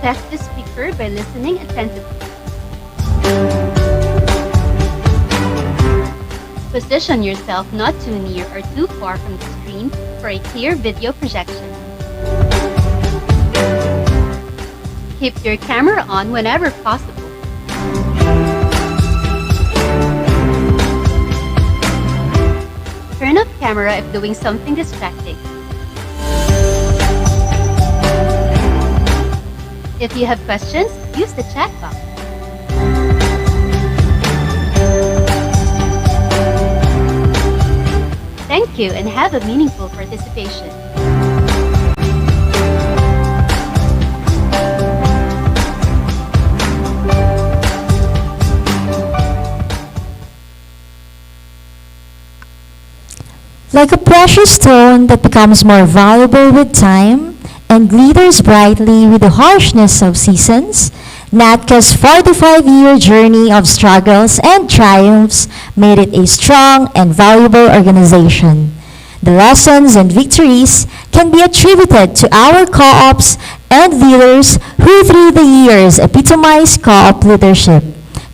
Test the speaker by listening attentively. Position yourself not too near or too far from the screen for a clear video projection. Keep your camera on whenever possible. Turn off camera if doing something distracting. If you have questions, use the chat box. Thank you and have a meaningful participation. Like a precious stone that becomes more valuable with time and glitters brightly with the harshness of seasons, NATCCO's 45-year journey of struggles and triumphs made it a strong and valuable organization. The lessons and victories can be attributed to our co-ops and leaders who through the years epitomize co-op leadership.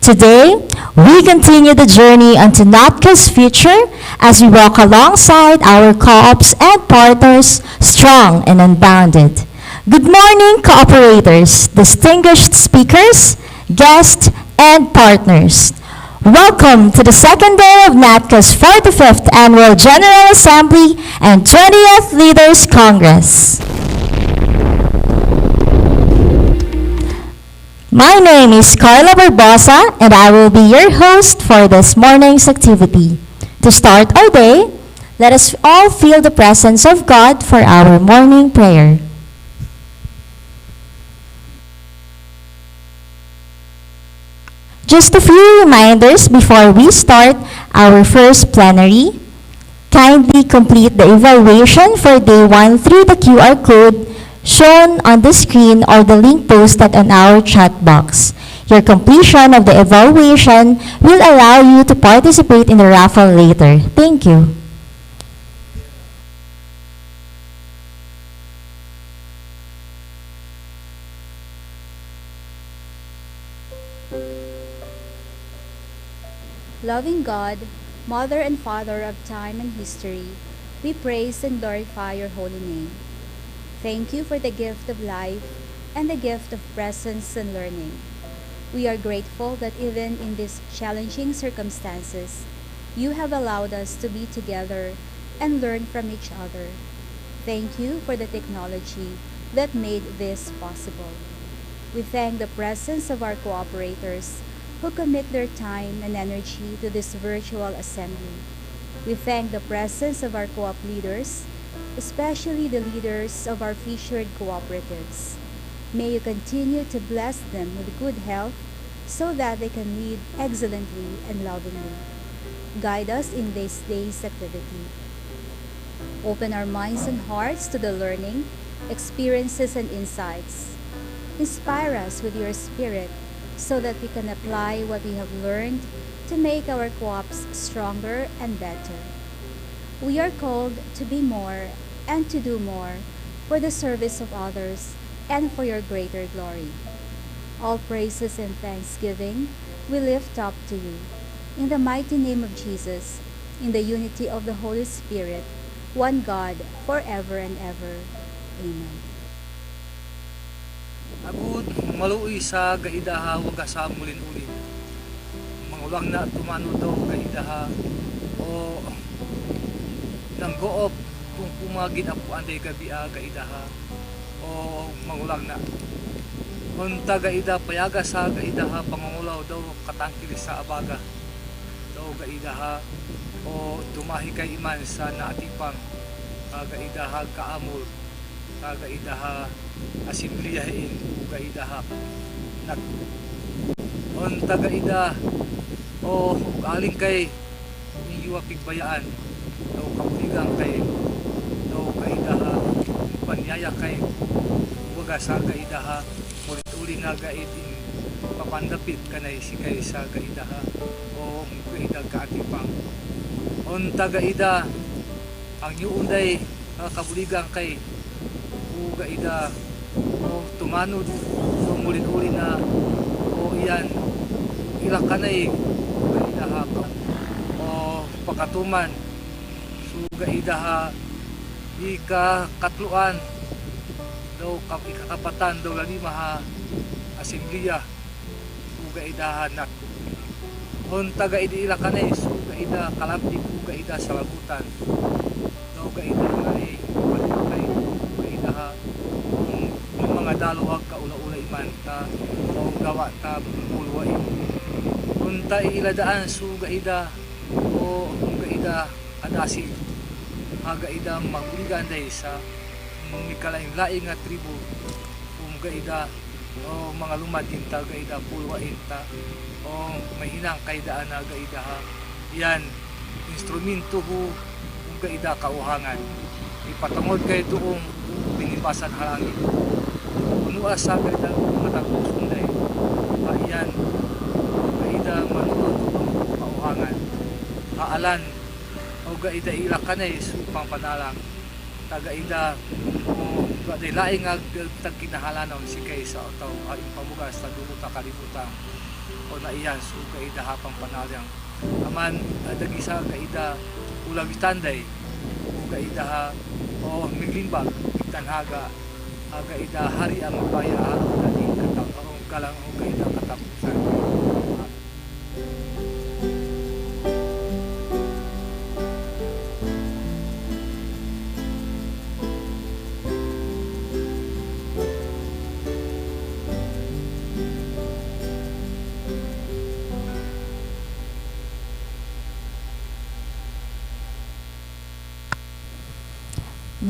Today, we continue the journey onto NATCCO's future as we walk alongside our co-ops and partners, strong and unbounded. Good morning, cooperators, distinguished speakers, guests, and partners. Welcome to the second day of NATCCO's 45th Annual General Assembly and 20th Leaders Congress. My name is Carla Barbosa, and I will be your host for this morning's activity. To start our day, let us all feel the presence of God for our morning prayer. Just a few reminders before we start our first plenary. Kindly complete the evaluation for day 1 through the QR code shown on the screen or the link posted on our chat box. Your completion of the evaluation will allow you to participate in the raffle later. Thank you. Loving God, Mother and Father of time and history, we praise and glorify your holy name. Thank you for the gift of life and the gift of presence and learning. We are grateful that even in these challenging circumstances, you have allowed us to be together and learn from each other. Thank you for the technology that made this possible. We thank the presence of our cooperators who commit their time and energy to this virtual assembly. We thank the presence of our co-op leaders, especially the leaders of our featured cooperatives. May you continue to bless them with good health so that they can lead excellently and lovingly. Guide us in this day's activity. Open our minds and hearts to the learning, experiences, and insights. Inspire us with your spirit so that we can apply what we have learned to make our co-ops stronger and better. We are called to be more and to do more for the service of others and for your greater glory. All praises and thanksgiving we lift up to you. In the mighty name of Jesus, in the unity of the Holy Spirit, one God, forever and ever. Amen. Agud maluoy sa gaidaha wag sa mulin-ulin. Mangulang na tumano daw gaidaha o nang go-op kung pumagin ako anday gabi gaidaha o mangulang na. Unta gaida payaga sa gaidaha pangungulaw daw katangkilis sa abaga daw gaidaha o tumahi kay iman sa naatipang gaidaha kaamol gaidaha asimbliyahin o gaidaha nag unta gaida o aling kay iyuwa pigbayaan daw kapuligang kay daw gaidaha panyaya kay waga sa gaidaha ulit-uli na gaidin papandapit kanay si kay sa gaidaha o gaidag kaatipang unta gaida ang yuunday kapuligang kay gaida o tumanod So mulin-uli na o iyan ilakanay gaidaha o pakatuman so gaidaha ika katluan daw ikakapatan daw lalima ha asembliya so gaidaha NATCCO honta gaidi ilakanay so gaida kalabdi ko gaida salabutan daw gaida ay palipay gaidaha mga daluwag kaula-ulay man ta o gawa ta mulwain kunta iladaan su gaida o gaida adasi gaida maguligan day sa mikalain-laing nga tribo gaida o mga lumadin ta gaida pulwain ta o may hinang kaidaan na gaida ha yan instrumento ho gaida kauhangan ipatungod kay doong binibasan halangin unua sa gaida matagong sunday yan gaida manunod kauhangan haalan o gaida ilakanay supang panalang tagaida o gaday laing tagkinahalanon si kay sa ataw ay pamugas sa dumuta kalibutan o naiyan so gaida hapang panalang aman dagisa gaida ulang itanday o gaida ha o miglimbag itanhaga gaida hari ang mabaya dating katarong kalang o gaida katapusan.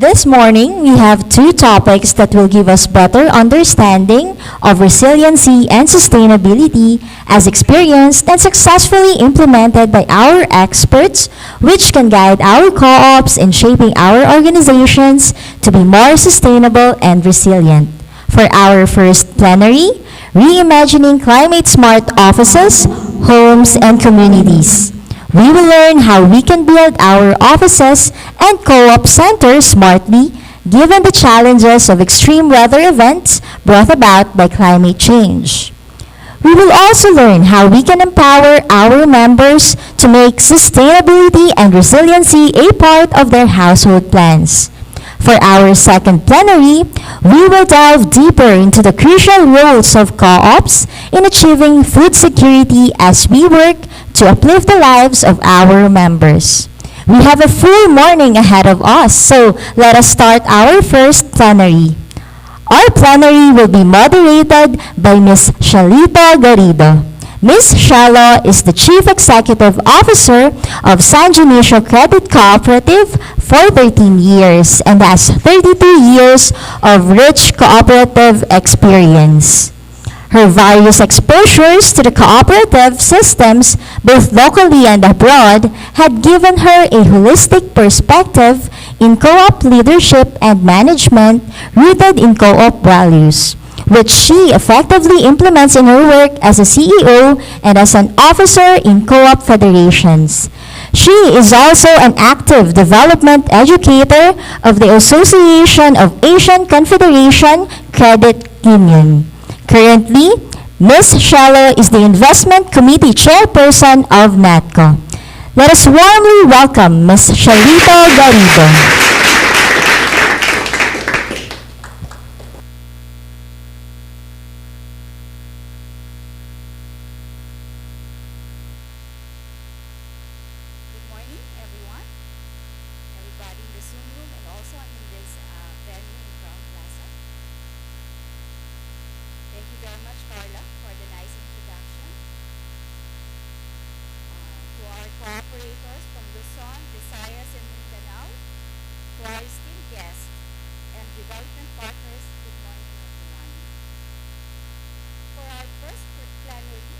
This morning, we have two topics that will give us better understanding of resiliency and sustainability as experienced and successfully implemented by our experts, which can guide our co-ops in shaping our organizations to be more sustainable and resilient. For our first plenary, Reimagining Climate-Smart Offices, Homes, and Communities. We will learn how we can build our offices and co-op centers smartly given the challenges of extreme weather events brought about by climate change. We will also learn how we can empower our members to make sustainability and resiliency a part of their household plans. For our second plenary, we will dive deeper into the crucial roles of co-ops in achieving food security as we work to uplift the lives of our members. We have a full morning ahead of us, so let us start our first plenary. Our plenary will be moderated by Ms. Shalita Garrido. Ms. Shalo is the Chief Executive Officer of San Dionisio Credit Cooperative for 13 years and has 32 years of rich cooperative experience. Her various exposures to the cooperative systems, both locally and abroad, had given her a holistic perspective in co-op leadership and management rooted in co-op values, which she effectively implements in her work as a CEO and as an officer in co-op federations. She is also an active development educator of the Association of Asian Confederation Credit Union. Currently, Ms. Shallow is the Investment Committee Chairperson of NATCCO. Let us warmly welcome Ms. Shalita Garrido. Good morning, everyone. Everybody in the Zoom room and also in this venue in Crown Plaza. Thank you very much, Carla, for the nice introduction. To our cooperators from Luzon, Visayas, and Mindanao, to our esteemed guests and development partners, good morning, everyone. For our first plenary,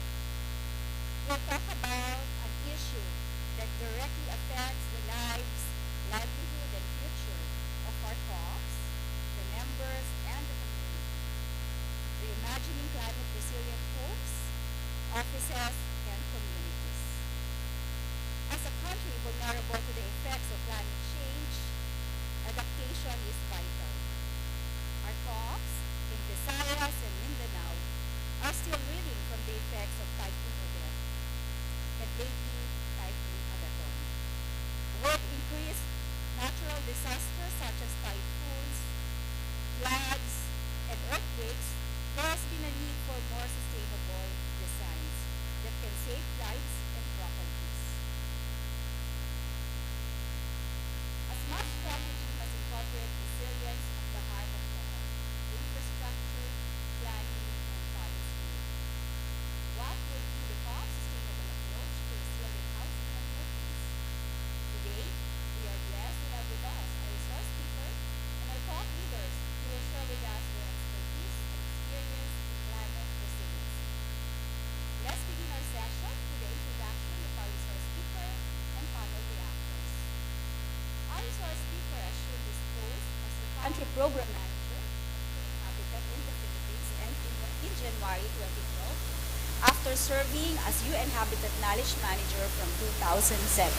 we'll talk about an issue that directly affects the lives, livelihood, and future of our co-ops, the members, and the community. Reimagining climate resilient homes, offices, and communities. As a country vulnerable to the effects of climate change, adaptation is vital. Our co-ops in Visayas and Mindanao more sustainable designs that can save lives and properties. A smart strategy must incorporate resilience at the heart of the all, infrastructure, planning, and policy. What would be the top sustainable approach to resilient housing and Philippines? Today, we are blessed to have with us our resource speaker and our thought leaders who will share with us their expertise and experience in climate resiliency. Let's begin our session with the introduction of our resource speaker and panel reactors. Our resource speaker, as shown disclosed, as the country program manager of Habitat in the Philippines and in January 2012, after serving as UN Habitat Knowledge Manager from 2007.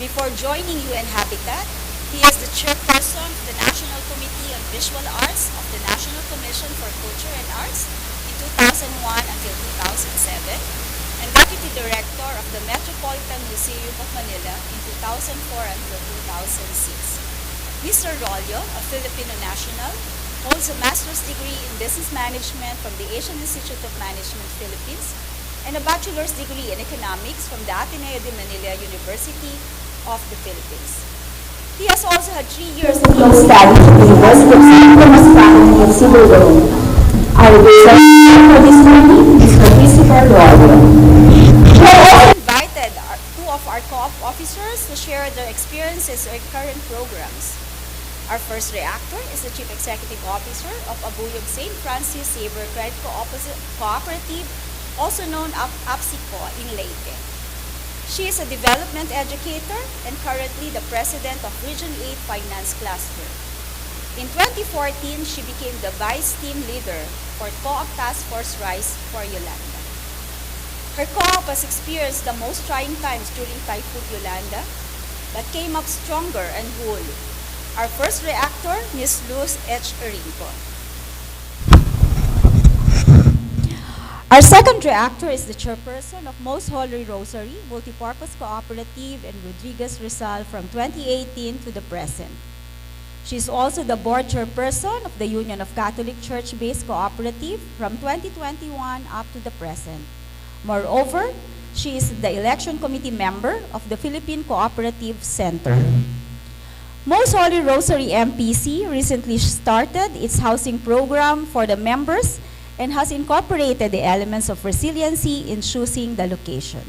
Before joining UN Habitat, he is the chairperson of the National Committee on Visual Arts of the National Commission for Culture and Arts in 2001 until 2007, and Deputy Director of the Metropolitan Museum of Manila in 2004 until 2006. Mr. Rollo, a Filipino national, holds a master's degree in business management from the Asian Institute of Management Philippines and a bachelor's degree in economics from the Ateneo de Manila University of the Philippines. He has also had 3 years of field study at the University of St. Thomas Faculty of Civil Law. Our research for this morning is Mr. Christopher Rollo. We have also invited two of our co-op officers to share their experiences or current programs. Our first reactor is the Chief Executive Officer of Abuyog St. Francis Xavier Credit Cooperative, also known as APSICO in Leyte. She is a development educator and currently the President of Region 8 Finance Cluster. In 2014, she became the Vice Team Leader for Co-op Task Force Rise for Yolanda. Her co-op has experienced the most trying times during Typhoon Yolanda, but came up stronger and whole. Our first reactor, Ms. Luz H. Erinco. Our second reactor is the chairperson of Most Holy Rosary Multipurpose Cooperative in Rodriguez Rizal from 2018 to the present. She is also the board chairperson of the Union of Catholic Church-Based Cooperative from 2021 up to the present. Moreover, she is the election committee member of the Philippine Cooperative Center. Most Holy Rosary MPC recently started its housing program for the members and has incorporated the elements of resiliency in choosing the location.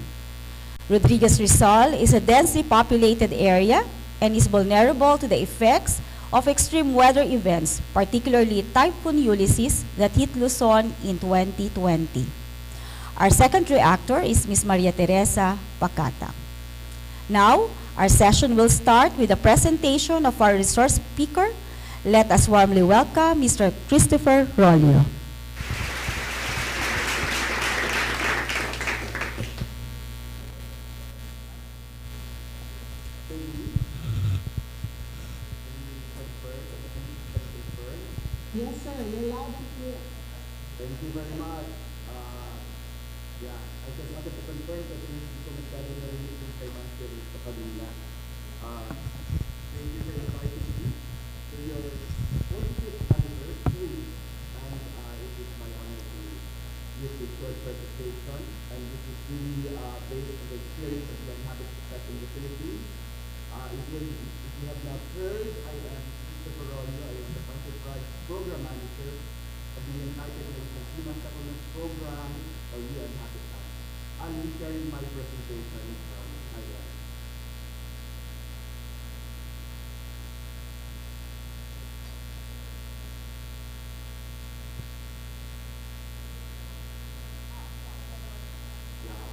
Rodriguez Rizal is a densely populated area and is vulnerable to the effects of extreme weather events, particularly Typhoon Ulysses that hit Luzon in 2020. Our second reactor is Ms. Maria Teresa Pacata. Now, our session will start with a presentation of our resource speaker. Let us warmly welcome Mr. Christopher Rollo. Yes, sir. You're loud and clear. Thank you very much. I just wanted to confirm that we need to make that in the release financially sa kanila. Thank you for inviting me to your 45th anniversary, and it is my honor to give this short presentation. And this is really based on the experience that we have had in the Philippines. If you have not heard, I am Christopher Rollo. I am the Enterprise Program Manager of the United Nations Human Settlement Program, or UN Habitat. I'll be sharing my presentation from my end.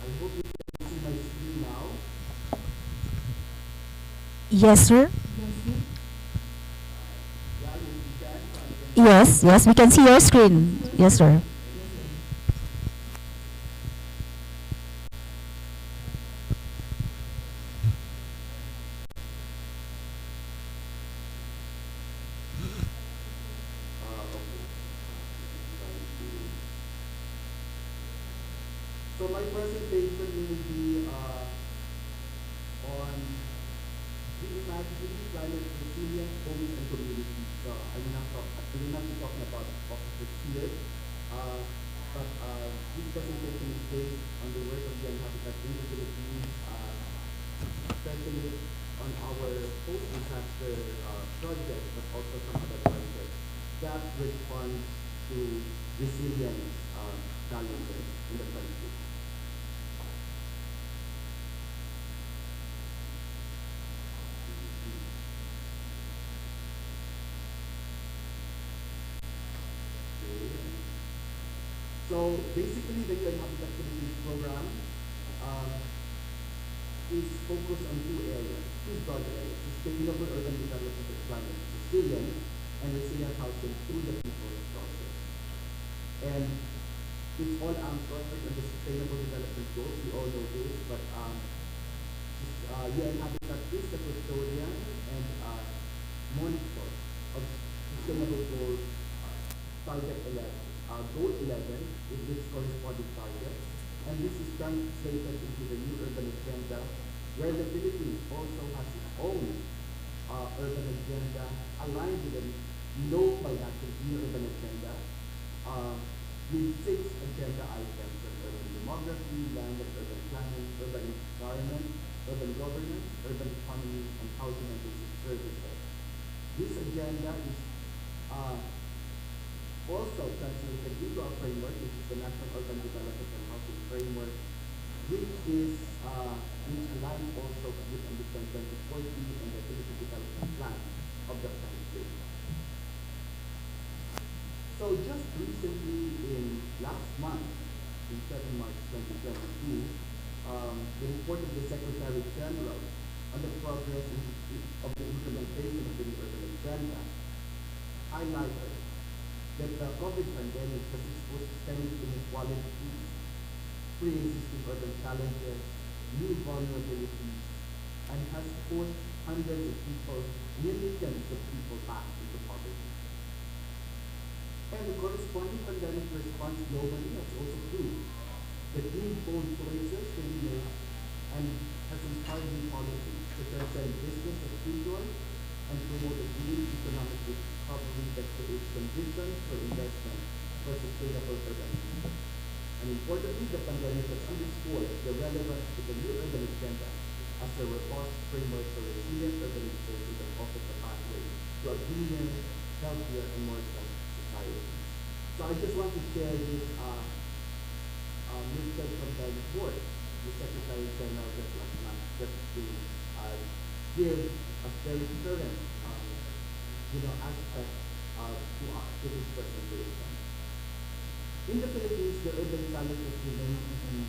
I hope you can see my screen now. Yes, sir. Yeah, you can. Yes, we can see your screen. Yes, sir. So my presentation will be on reimagining climate resilient homes and communities. I will not be talking about offices here. But this presentation is based on the work of the Habitat in the Philippines, especially on our post-disaster project, but also some other projects that respond to resilience challenges in the country. So basically, the UN Habitat Philippines program is focused on two broad areas: sustainable urban development of climate resilience and resilient housing through the people's process. And it's all anchored on the sustainable development goals. We all know this, but UN Habitat is the custodian and monitor of sustainable goals. Target 11, Goal 11 is its corresponding target, and this is translated into the new urban agenda, where the Philippines also has its own urban agenda aligned with the local new urban agenda, with 6 agenda items: urban demography, land and urban planning, urban environment, urban governance, urban economy, and housing and basic services. This agenda is also translated into a framework, which is the National Urban Development and Housing Framework, which is aligned also with Ambition 2040 and the Philippine Development Plan of the country. So just recently, in last month, in 7 March 2022, the report of the Secretary General on the progress of the implementation of the new urban agenda highlighted that the COVID pandemic has exposed systemic inequalities, pre-existing urban challenges, new vulnerabilities, and has pushed hundreds of people, millions of people back into poverty. And the corresponding pandemic response globally has also proved that these bold choices can be made and has inspired new policies to transcend business as usual and promote a green economic recovery that creates conditions for investment for sustainable urban development. And importantly, the pandemic has underscored the relevance of the new urban agenda as a robust framework for resilient urbanization that offers a pathway to a greener, healthier, and more just society. So I just want to share this message from the report, the Secretary General just last month, just to give a very current aspect to this presentation. In the Philippines, the urban challenges remain to be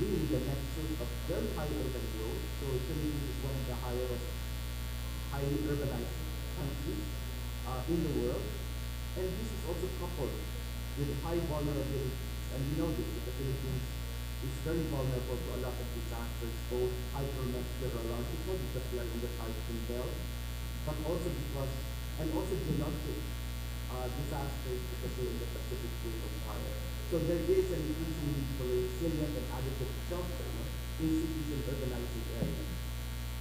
really the nexus of very high urban growth. So the Philippines is one of the highly urbanized countries in the world. And this is also coupled with high vulnerability. And we know this, that the Philippines is very vulnerable to a lot of disasters, both hydrometeorological, because we are in the typhoon belt, but also geologic disasters, because we're in the Pacific Ring of Fire. So there is an increasing need for resilient and adequate shelter in cities and urbanized areas.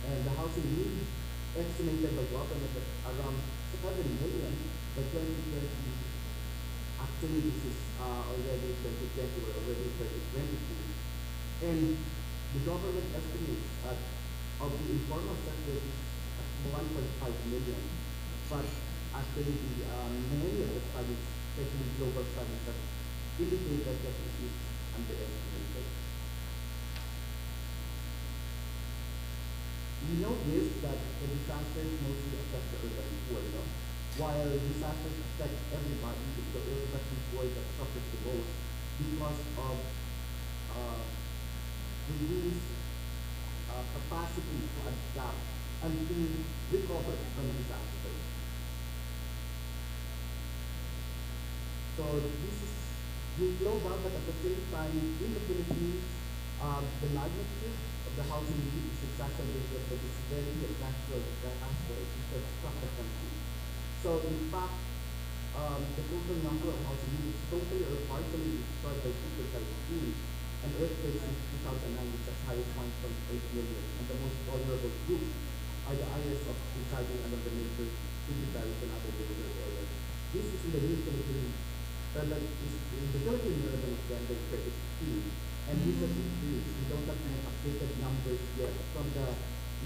And the housing need, estimated by government at around 7 million by 2020. Actually, this is already 2020, we're already 2022. And the government estimates of the informal sector is at 1.5 million. But actually, many of the studies, especially global studies, have indicated that this is underestimated. We know this, that the disasters mostly affect the urban poor, while disasters affect everybody, it's the urban poor that suffers the most because of reduced capacity to adapt and to recover from disasters. So this is, we know that, but at the same time, in the Philippines, the magnitude of the housing need is exacerbated by this very natural disaster that struck the country. So in fact, the total number of housing units totally or partially destroyed by typhoon and earthquakes in 2009 is as high as 1.8 million, and the most vulnerable groups are the areas of residing under the major tributaries and other river areas. This is in the new Philippine urban is in the Philippine urban expenditure is key, and this has increased. We don't have any updated numbers yet from the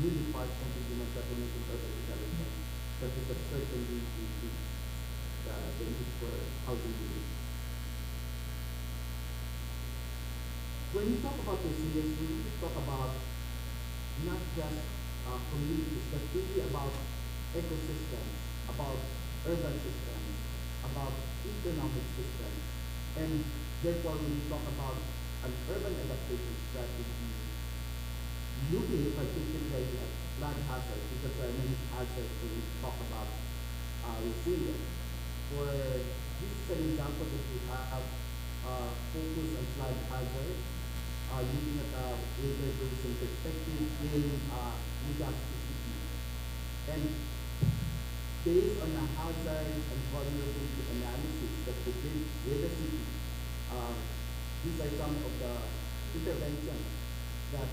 new Department of Human Settlement and Urban Development, but it has certainly increased the need for housing units. When we talk about resilience, we really talk about not just communities, but really about ecosystems, about urban systems, about economic systems. And therefore, when we talk about an urban adaptation strategy, looking particularly at flood hazards, because there are many hazards when we talk about resilience. For this is an example that we have focus on flood hazards, looking at a river basin perspective in NATCCO. And based on the hazard and vulnerability analysis that we did with the city, these are some of the interventions that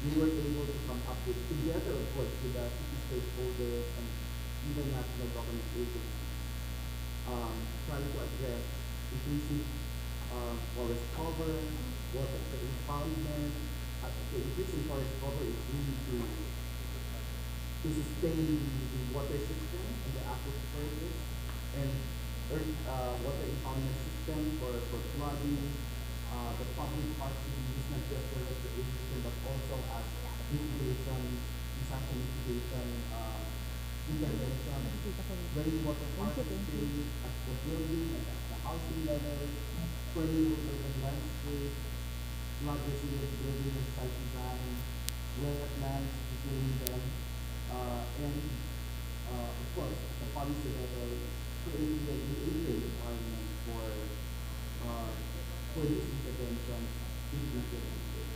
we were able to come up with together, of course, with the city stakeholders and even national government agencies, trying to address increasing forest cover, water impoundment. The increasing forest cover is really to sustain the water system and the aquifers and earth water impoundment system for flooding, the public parks to be used not just for recreation but also as mitigation, disaster mitigation intervention, rainwater harvesting at the building and at the housing level, permeable urban landscape, flood resilient building and site design, wetlands, reclaiming them, and of course, at the policy level, creating the behavior requirement for this intervention in implemented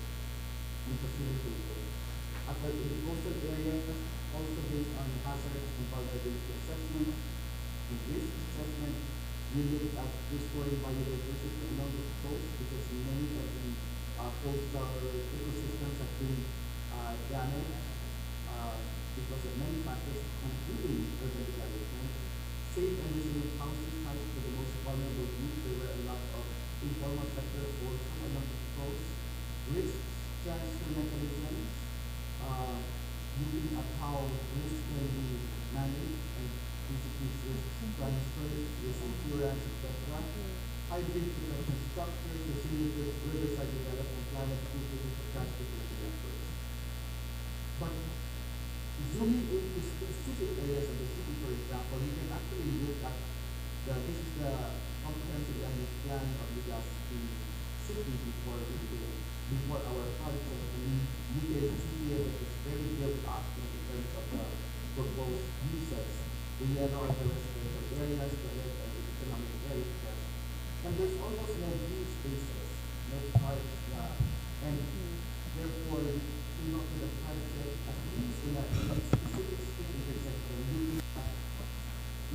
and facilitated. At the coastal areas, also based on hazards and vulnerability assessment and risk assessment, we look at restoring biodiversity along the coast because many of the coastal ecosystems have been damaged because of many factors, including urban development. Safe and resilient housing sites for the most vulnerable groups. There were a lot of informal sectors also along the coast. Risk transfer mechanisms, looking at how risk can be managed and basically risk transfers, risk insurance, etc. Hybrid protection structures, resilient riverside development, climate proofing, transportation networks. But zooming into specific areas of the city, for example, you can actually look at this is the comprehensive land plan of the city before our project. And you can see here that it's very built up in terms of the proposed uses. The yellow are the residential areas, the red are the economic areas. And there's almost no green spaces, no parks, and therefore, we look at the project at least in a specific street intersection,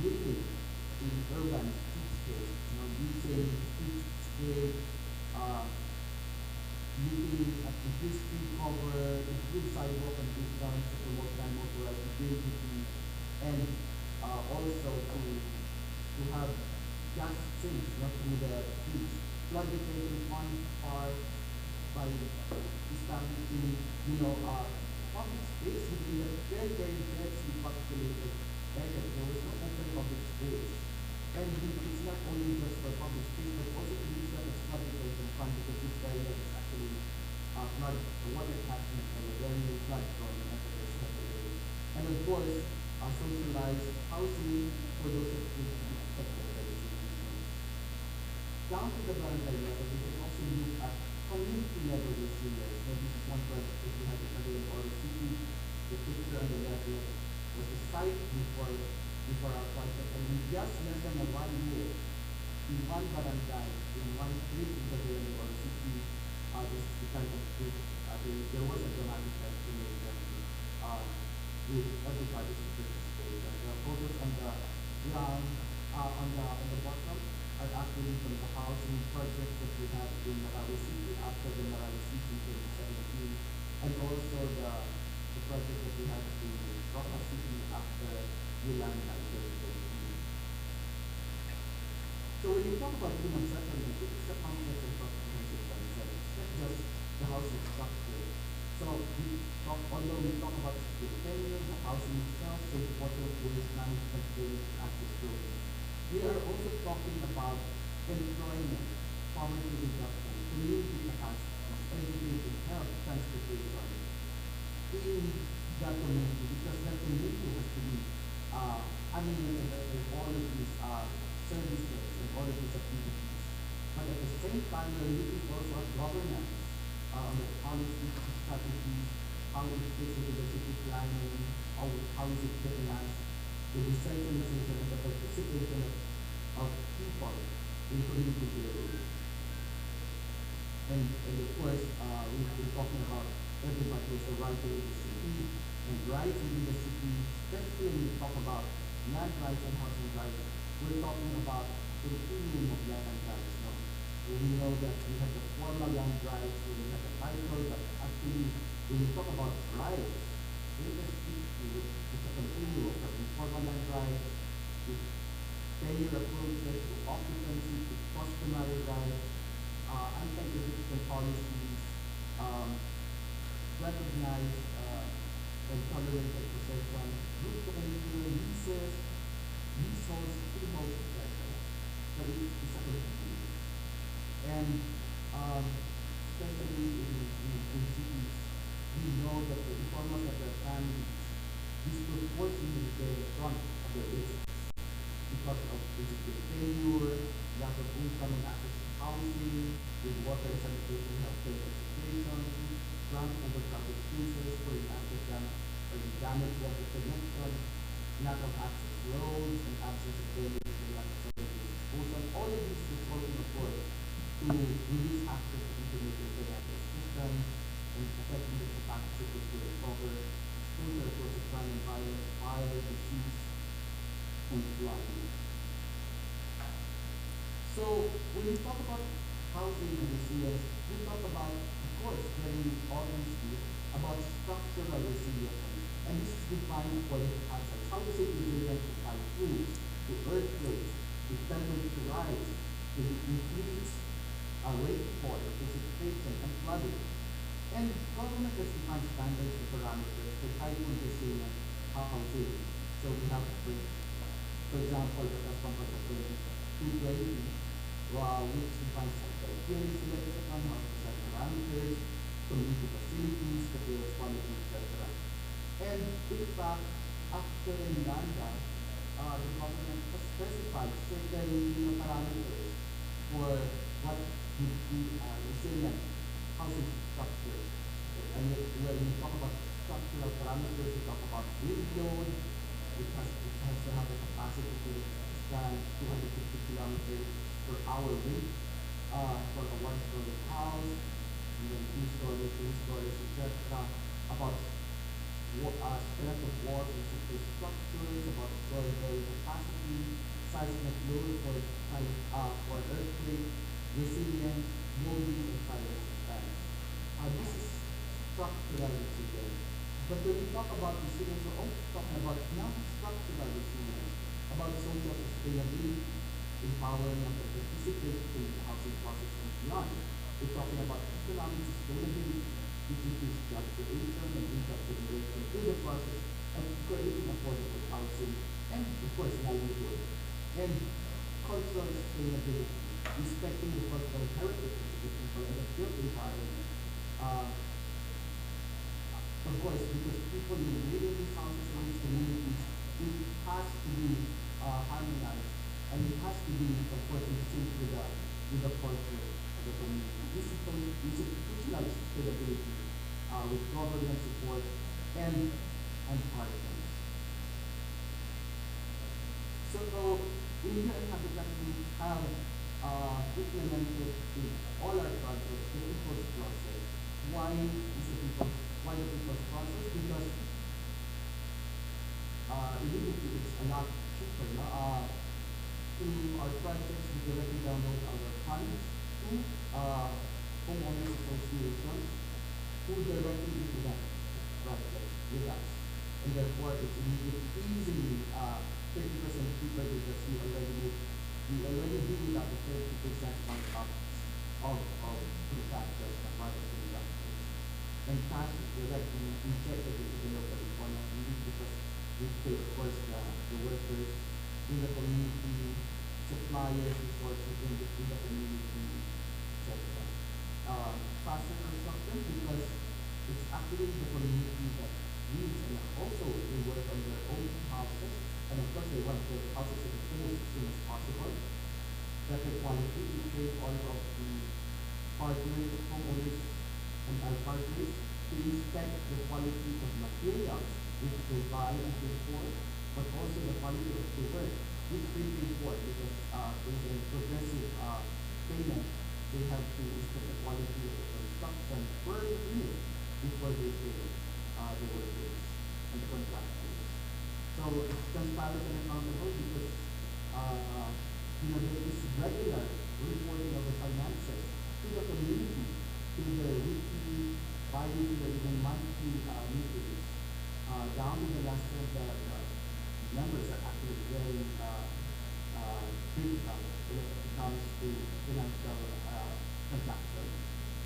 looking in urban streetscape, using streetscape, looking at increased tree cover, improved sidewalk and playgrounds to promote motorized mobility, and also to have gas sinks, not through the trees. Flood detention pond park by establishing, public space within a very, very densely populated area. There was no open public space. And it's not only just for public space, but also to use that as flood detention fund because this area is actually flood water catchment area, very flood prone and everything. And of course, socialized housing for those that would be affected by this situation. Down to the barangay level, we can also look at community level resilience. Now, this is one project that we had in Oro City. The picture on the left was the site before our project, and in just less than 1 year, in one barangay, in one street in the Oro City, this is the kind of group, there was a dramatic transformation with everybody to participate. And the photos on the ground, on the bottom, are actually from the housing project that we had in Marawi City after the Marawi City 2017, and also the project that we had in Roca City after Yolanda in 2017. So when you talk about human settlement, it is a complex and comprehensive concept. It's not just the housing structure. So although we talk about the tenure, the housing itself, safe water, waste management, drainage, access roads, we are also talking about employment, poverty reduction, community capacity, education, health, transportation in that community, because that community has to be animated with all of these services and all of these activities. But at the same time, we're looking also at governance, on the policy, strategy, how it fits into the city planning, how is it financed, the decentralization and the participation of people in community building. And of course, we've been talking about everybody has the right to live in the city, and rights within the city, especially when we talk about land rights and housing rights, we're talking about the premium of land rights. No? We know that we have the formal land rights, we have the title, but actually, when we talk about rights, it's a continuum of informal land rights, with tenure approaches, to occupancy, to customary rights, anti-eviction policies, recognize and tolerated possession, root tenure, leases, leaseholds, freeholds, etc. So it's a continuum. And especially in cities, we know that the informal sector families disproportionately bear the front of the risk because of physical failure, lack of income and access to housing, with water and sanitation, healthcare education, chronic overcrowded spaces, for inadequate or damaged water connection, lack of access roads, and absence of drainage and lack of sanitary disposal. All of this is resulting, of course, to reduce access to information financial systems and affecting the capacity to recover, exposure, of course, to crime and violence, fire, disease, and flooding. So when we talk about housing and resilience, we talk about, of course, very obviously, about structural resilience. And this is defined for the hazards. How is it resilient to typhoons, to earthquakes, to temperature rise, to increase rainfall, precipitation, and flooding. And government has defined standards and parameters for typhoon resilient housing. So we have, for example, the National Confederation of Cooperatives, which defines criteria selection, how to set parameters, community facilities, materials quality, etc. And in fact, after Inlanda, the government has specified certain parameters for what would be a resilient housing structure. And when we talk about structural parameters, we talk about wind load. It has to have a capacity to stand 250 kilometers per hour wind for a one-story house, and then two-stories, three-stories, etc. About strength of walls and superstructures, about soil bearing capacity, seismic load for earthquake, resilience, loading, and fire resistance. This is structural resilience. But when we talk about resilience, we're also talking about non-structural resilience, about social sustainability, empowering and participating in the housing process and beyond. We're talking about economic sustainability, which includes job creation and income generation in the process of creating affordable housing and, of course, livelihood. And cultural sustainability, respecting the cultural heritage of the people and the built environment. Of course, because people who live in these houses and these communities, it has to be harmonized, and it has to be, of course, in sync with the culture of the community. This is institutional sustainability with government support and partners. So in here in Habitat, we have implemented in all our projects the people's process. Why the people's process? Because immediately it's a lot cheaper. To our projects, we directly download our funds to homeowners associations who directly implement projects with us. And therefore, it's easily 30% cheaper because we already make we already deal with about 30% markup of food factors, the part of food factors. And cash, you're right, we check that it's the local economy because we pay, of course, the workers in the community, suppliers, resources in the community, etc. Faster construction because it's actually the community that needs and also they work on their own houses and of course they want their houses to be finished as soon as possible. Better quality, we train all of the partners, homeowners and our partners to inspect the quality of materials which they buy and pay for, but also the quality of the work which they pay for because there's a progressive payment. They have to inspect the quality of the construction per year before they pay the workers and the contractors. So it's transparent and accountable because there is regular reporting of the finances to the community, to the weekly, bi-weekly, even monthly meetings. Down to the last of the numbers are actually very critical when it comes to financial transactions.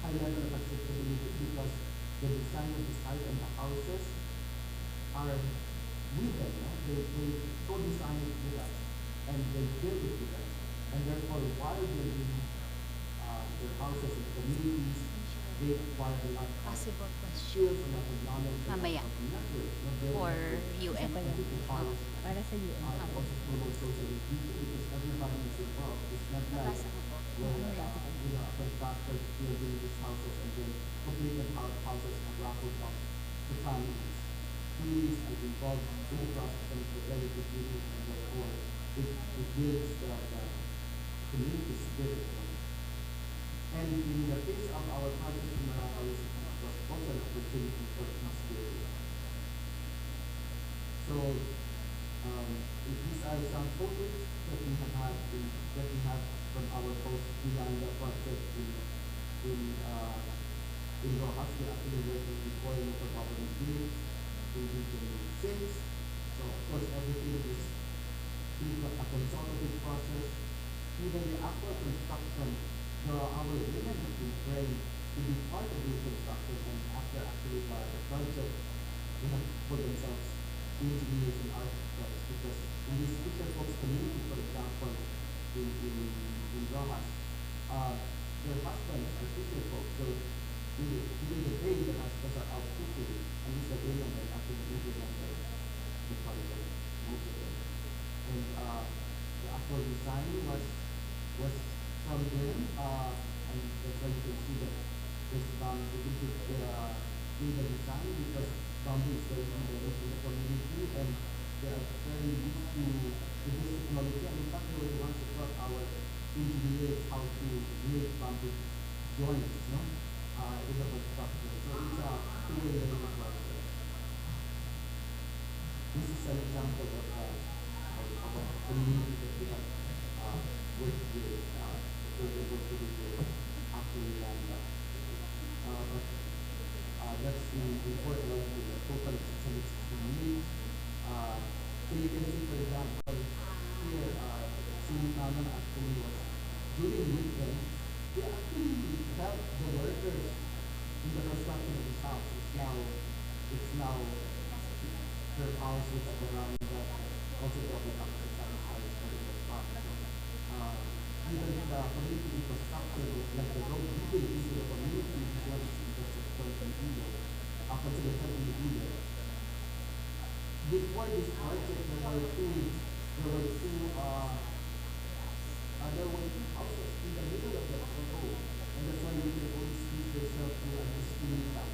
High level of accessibility because the design of the site and the houses are with them. No? They co-design it with us and they build it with us. And therefore, while building their houses and communities, they acquire a lot of Possible question skills, a lot of knowledge, mamaya a lot of network, no? for Building UN. Para sa UN. also promote social inclusion because everybody is involved. It's not like where a contractor building these houses and then completed houses are raffled off to families. Families are involved in the process and it's a very good unit and therefore it builds the community spirit. And in the case of our project in Morocco, it was also an opportunity for peace building. So these are some photos that we have had from our post Miranda project in Rojas. We actually working before local government units in Region 6. So of course everything is a consultative process. Even the actual construction, our women have been trained to be part of the construction and after actually the project, they have for themselves engineers and architects because in this Fisher Folks community, for example, in Rojas, their husbands are Fisher Folks. So during the day, the husbands are out fishing, and this is the day when they actually implement the project, most of them. And the actual design was from them, and that's why you can see that this in the design because boundary is very important in the community and they are very used to this technology and in fact they were the ones who taught our engineers how to make boundary joints, no? In the construction. So it's a two-way learning process. This is an example of a community that we have worked with, we're able to do this actually that's the report was the total 660 units. So you can see, for example, here, Naman actually was during weekend, they actually helped the workers in the construction of this house. It's now her house is around that also double after some house for the spot. Even the community infrastructure, like the road leading into the community, was before this project, there were two houses in the middle of the road, and that's why you can only see yourself through a screen tap.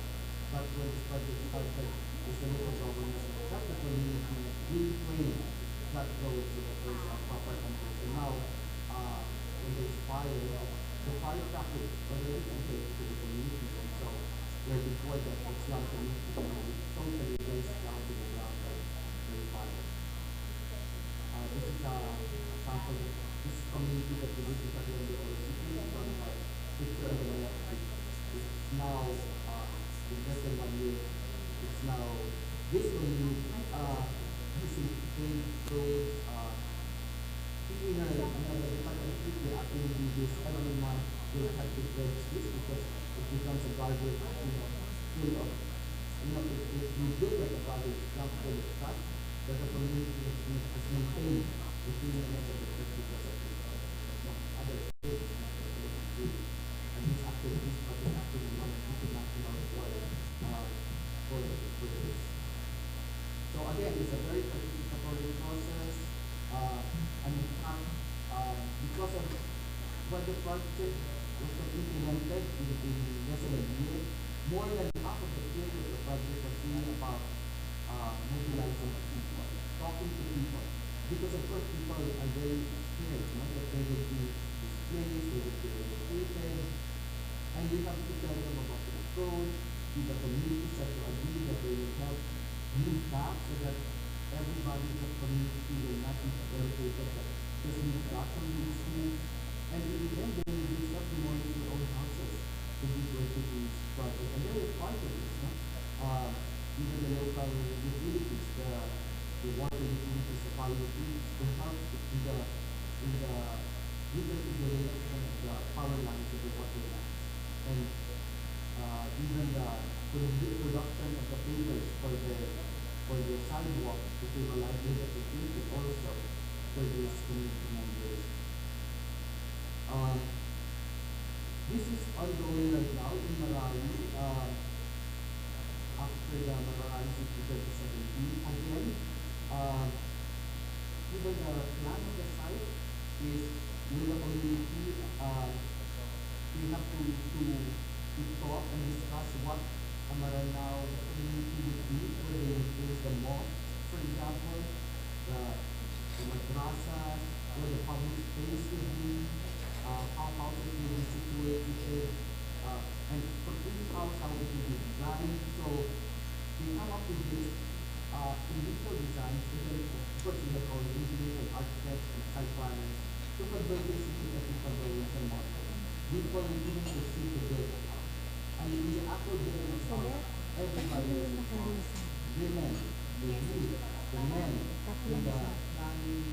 But when this project started, it's the local government, not the community, really trained that road so that there's a proper entrance. And now, when there's fire, the fire traffic already entered to the community themselves. Where before that, it's not a community, totally raised down to the ground by fire. This is a sample of this community that we live in the city from a picture of the left. It's now, in less than 1 year, it's now this community using paved roads, in our department of we actually do this every month. We'll have to pledge this because it becomes a guardian, full of, if you build like a guardian, it's not full of trust, that the community has maintained the feeling of the church because of this, other states, and these activities are actually international for this. So again, it's a very participatory process, and in fact, because of when the project was implemented in less than a year, more than half of the period of the project was really about mobilizing people, talking to people, because of course people are very scared, that they will be displaced, they will be relocated, and we have to tell them about the approach, to the communities that will agree that they will help move back so that everybody in the community will not be relocated, but just move back from the school. And in the end, they will just have to monitor their own houses to be going to this project. And they are part of this, even the local utilities, the water utilities, the power utilities, they help in the reconfiguration of the power lines of the water lines. And even the production of the papers for the sidewalk to save a livelihood of the community also for these community members. This is ongoing right now in Marali after the Marali City 2017. Again, even the plan of the site is with the community. We have to talk and discuss what a Maranao community would be, where they would place the mosque, for example, the madrasas, where the public space would be, how houses will be situated, and for each house how it will be designed. So we come up with this initial designs, and then of course we have our engineers and architects and site planners to convert this into technical drawings and models. Before we even proceed to build the house. And in the actual building of house, everybody was involved. Women, the youth, the men, in the planning,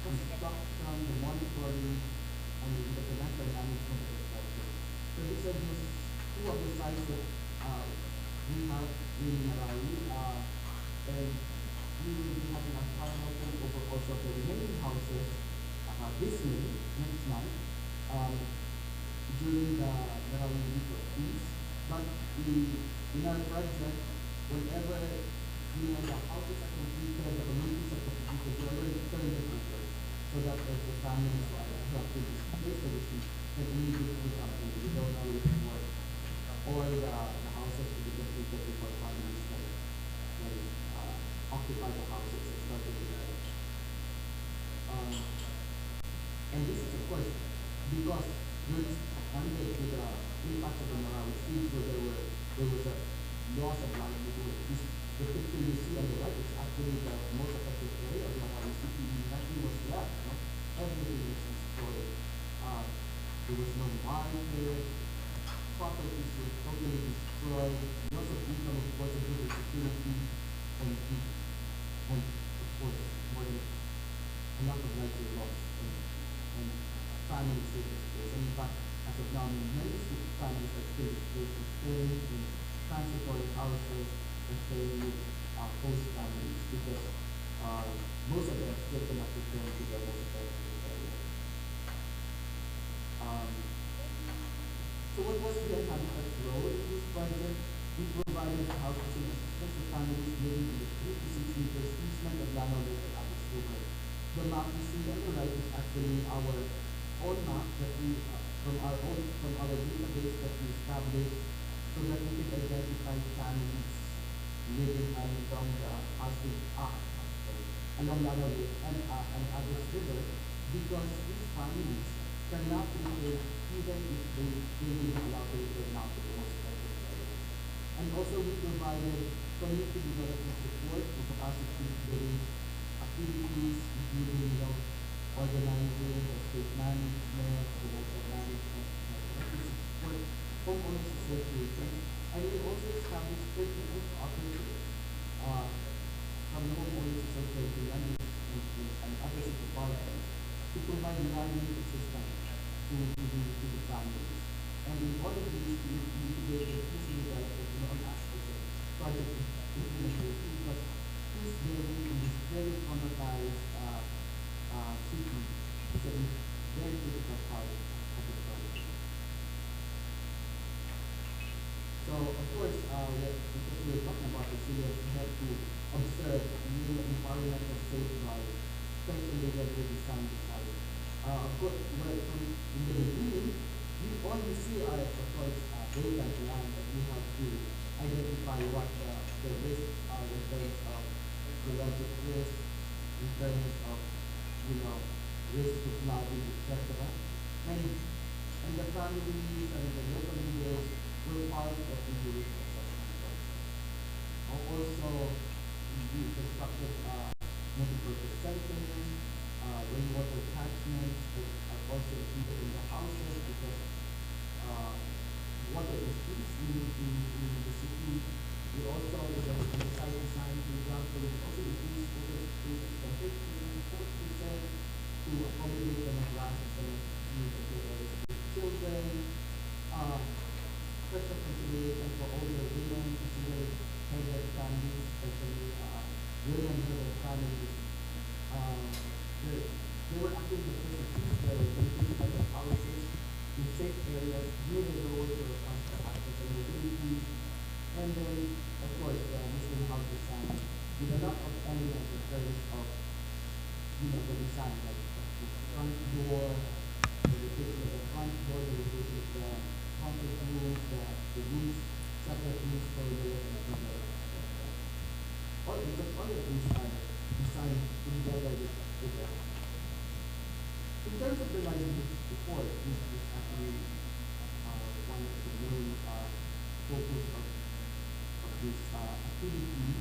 construction, the monitoring, and the financial management of the structure. So these are just two of the sites that we have in Marawi, and we will be having a final takeover also of the remaining houses this May, next month, during the Marawi Week of Peace. But in our project, whenever the houses are completed, the communities are completed, we already turn them over so that as the families are helping this place so this can immediately come in. We don't know if more all the houses to be completed before families can occupy the houses and start to develop. And this is of course because under the impact of the Marawi siege where there was a loss of livelihood. The picture you see on the right is actually the most affected area of Marawi city. Nothing was left. Everything was destroyed. There was no market. Properties were totally destroyed. Loss of income, of course, due to security and of course more than a lot of lives were lost and families were displaced. And in fact, as of now, many families are still displaced and staying in transitory houses and staying with host families because most of them still cannot return to their most affected area. So what was the Habitat's role in this project? We provided housing assistance to families living in the 3 to 6 meters eastment of Lanao Lake and Abbas River. The map you see on the right is actually our own map that we from our database that we established so that we can identify families living along the along Lanao Lake and Abbas River because these families cannot return even if they will be allowed to return now to the most affected area. And also we provided community development support and capacity building activities including organizing, estate management, development management, support homeowners association, and we also established 38 cooperatives from the homeowners association and other city partners to provide livelihood assistance to the families. And in order to mitigate the fees that on us as a project implementation, because fees bearing in this very traumatized city is a very critical part of the project. So of course, because we're talking about resilience, we have to observe new environmental safeguards, especially when we design the site. Of course, in the beginning, we only see of course, vacant land that we have to identify what the risks are in terms of geologic risk, in terms of, risk to flooding, etc. And the families and the local leaders were part of the risk assessment process. Also, we constructed multi-purpose centers, rainwater catchments that are also included in the houses because water is squeezed in the city. We also, in the site design, for example, we also increased water spaces from 50 to 40% to accommodate the classes and use children, special consideration for older women, especially headed families, especially women-headed families. They were actually the first cities where they kind of houses in safe areas near the roads or constant access and mobility. And then, of course, the Muslim house design with a lot of elements in terms of, the design, like the front door, the location of the front door, the location of the conference rooms, the rooms, separate rooms for the all of these are designed together with that. In terms of the livelihood support, this is actually one of the main focus of this activity.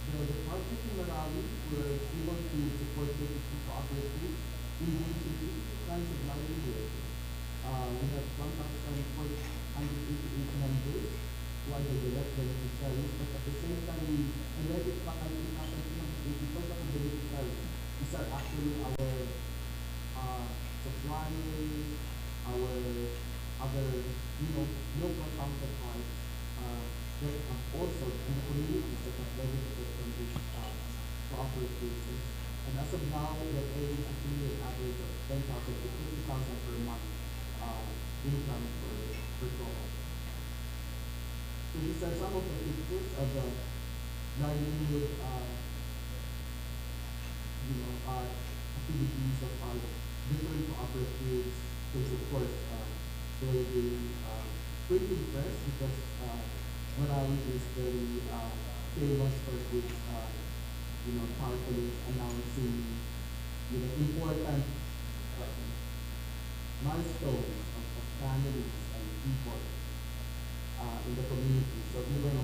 The project in Marawi were able to support 32 cooperatives engaged in 52 kinds of livelihood. We have 1,488 members who are the direct beneficiaries, but at the same time, we identify 3,384 of the beneficiaries. These are actually our suppliers, our other, local counterparts that have also in the communities that have benefited from these cooperatives. And as of now, we're paying actually an average of 10,000 to 50,000 per month income per co-op. So these are some of the pictures of the livelihood, activities of our different cooperatives. Which of course, they're pretty impressed because Marawi is very famous for its, tarpaulins announcing, important milestones of families and people in the community. So even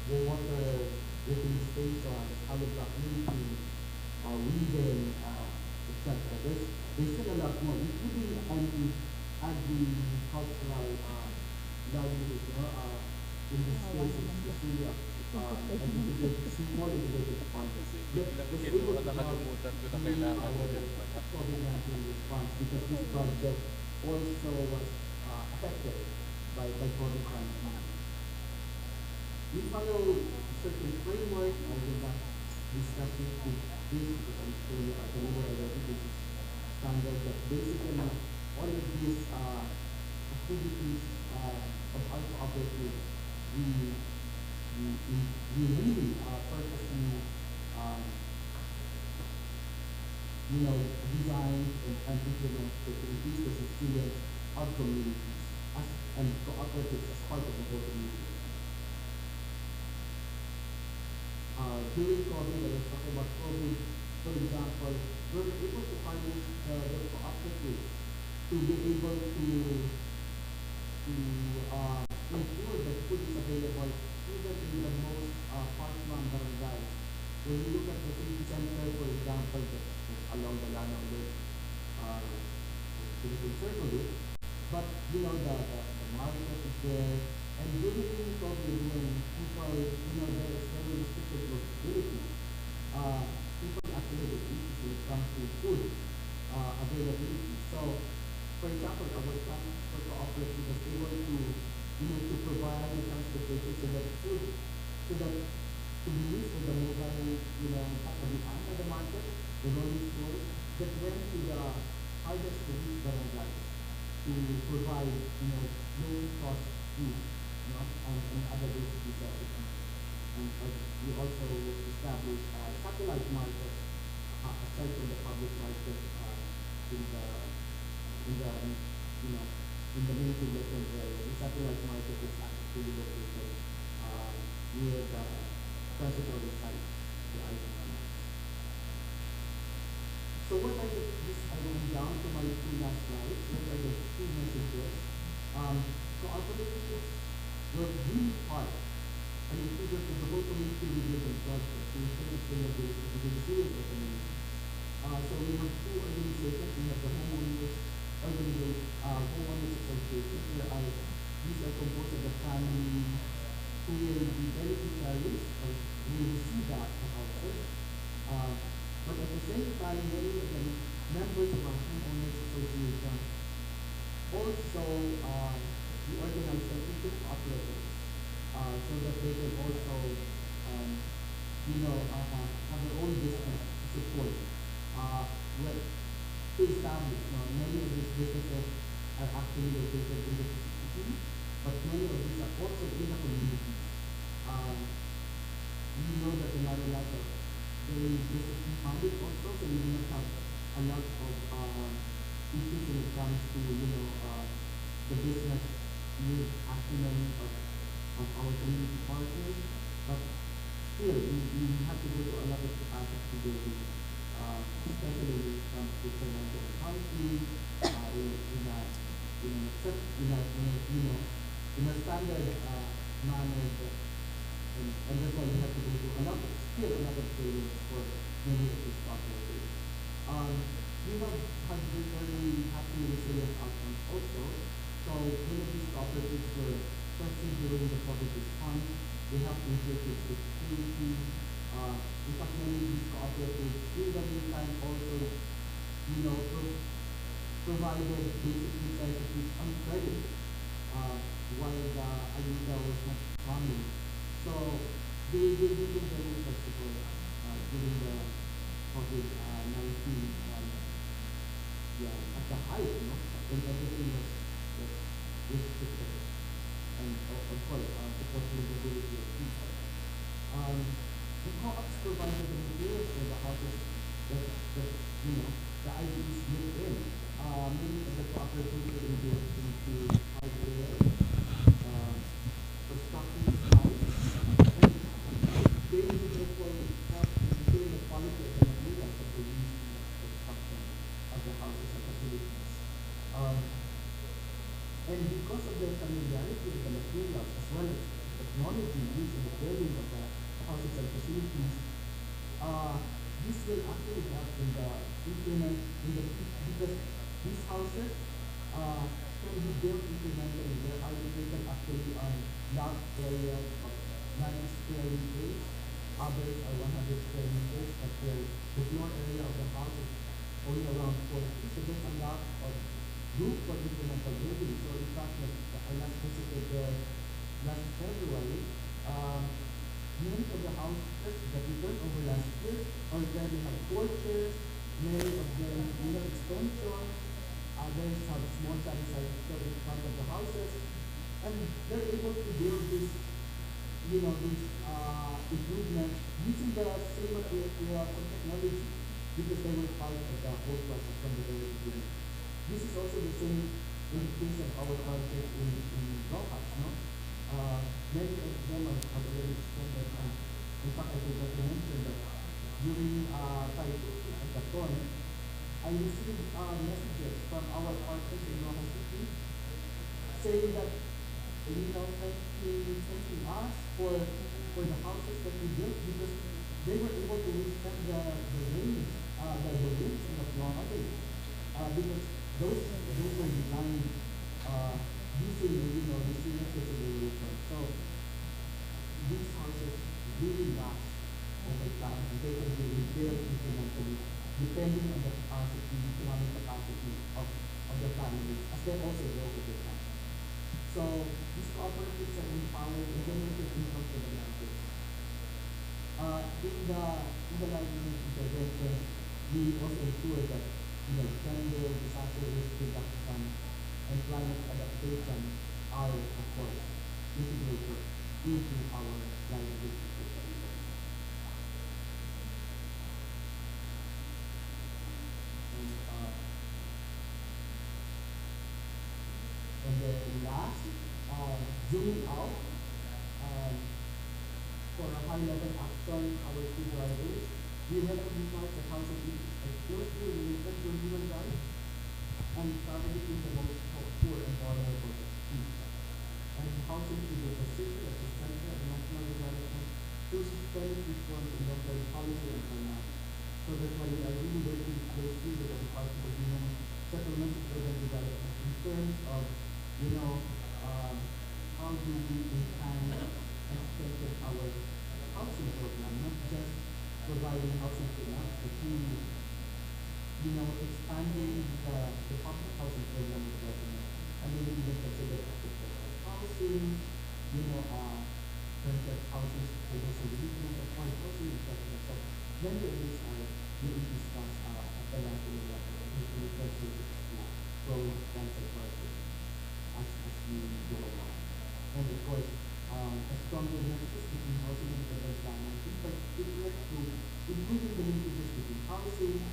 the water living stations, Halibut meeting, weaving, etc. There's still a lot more, including agricultural livelihood. In this case, it's really small integrated fund. But was able to COVID-19 response because this project also was affected by COVID-19. We follow certain framework. I will not discuss it with this because I'm sure you are familiar already with this standard. But basically, all of these activities of our cooperatives, we really purposely, design and implement to increase the resilience of communities and cooperatives as part of the whole community. During COVID, I was talking about COVID, for example, we were able to harness the cooperatives to be able to ensure that food is available even in the most far-flung barangays. When you look at the city center, for example, along the Lanao Lake, Philippine Circle Lake, but the market is there, and during COVID, when people, there is very restricted mobility, people actually have issues when it comes to food availability. So, for example, our transport cooperative was able to, to provide the transportation so that food, so that to be used for the mobile, pagkabihan at the market, the rolling stores that went to the hardest to reach barangays to provide, low cost food, and other basic services. And we also established a satellite market aside from the public market in the in the in the main Philippine area. The satellite market is actually located near the transitory site, the island. So what are I went down to my two last slides. What are the two messages? Cooperatives were really hard and integral to the whole community within themselves, creation of sustainability to the resilient economy. So we have two organizations. We have the homeowners association, whereas these are composed of the family who will be beneficiaries or will receive the houses. But at the same time, many of the members of our homeowners association also we organize them into cooperatives so that they can also have their own business support. To establish, many of these businesses are actually located in the city, but many of these are also in the community. We know that there are a lot of very business-minded also, so we do not have a lot of issues when it comes to, the business need acumen of our community partners, but still, we have to go to a lot of capacity building, especially when it comes to financial accounting, in a standard manner, and that's why we have to go to a lot of trainings for many of these cooperatives. We have had very happy resilient outcomes also. So many of these cooperatives were tested during the COVID response. They have initiatives with security. In fact, many of these cooperatives in the meantime also, provided basic necessities on credit while the ayuda was not coming. So they did very flexible during the COVID-19 at the height, when everything was restricted. And of course, supporting the ability of people. The co-ops provided the materials for the houses that the IDs live in. Many of the cooperatives were engaged into hardware, construction supplies, and they would therefore help ensure the quality of the materials that they use in the construction of the houses and facilities. And because of their familiarity with the materials as well as technology used in the building of the houses and facilities, this will actually help in the implement because these houses can be built incrementally. They are located actually on lot areas of 90 square meters, others are 100 square meters, but the floor area of the house is only around 40. So there's a lot of room for incremental building. So in fact, I last visited there last February. Many of the houses that we turned over last year already have porches, many of them have extensions, others have small sanitary in front of the houses, and they're able to build this, this improvement using the same material and technology because they were part of the whole process from the very beginning. This is also the same in the case of our project in Rojas, many of them have already extended, and in fact I forgot to mention that during Typhoon at the point, I received messages from our partners in Rojas City saying that, thanking us for the houses that we built because they were able to withstand the rains, the winds and the flooding, because those were designed using resilient consideration. So these houses really last over time and they can be rebuilt So these cooperatives are empowered and generated income for the market. In the livelihood intervention, we also ensure that gender, disaster risk reduction, and climate adaptation are, of course, integrated into our livelihood intervention. And then last, zooming out, um, for a high-level action, our key drivers, we recognize that housing needs are closely related to human rights and targeting the most poor and vulnerable needs. And housing is a position at the center of national development through systemic reform in local policy and finance. So that's why we are really working closely with the Department of Human Settlement and Urban Development in terms of, how do we enhance and strengthen our housing program, not just providing housing to us, but really, expanding the public housing program of government, and maybe even consider affordable housing, rented houses for those who really can't afford housing, etc. So many of these are being discussed at the national level, and we continue to grow once and twice as we go along. And of course, a stronger nexus between housing and urban planning, in particular to improving the linkages between housing,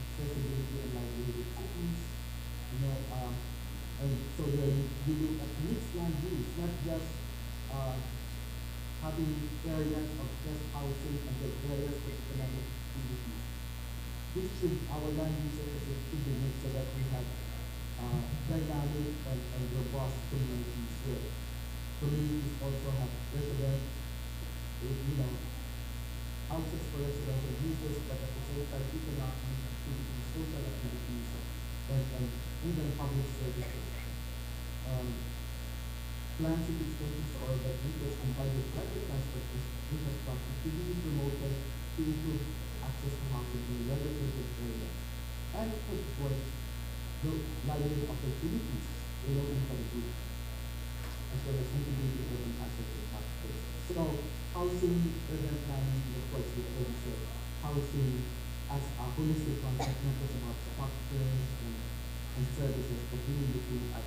accessibility, and livelihood in cities. And so we're dealing at mixed land use, not just having areas of just housing and then areas of economic activities. Our land uses should be mixed so that we have dynamic and robust communities here. Communities also have residents, houses for residential users, but at the same time economic activities, social activities, and even public services. Planned city extensions or that users and public transport infrastructure to be promoted to improve access to housing in relocated areas. And of course, the livelihood opportunities income groups, as well as integrated urban assets and factors. So housing, urban planning, of course, we already said housing as a holistic concept, not just about structures and services, but really looking at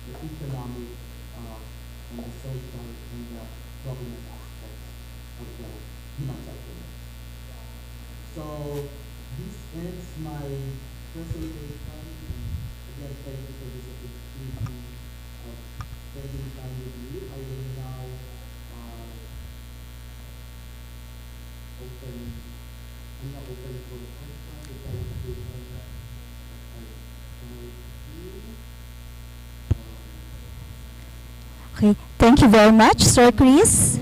the economic and the social and the government aspects of the human settlement. So this ends my presentation. Again, thank you for this opportunity of spending time with you. I will now open for questions, the clarification of Okay, thank you very much, Sir Chris.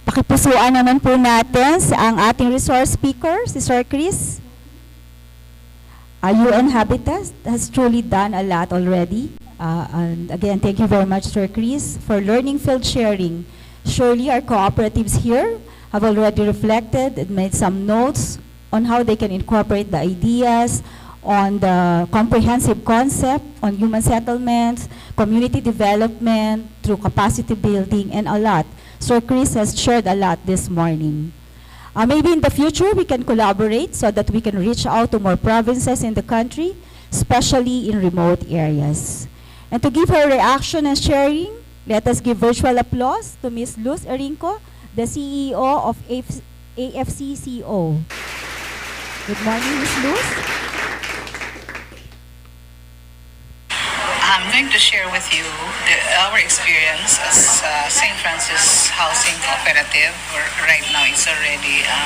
Pakipusuan naman po natin ang ating resource speaker, si Sir Chris. UN Habitat has truly done a lot already. And again, thank you very much, Sir Chris, for learning field sharing. Surely our cooperatives here have already reflected and made some notes on how they can incorporate the ideas on the comprehensive concept on human settlements, community development, through capacity building, and a lot. Sir Chris has shared a lot this morning. Maybe in the future, we can collaborate so that we can reach out to more provinces in the country, especially in remote areas. And to give her reaction and sharing, let us give virtual applause to Ms. Luz Erinco, the CEO of AFCCO. Good morning, Ms. Luz. I'm going to share with you our experience as St. Francis Housing Cooperative. Right now it's already a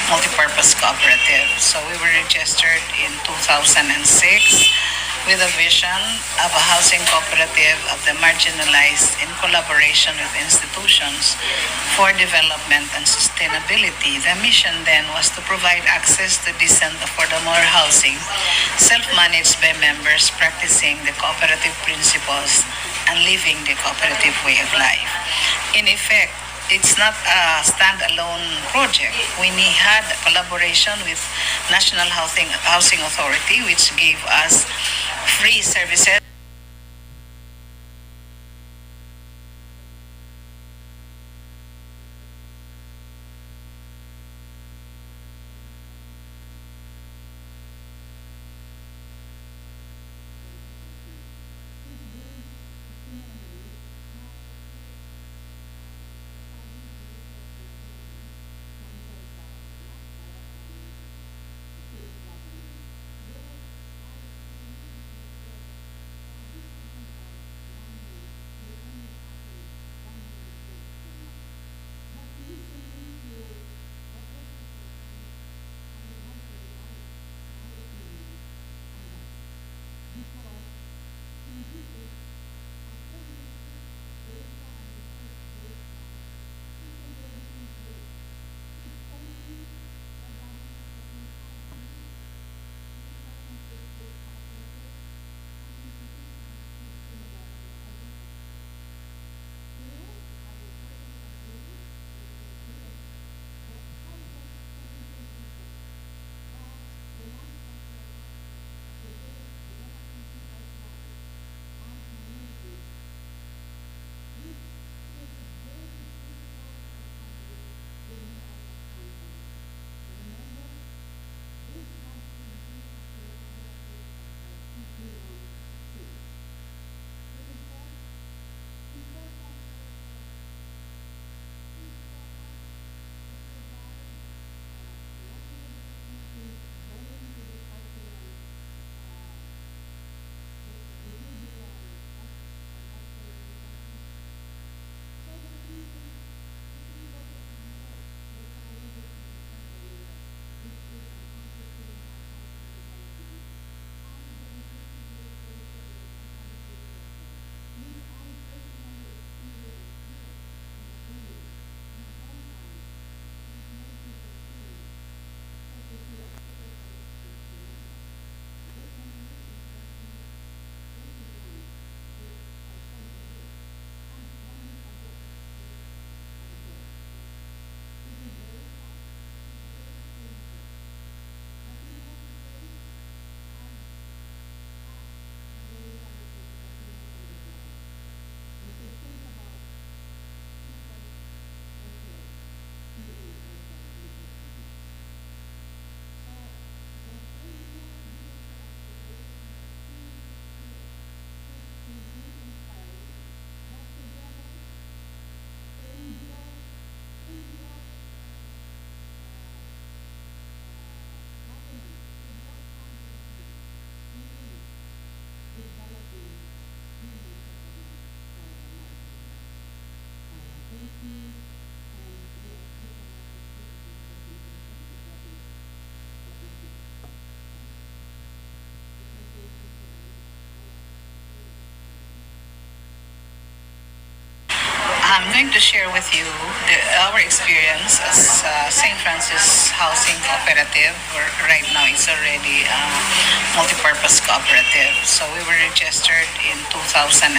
multi-purpose cooperative. So we were registered in 2006 with a vision of a housing cooperative of the marginalized in collaboration with institutions for development and sustainability. The mission then was to provide access to decent, affordable housing, self-managed by members practicing the cooperative principles and living the cooperative way of life. In effect, it's not a standalone project. We had collaboration with National Housing Authority, which gave us free services I'm going to share with you our experience as St. Francis Housing Cooperative. Right now, it's already a multi-purpose cooperative. So we were registered in 2006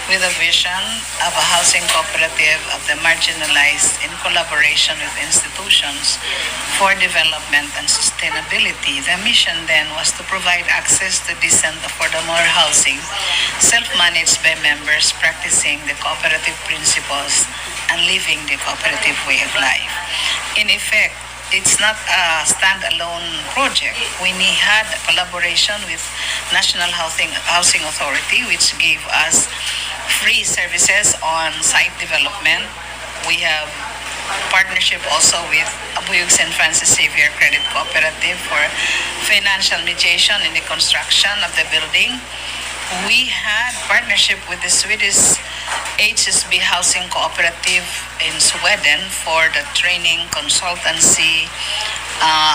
with a vision of a housing cooperative of the marginalized in collaboration with institutions for development and sustainability. The mission then was to provide access to decent, affordable housing, self-managed by members practicing the cooperative principles and living the cooperative way of life. In effect, it's not a standalone project. We had a collaboration with National Housing Authority, which gave us free services on site development. We have partnership also with Abuyog St. Francis Xavier Credit Cooperative for financial mediation in the construction of the building. We had partnership with the Swedish HSB Housing Cooperative in Sweden for the training consultancy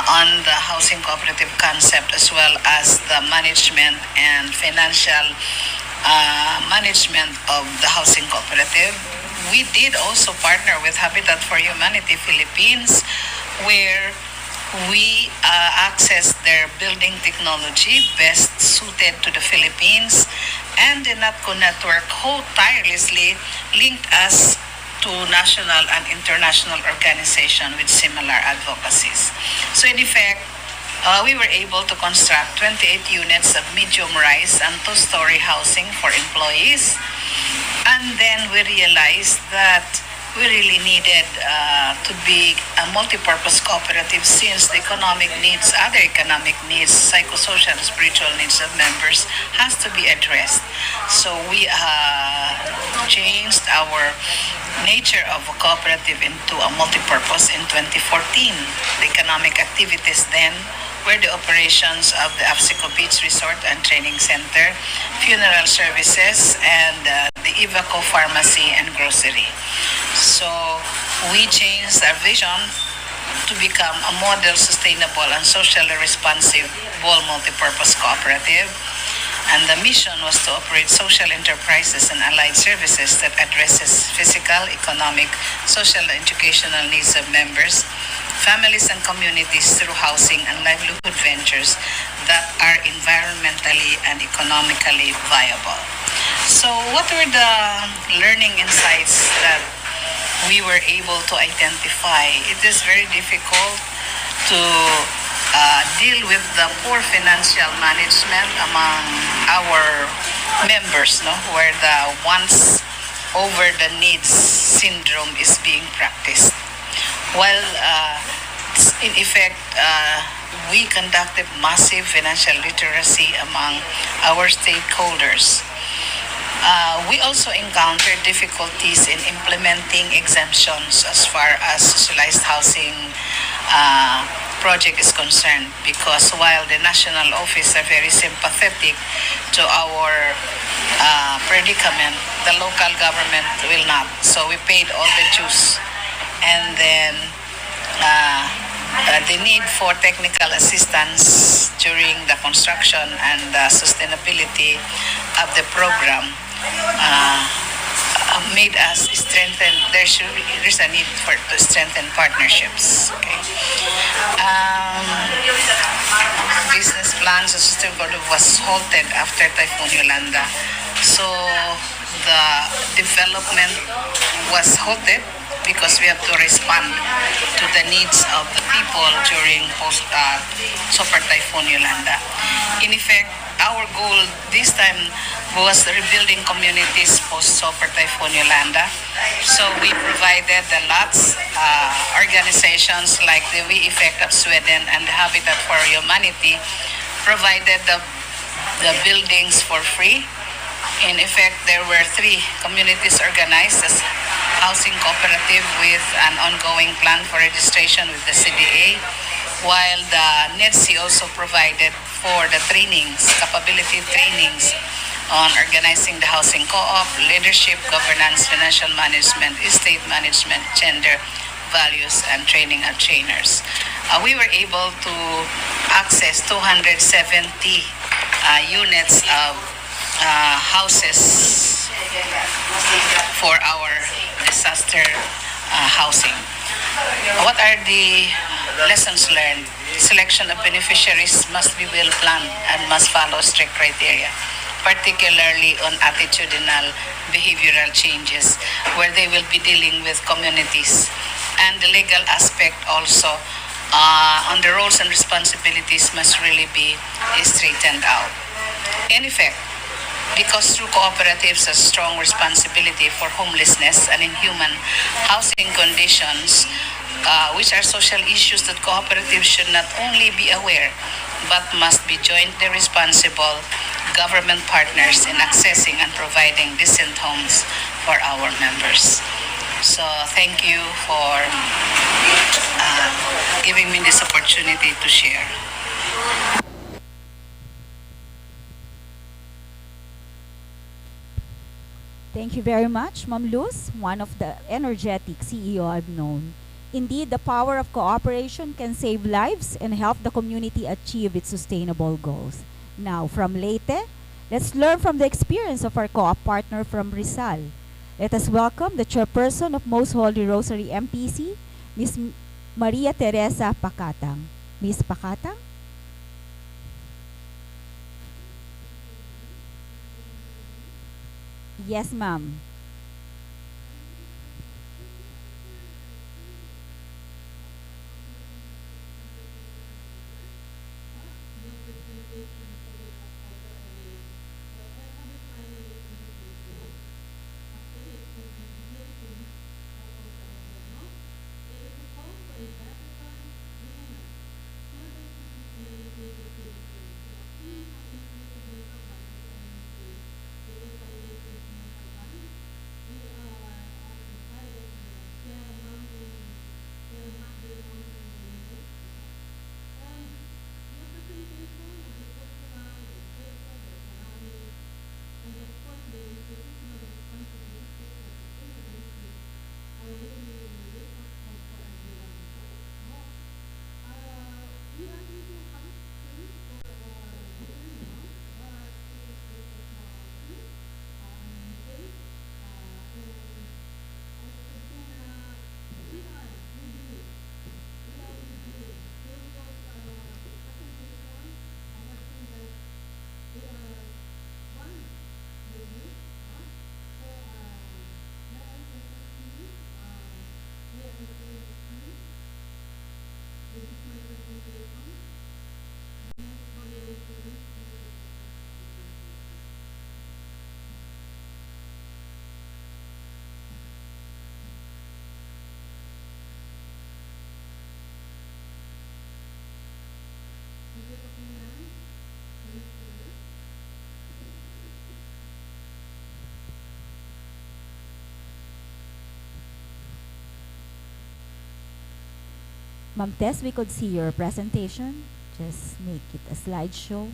on the housing cooperative concept, as well as the management and financial management of the housing cooperative. We did also partner with Habitat for Humanity Philippines, where we access their building technology best suited to the Philippines, and the NATCCO Network who tirelessly linked us to national and international organizations with similar advocacies. So in effect, we were able to construct 28 units of medium-rise and two-story housing for employees. And then we realized that we really needed to be a multi-purpose cooperative, since the other economic needs, psychosocial and spiritual needs of members has to be addressed. So we changed our nature of a cooperative into a multi-purpose in 2014. The economic activities then were the operations of the Afsico Beach Resort and Training Center, funeral services, and the Ivaco Pharmacy and Grocery. So we changed our vision to become a model, sustainable, and socially responsive multi-purpose cooperative. And the mission was to operate social enterprises and allied services that addresses physical, economic, social, and educational needs of members, families, and communities through housing and livelihood ventures that are environmentally and economically viable. So what were the learning insights that we were able to identify? It is very difficult to deal with the poor financial management among our members, where the wants over the needs syndrome is being practiced. While in effect, we conducted massive financial literacy among our stakeholders. We also encountered difficulties in implementing exemptions as far as socialized housing project is concerned, because while the national office are very sympathetic to our predicament, the local government will not. So we paid all the dues. And then the need for technical assistance during the construction and sustainability of the program made us strengthen. There's a need to strengthen partnerships. Okay. Business plans was halted after Typhoon Yolanda, so the development was halted because we have to respond to the needs of the people during Super Typhoon Yolanda. In effect, our goal this time was rebuilding communities post-Super Typhoon Yolanda. So we provided the lots, organizations like the We Effect of Sweden and the Habitat for Humanity provided the buildings for free. In effect, there were 3 communities organized as housing cooperative with an ongoing plan for registration with the CDA, while the NATCCO also provided for the trainings, capability trainings on organizing the housing co-op, leadership, governance, financial management, estate management, gender, values, and training of trainers. We were able to access 270 units of houses for our disaster housing. What are the lessons learned? Selection of beneficiaries must be well planned and must follow strict criteria, particularly on attitudinal behavioral changes, where they will be dealing with communities. And the legal aspect also on the roles and responsibilities must really be straightened out. In effect, because true cooperatives have strong responsibility for homelessness and inhuman housing conditions, which are social issues that cooperatives should not only be aware, but must be jointly responsible government partners in accessing and providing decent homes for our members. So thank you for giving me this opportunity to share. Thank you very much, Ma'am Luz, one of the energetic CEO I've known. Indeed, the power of cooperation can save lives and help the community achieve its sustainable goals. Now, from Leyte, let's learn from the experience of our co-op partner from Rizal. Let us welcome the chairperson of Most Holy Rosary MPC, Ms. Maria Teresa Pacatang. Ms. Pacatang? Yes, ma'am. Ma'am Tess, we could see your presentation. Just make it a slideshow.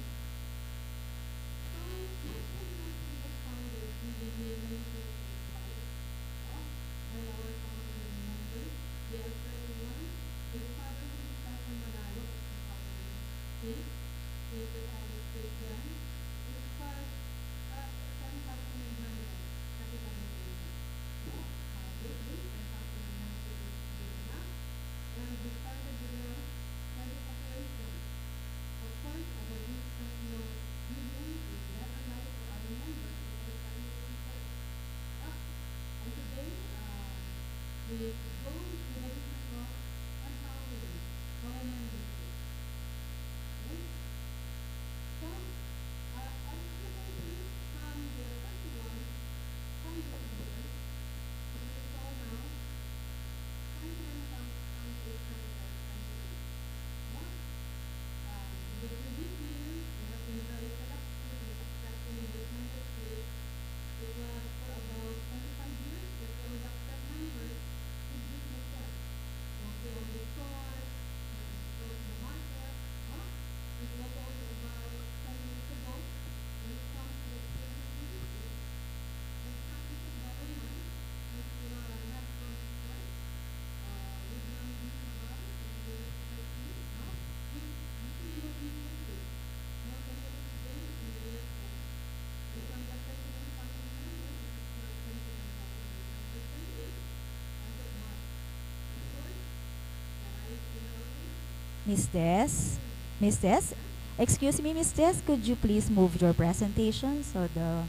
Miss Des. Miss Des? Excuse me, Miss Des, could you please move your presentation so the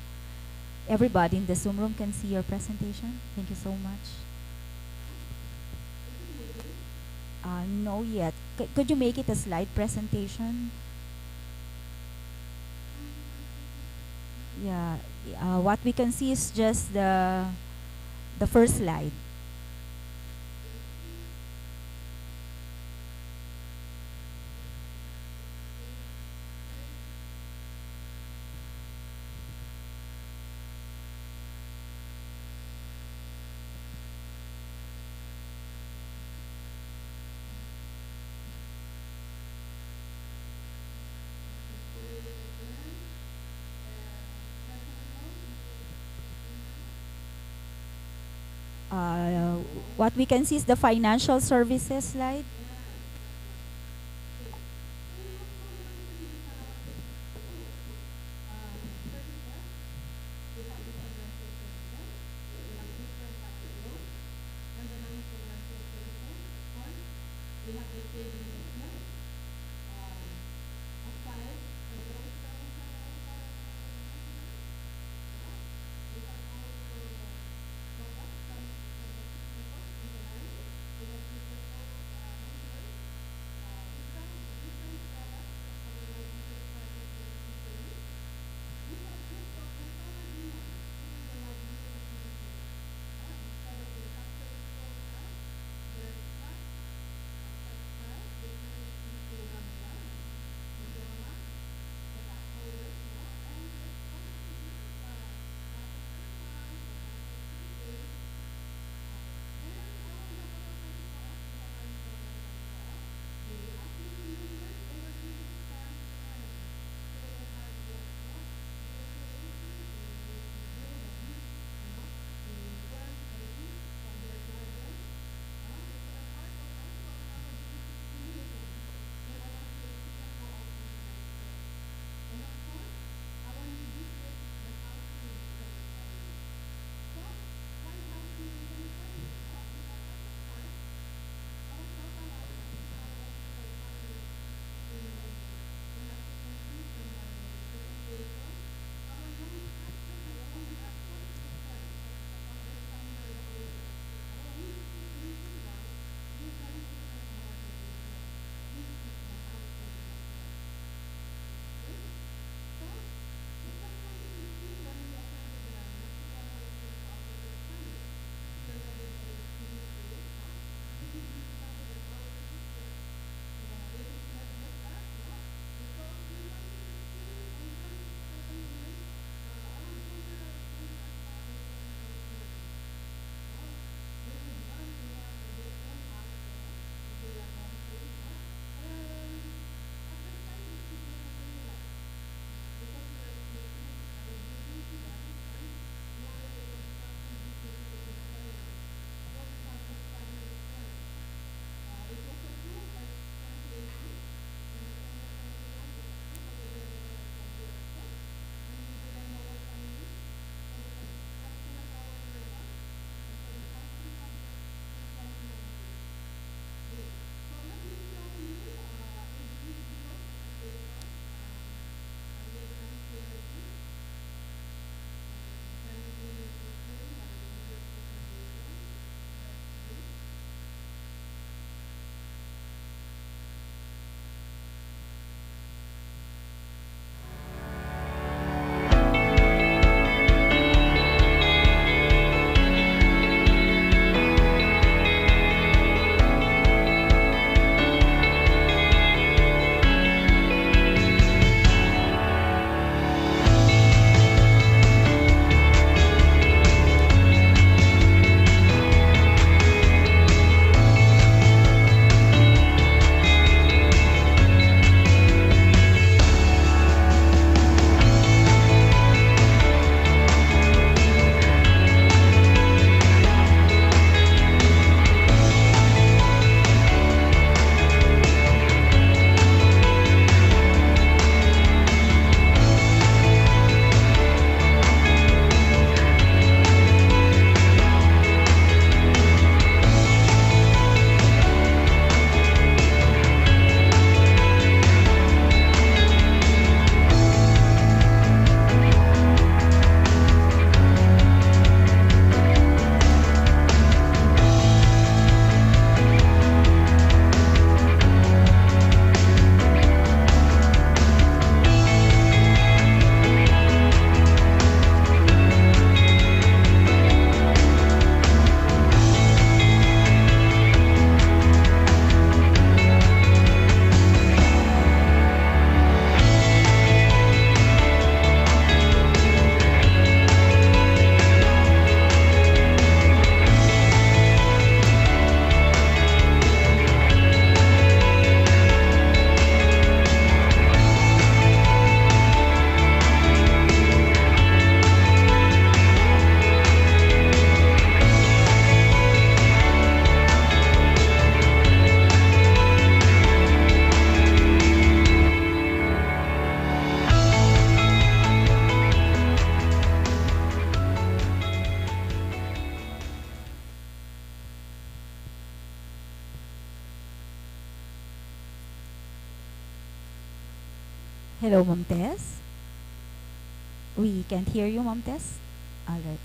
everybody in the Zoom room can see your presentation? Thank you so much. No yet. Could you make it a slide presentation? Yeah. What we can see is just the first slide. Uh, what we can see is the financial services slide. Hello, Ma'am Tess. We can't hear you, Ma'am Tess. All right.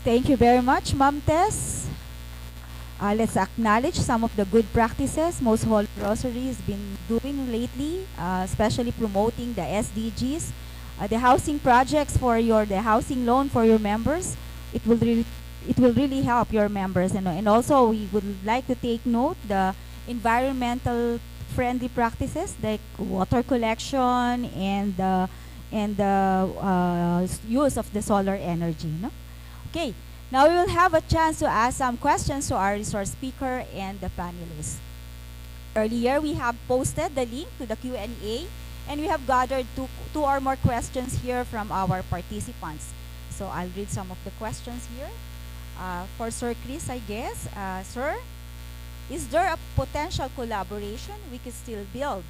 Thank you very much, Ma'am Tess. Let's acknowledge some of the good practices most Holy Rosary has been doing lately, especially promoting the SDGs, the housing projects for the housing loan for your members. It will really, it will really help your members, and also we would like to take note the environmental friendly practices like water collection and use of the solar energy. No? Okay. Now we will have a chance to ask some questions to our resource speaker and the panelists. Earlier, we have posted the link to the Q&A, and we have gathered two or more questions here from our participants. So I'll read some of the questions here. For Sir Chris, I guess. Sir, is there a potential collaboration we could still build?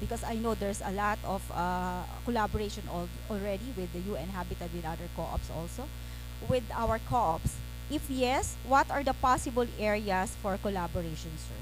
Because I know there's a lot of collaboration already with the UN Habitat, with other co-ops also, with our co-ops. If yes, what are the possible areas for collaboration, sir?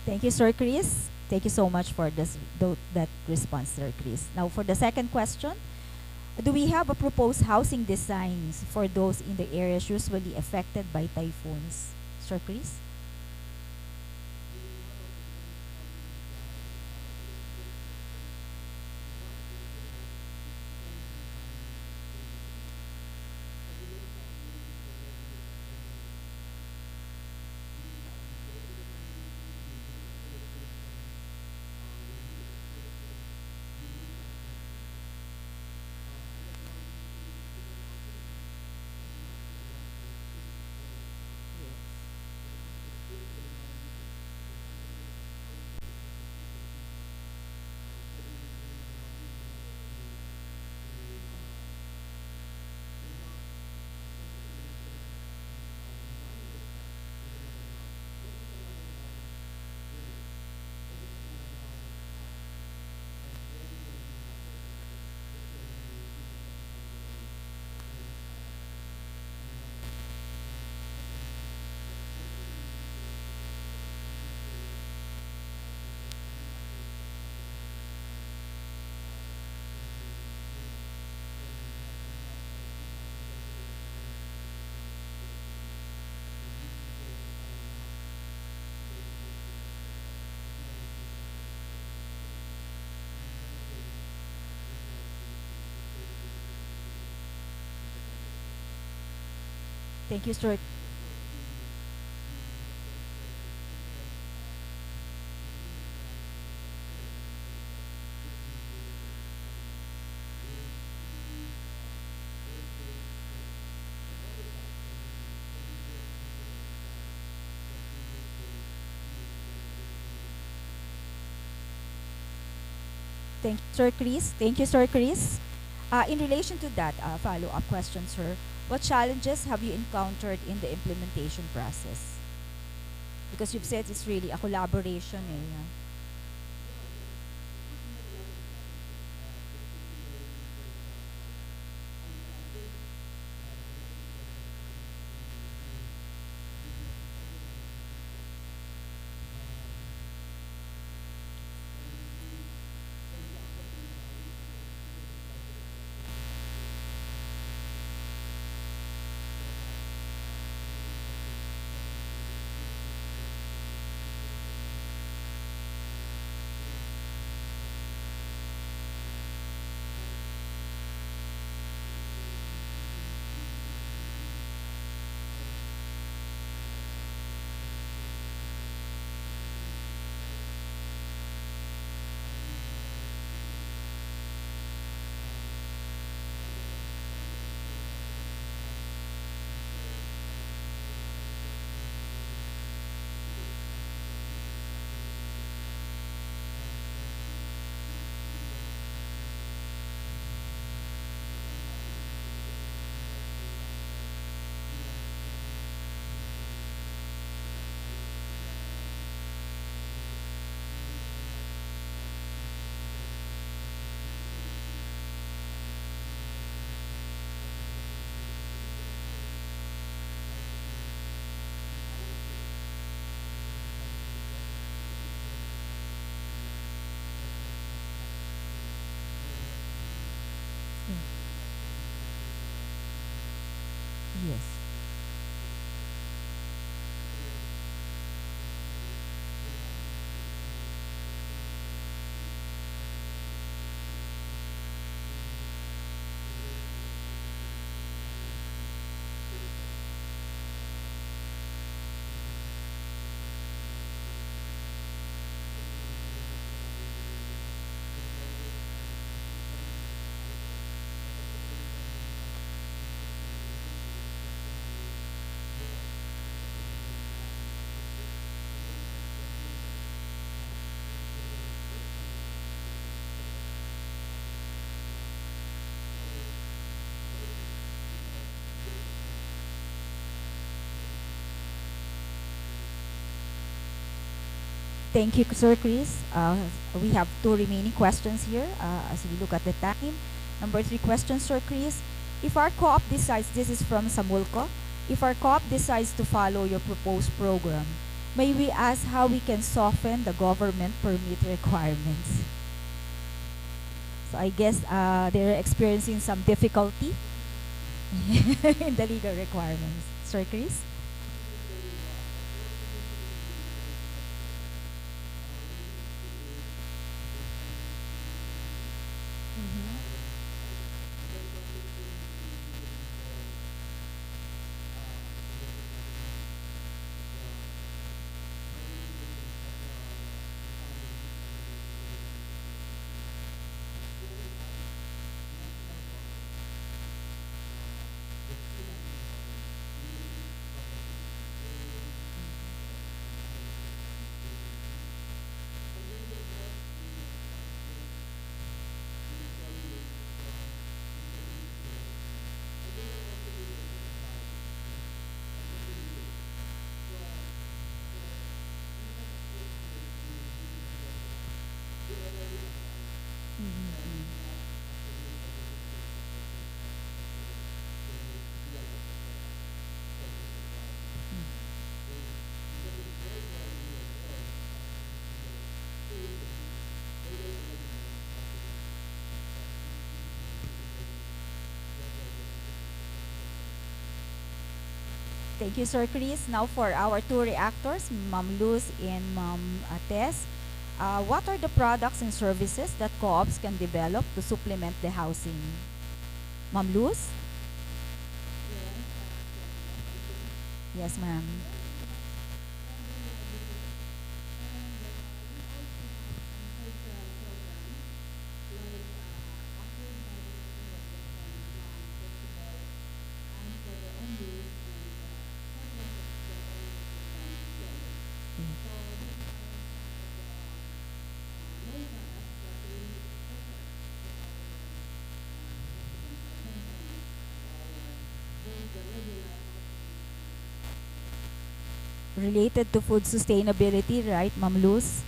Thank you, Sir Chris. Thank you so much for that response, Sir Chris. Now, for the second question, do we have a proposed housing designs for those in the areas usually affected by typhoons? Sir Chris? Thank you, Sir. Thank you, Sir Chris. Thank you, Sir Chris. In relation to that follow-up question, sir, what challenges have you encountered in the implementation process? Because you've said it's really a collaboration. Yeah. Yes. Thank you, Sir Chris. We have two remaining questions here as we look at the time. Number three question, Sir Chris. If our co-op decides, this is from Samulco, if our co-op decides to follow your proposed program, may we ask how we can soften the government permit requirements? So I guess they're experiencing some difficulty in the legal requirements. Sir Chris? Thank you, Sir Chris. Now for our two reactors, Ma'am Luz and Ma'am Tess. What are the products and services that co-ops can develop to supplement the housing? Ma'am Luz? Yes, ma'am. Related to food sustainability, right, Ma'am Luz?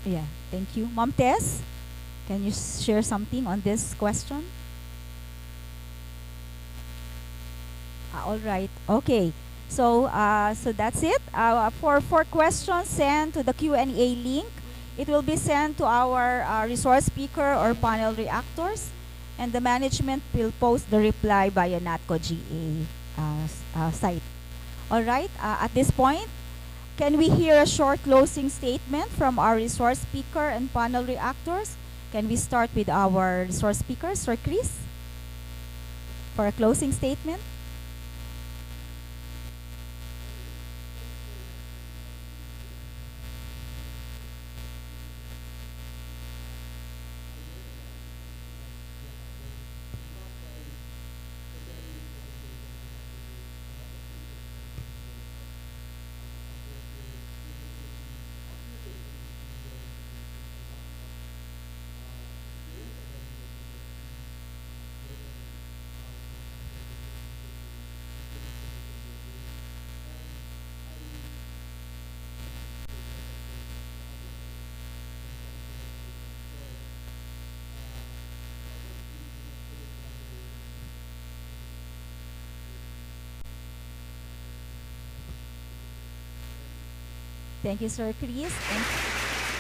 Yeah, thank you. Ma'am Tess, can you share something on this question? All right. Okay. So that's it. For questions sent to the Q&A link, it will be sent to our resource speaker or panel reactors, and the management will post the reply via NATCO GA site. All right. At this point, can we hear a short closing statement from our resource speaker and panel reactors? Can we start with our resource speaker, Sir Chris, for a closing statement? Thank you, Sir Chris. And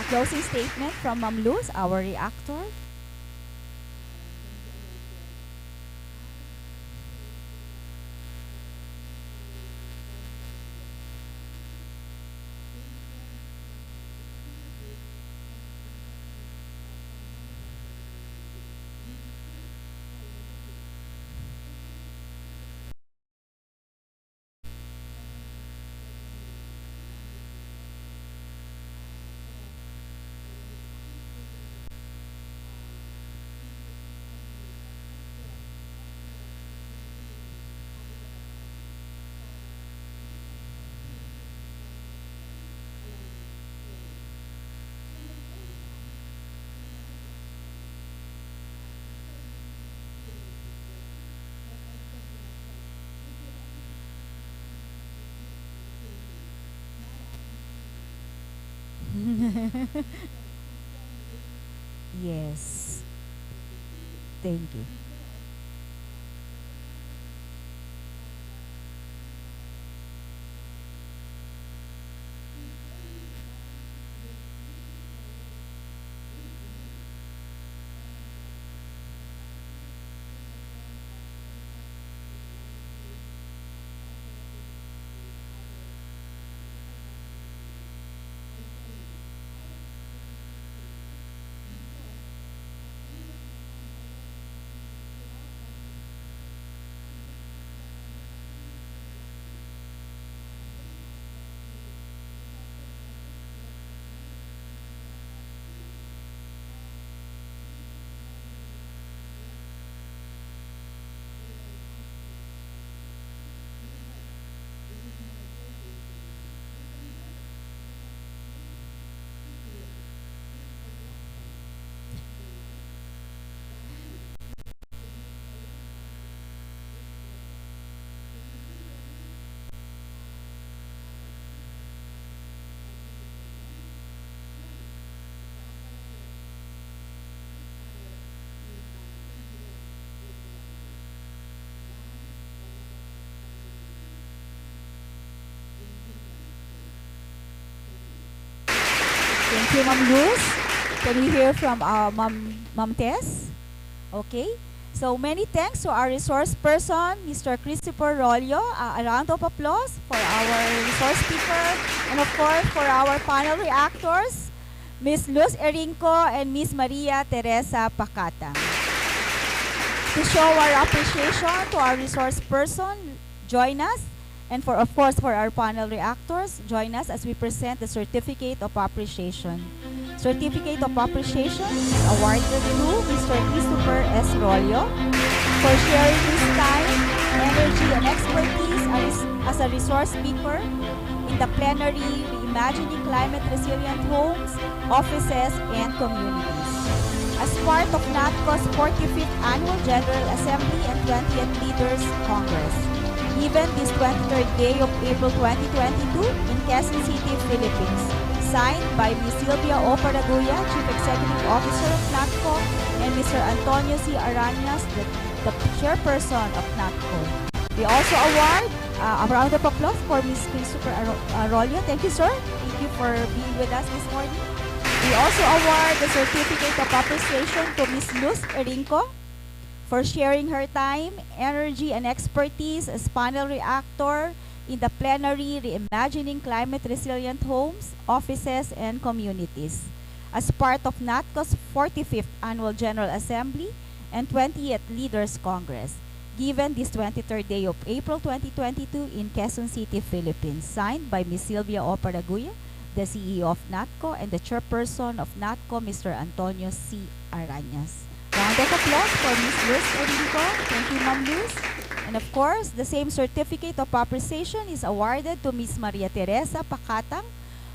a closing statement from Ma'am Luz, our reactor. Yes. Thank you. Thank you, Ma'am Luz. Can we hear from Ma'am Tess? Okay. So many thanks to our resource person, Mr. Christopher Rollo. A round of applause for our resource speaker, and of course for our panel reactors, Ms. Luz Erinco and Ms. Maria Teresa Pacatang. To show our appreciation to our resource person, join us, and for of course for our panel reactors, join us as we present the Certificate of Appreciation. Certificate of Appreciation is awarded to Mr. Christopher S. Rollo for sharing his time, energy, and expertise as a resource speaker in the plenary Reimagining Climate Resilient Homes, Offices, and Communities. As part of NATCCO's 45th Annual General Assembly and 20th Leaders Congress, given this 23rd day of April 2022 in Quezon City, Philippines, signed by Ms. Sylvia O. Paraguya, Chief Executive Officer of NATCCO, and Mr. Antonio C. Arañas, the Chairperson of NATCCO. We also award a round of applause for Ms. Christopher Arroyo. Thank you, sir. Thank you for being with us this morning. We also award the Certificate of Appreciation to Ms. Luz Erinco for sharing her time, energy, and expertise as panel reactor in the plenary Reimagining Climate Resilient Homes, Offices, and Communities as part of NATCCO's 45th Annual General Assembly and 20th Leaders Congress, given this 23rd day of April 2022 in Quezon City, Philippines, signed by Ms. Sylvia O. Paraguya, the CEO of NATCCO, and the Chairperson of NATCCO, Mr. Antonio C. Arañas. Round of applause for Ms. Luz Erinco. Thank you, Ma'am Luz. And of course, the same Certificate of Appreciation is awarded to Ms. Maria Teresa Pacatang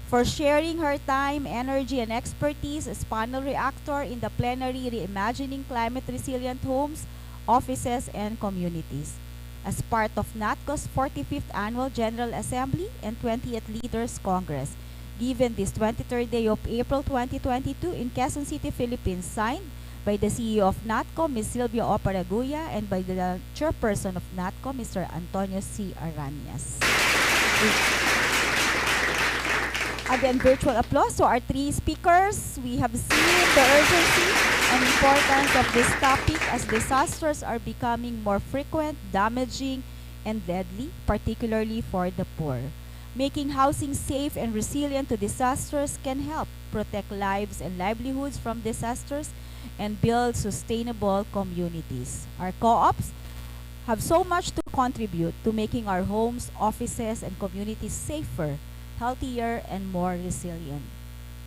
for sharing her time, energy, and expertise as panel reactor in the plenary Reimagining Climate Resilient Homes, Offices, and Communities as part of NATCCO's 45th Annual General Assembly and 20th Leaders Congress, given this 23rd day of April 2022 in Quezon City, Philippines, signed by the CEO of NATCCO, Ms. Sylvia O. Paraguya, and by the Chairperson of NATCCO, Mr. Antonio C. Arañas. Again, virtual applause to our three speakers. We have seen the urgency and importance of this topic as disasters are becoming more frequent, damaging, and deadly, particularly for the poor. Making housing safe and resilient to disasters can help protect lives and livelihoods from disasters and build sustainable communities. Our co-ops have so much to contribute to making our homes, offices, and communities safer, healthier, and more resilient.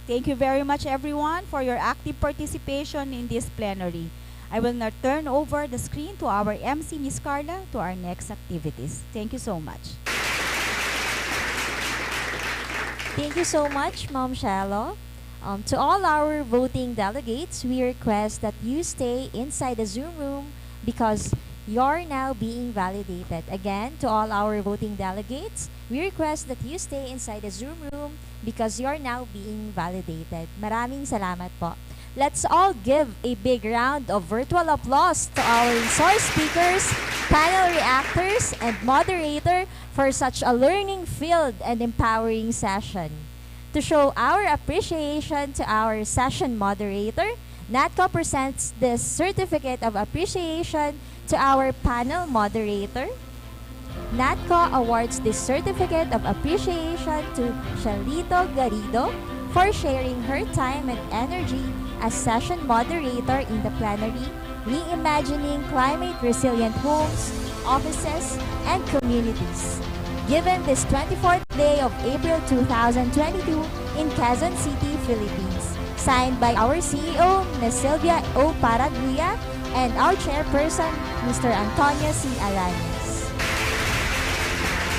Thank you very much, everyone, for your active participation in this plenary. I will now turn over the screen to our MC, Ms. Carla, to our next activities. Thank you so much. Thank you so much, Ma'am Shallow. To all our voting delegates, we request that you stay inside the Zoom room because You're now being validated. Again, to all our voting delegates, we request that you stay inside the Zoom room because you're now being validated. Maraming salamat po. Let's all give a big round of virtual applause to our resource speakers, panel reactors, and moderator for such a learning-filled and empowering session. To show our appreciation to our session moderator, NATCO presents this certificate of appreciation to our panel moderator. NATCO awards this certificate of appreciation to Shalito Garrido for sharing her time and energy as session moderator in the plenary, reimagining climate-resilient homes, offices, and communities. Given this 24th day of April 2022 in Quezon City, Philippines. Signed by our CEO, Ms. Sylvia O. Paraguia, and our chairperson, Mr. Antonio C. Alanis.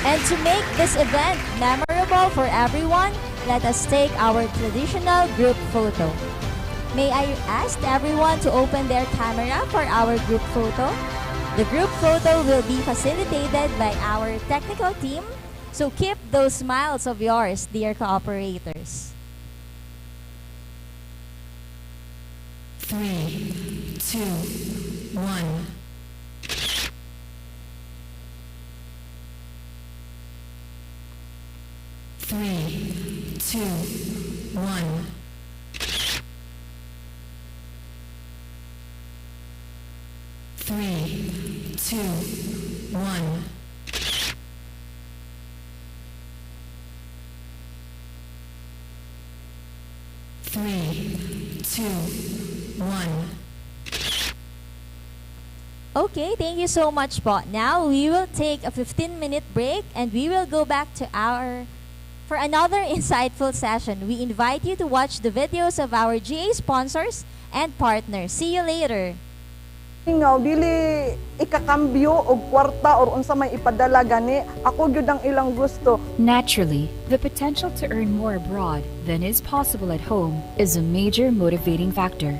And to make this event memorable for everyone, let us take our traditional group photo. May I ask everyone to open their camera for our group photo? The group photo will be facilitated by our technical team, so keep those smiles of yours, dear cooperators. 3, 2, 1. Three, two, one. Three, two, one. Three, two, one. Okay, thank you so much po. Now, we will take a 15-minute break and we will go back to for another insightful session. We invite you to watch the videos of our GA sponsors and partners. See you later. Ngaw dili ikakambyo og kwarta or unsa may ipadala gani, ako gyud ang ilang gusto. Naturally, the potential to earn more abroad than is possible at home is a major motivating factor.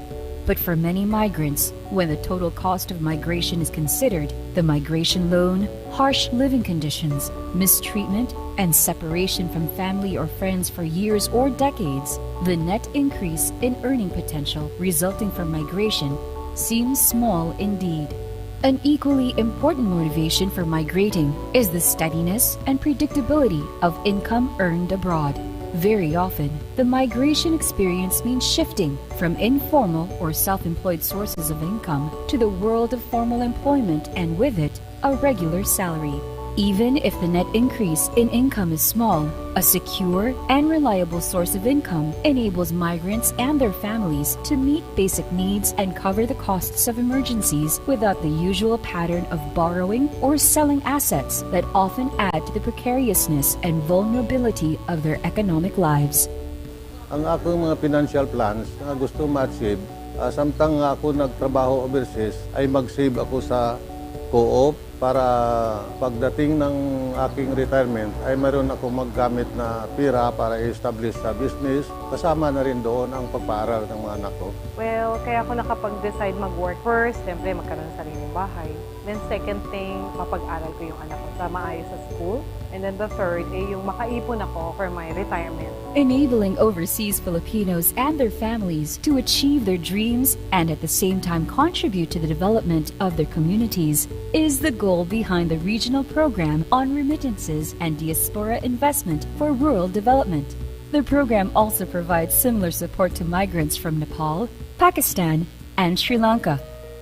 But for many migrants, when the total cost of migration is considered, the migration loan, harsh living conditions, mistreatment, and separation from family or friends for years or decades, the net increase in earning potential resulting from migration seems small indeed. An equally important motivation for migrating is the steadiness and predictability of income earned abroad. Very often, the migration experience means shifting from informal or self-employed sources of income to the world of formal employment and with it, a regular salary. Even if the net increase in income is small, a secure and reliable source of income enables migrants and their families to meet basic needs and cover the costs of emergencies without the usual pattern of borrowing or selling assets that often add to the precariousness and vulnerability of their economic lives. Ang akong mga financial plans na gusto ma-achieve, samtang ako nagtrabaho overseas, ay mag-save ako sa co-op para pagdating ng aking retirement ay mayroon ako maggamit na pira para i-establish sa business. Kasama na rin doon ang pagpaaral ng mga anak ko. Well, kaya ako nakapag-decide mag-work first, siyempre magkaroon ng sariling bahay. Then second thing, mapag-aral ko yung anak ko sa maayos sa school. And then the third, yung makaipon ako for my retirement. Enabling overseas Filipinos and their families to achieve their dreams and at the same time contribute to the development of their communities is the goal behind the regional program on remittances and diaspora investment for rural development. The program also provides similar support to migrants from Nepal, Pakistan, and Sri Lanka.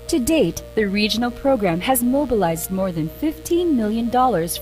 To date, the regional program has mobilized more than $15 million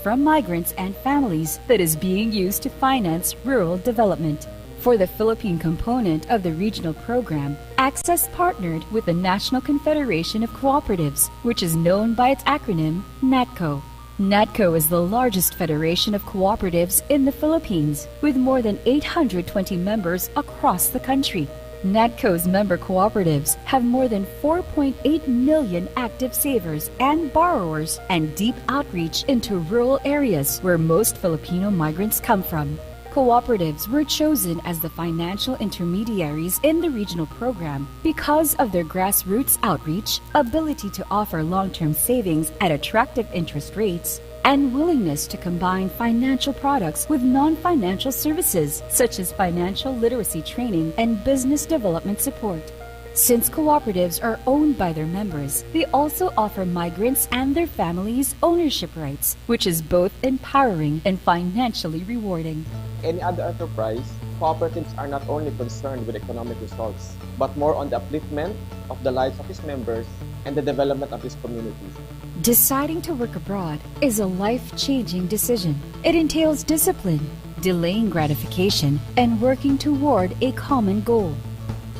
from migrants and families that is being used to finance rural development. For the Philippine component of the regional program, Access partnered with the National Confederation of Cooperatives, which is known by its acronym NATCCO. NATCCO is the largest federation of cooperatives in the Philippines, with more than 820 members across the country. NATCCO's member cooperatives have more than 4.8 million active savers and borrowers and deep outreach into rural areas where most Filipino migrants come from. Cooperatives were chosen as the financial intermediaries in the regional program because of their grassroots outreach, ability to offer long-term savings at attractive interest rates, and willingness to combine financial products with non-financial services such as financial literacy training and business development support. Since cooperatives are owned by their members, they also offer migrants and their families ownership rights, which is both empowering and financially rewarding. Any other enterprise, cooperatives are not only concerned with economic results, but more on the upliftment of the lives of its members and the development of its communities. Deciding to work abroad is a life-changing decision. It entails discipline, delaying gratification, and working toward a common goal.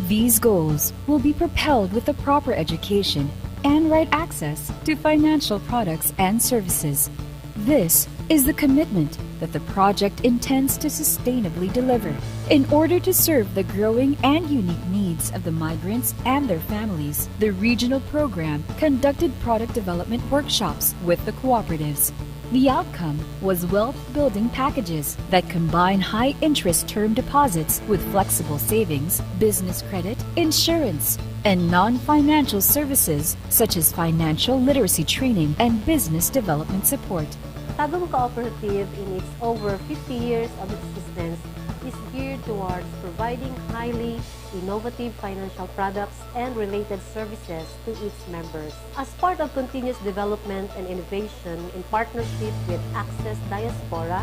These goals will be propelled with the proper education and right access to financial products and services. This is the commitment that the project intends to sustainably deliver in order to serve the growing and unique needs of the migrants and their families. The regional program conducted product development workshops with the cooperatives. The outcome was wealth-building packages that combine high-interest term deposits with flexible savings, business credit, insurance, and non-financial services such as financial literacy training and business development support. Tagum Cooperative, in its over 50 years of existence, is geared towards providing highly innovative financial products and related services to its members. As part of continuous development and innovation in partnership with Access Diaspora,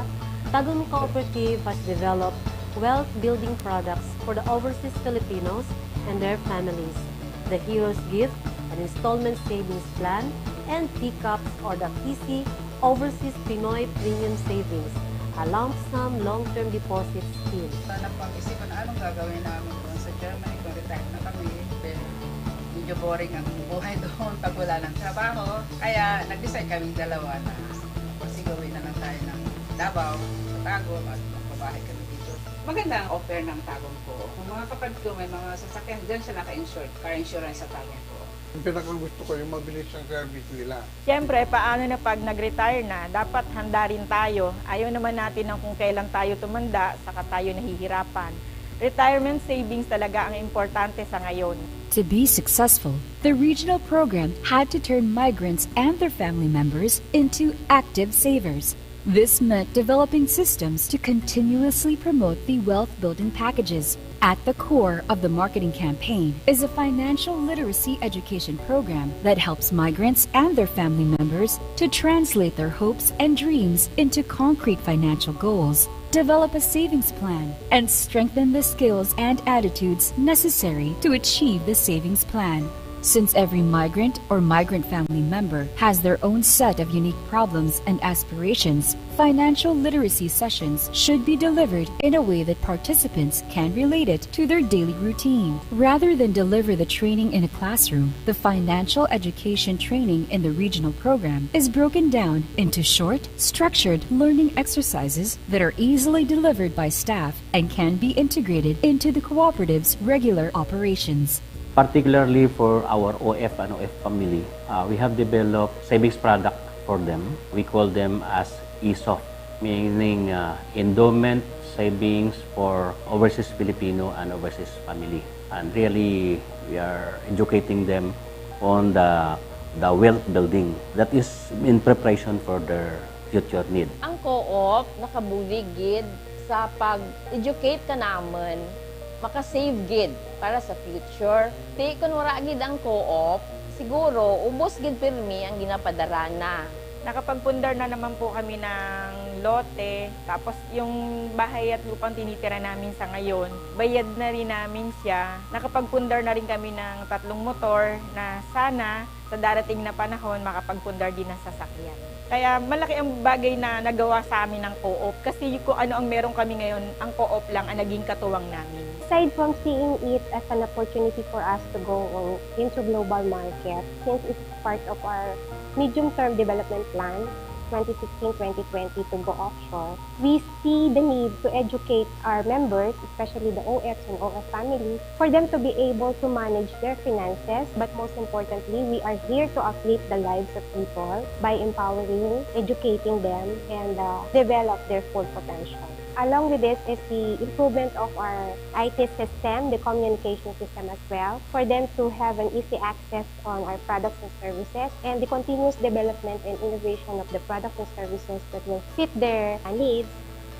Tagum Cooperative has developed wealth-building products for the overseas Filipinos and their families. The Hero's Gift, an installment savings plan, and Pickups or the PC Overseas Pinoy Premium Savings, a lump sum long-term deposit scheme. Napag-isipan anong gagawin namin doon sa Germany kung retire na kami. Medyo boring ang buhay doon pag wala ng trabaho. Kaya nag-decide kaming dalawa na sigawin na lang tayo ng Davao sa Tagum at magbabahay kami dito. Maganda ang offer ng Tagum ko. Kung mga kapatid ko may mga sasakyan, dyan siya naka-insured, car insurance sa Tagum ko. Ang pinakang gusto ko yung mabilis ang service nila. Siyempre, paano na pag nag-retire na, dapat handa rin tayo. Ayaw naman natin ng kung kailan tayo tumanda, saka tayo nahihirapan. Retirement savings talaga ang importante sa ngayon. To be successful, the regional program had to turn migrants and their family members into active savers. This meant developing systems to continuously promote the wealth-building packages. At the core of the marketing campaign is a financial literacy education program that helps migrants and their family members to translate their hopes and dreams into concrete financial goals, develop a savings plan, and strengthen the skills and attitudes necessary to achieve the savings plan. Since every migrant or migrant family member has their own set of unique problems and aspirations, financial literacy sessions should be delivered in a way that participants can relate it to their daily routine. Rather than deliver the training in a classroom, the financial education training in the regional program is broken down into short, structured learning exercises that are easily delivered by staff and can be integrated into the cooperative's regular operations. Particularly for our OF and OF family, we have developed savings product for them. We call them as ESOF, meaning endowment savings for overseas Filipino and overseas family. And really, we are educating them on the wealth building that is in preparation for their future need. Ang co-op nakabuligid sa pag-educate ka naman, maka-save gid para sa future. Di kun wala gid ang co-op, siguro ubos gid pirmi ang ginapadarana. Nakapagpundar na naman po kami ng lote, tapos yung bahay at lupang tinitira namin sa ngayon, bayad na rin namin siya. Nakapagpundar na rin kami ng 3 motor na sana sa darating na panahon makapagpundar din ng sasakyan. Kaya malaki ang bagay na nagawa sa amin ng co-op kasi kung ano ang meron kami ngayon, ang co-op lang ang naging katuwang namin. Aside from seeing it as an opportunity for us to go into global market, since it's part of our medium-term development plan, 2016-2020 to go offshore, we see the need to educate our members, especially the OFs and OF families, for them to be able to manage their finances. But most importantly, we are here to uplift the lives of people by empowering, educating them, and develop their full potential. Along with this is the improvement of our IT system, the communication system as well, for them to have an easy access on our products and services, and the continuous development and innovation of the products and services that will fit their needs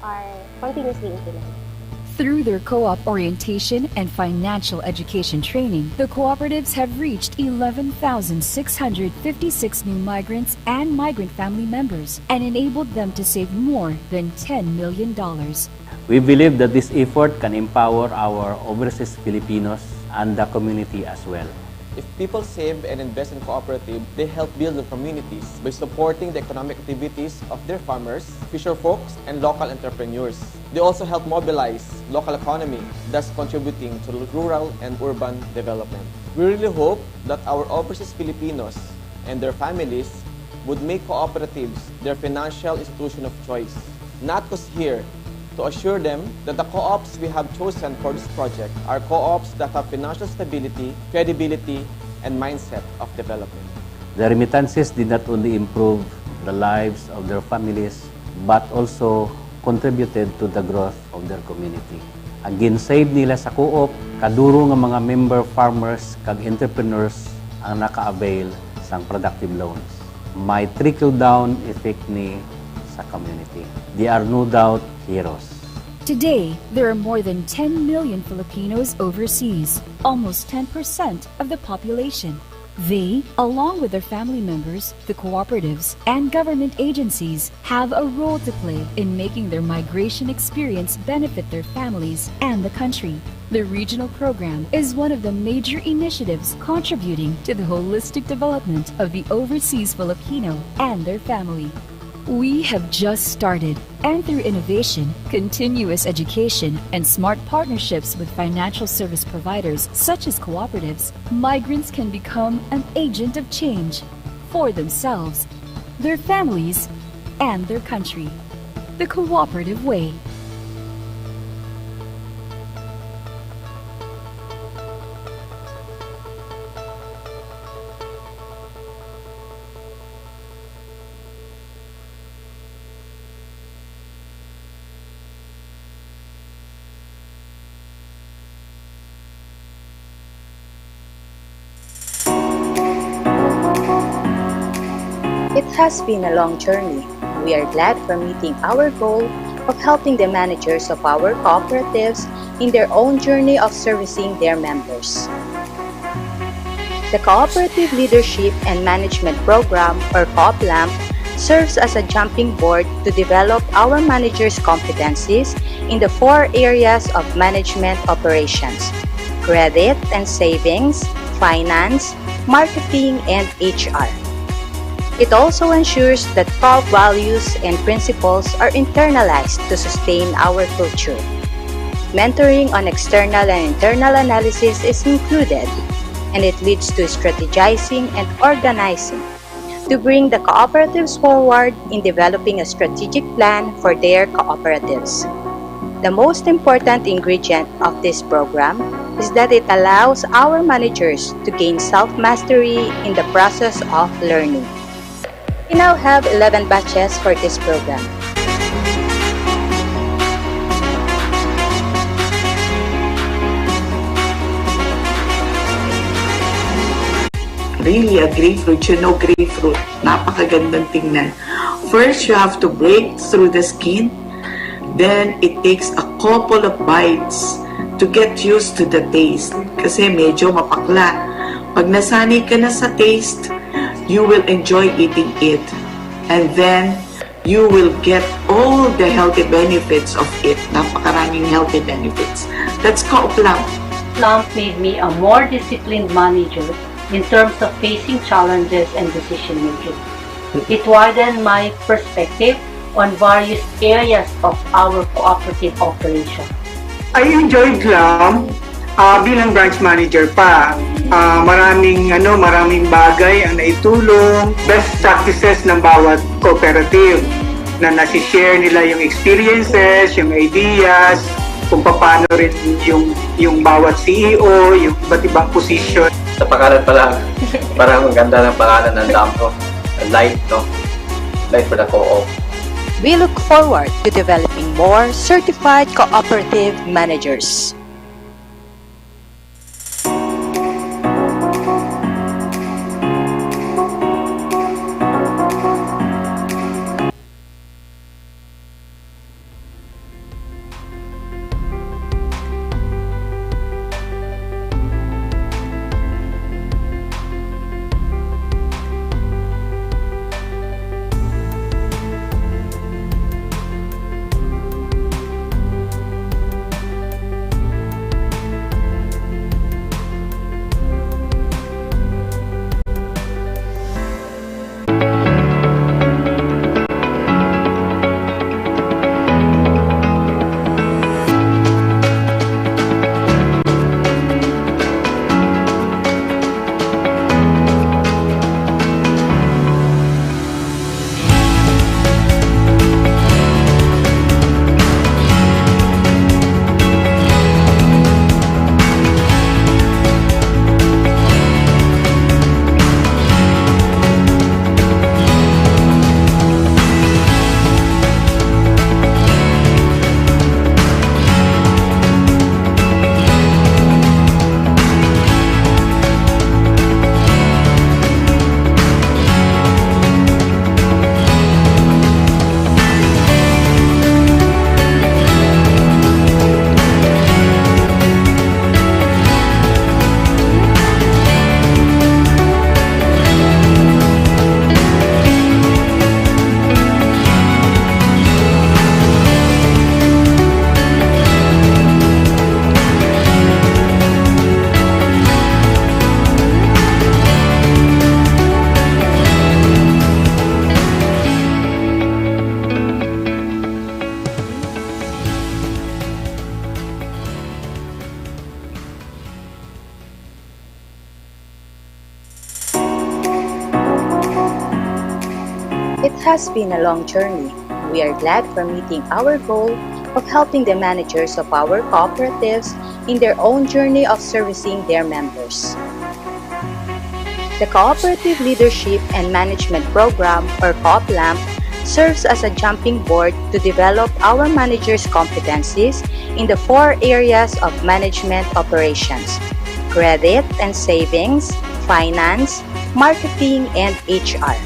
are continuously implemented. Through their co-op orientation and financial education training, the cooperatives have reached 11,656 new migrants and migrant family members and enabled them to save more than $10 million. We believe that this effort can empower our overseas Filipinos and the community as well. If people save and invest in cooperative, they help build their communities by supporting the economic activities of their farmers, fisher folks, and local entrepreneurs. They also help mobilize local economy, thus contributing to rural and urban development. We really hope that our overseas Filipinos and their families would make cooperatives their financial institution of choice. NATCCO is here to assure them that the co-ops we have chosen for this project are co-ops that have financial stability, credibility, and mindset of development. The remittances did not only improve the lives of their families, but also contributed to the growth of their community. Ang ginsave nila sa co-op, kaduro nga mga member farmers kag entrepreneurs ang naka-avail sang productive loans. May trickle-down effect ni sa community. They are no doubt heroes. Today, there are more than 10 million Filipinos overseas, almost 10% of the population. They, along with their family members, the cooperatives, and government agencies, have a role to play in making their migration experience benefit their families and the country. The regional program is one of the major initiatives contributing to the holistic development of the overseas Filipino and their family. We have just started, and through innovation, continuous education, and smart partnerships with financial service providers such as cooperatives, migrants can become an agent of change for themselves, their families, and their country. The cooperative way. It has been a long journey. We are glad for meeting our goal of helping the managers of our cooperatives in their own journey of servicing their members. The Cooperative Leadership and Management Program, or COPLAM, serves as a jumping board to develop our managers' competencies in the 4 areas of management operations: credit and savings, finance, marketing, and HR. It also ensures that core values and principles are internalized to sustain our culture. Mentoring on external and internal analysis is included, and it leads to strategizing and organizing to bring the cooperatives forward in developing a strategic plan for their cooperatives. The most important ingredient of this program is that it allows our managers to gain self-mastery in the process of learning. We now have 11 batches for this program. Really a grapefruit, you know grapefruit, napakagandang tingnan. First, you have to break through the skin. Then, it takes a couple of bites to get used to the taste. Kasi medyo mapakla. Pag nasanay ka na sa taste, you will enjoy eating it. And then, you will get all the healthy benefits of it. Napakaraming healthy benefits. That's COPLAM. COPLAM made me a more disciplined manager in terms of facing challenges and decision making. It widened my perspective on various areas of our cooperative operation. I enjoyed CLAM bilang branch manager pa. Maraming bagay ang naitulong, best practices ng bawat cooperative na nasi-share nila yung experiences, yung ideas, kung paano rin yung bawat CEO, yung iba't ibang position. Sa pangalan pa lang, parang ang ganda ng pangalan ng NATCCO. Light, no? Light for the co-op. We look forward to developing more certified cooperative managers. It has been a long journey. We are glad for meeting our goal of helping the managers of our cooperatives in their own journey of servicing their members. The Cooperative Leadership and Management Program, or COPLAMP, serves as a jumping board to develop our managers' competencies in the 4 areas of management operations: credit and savings, finance, marketing, and HR.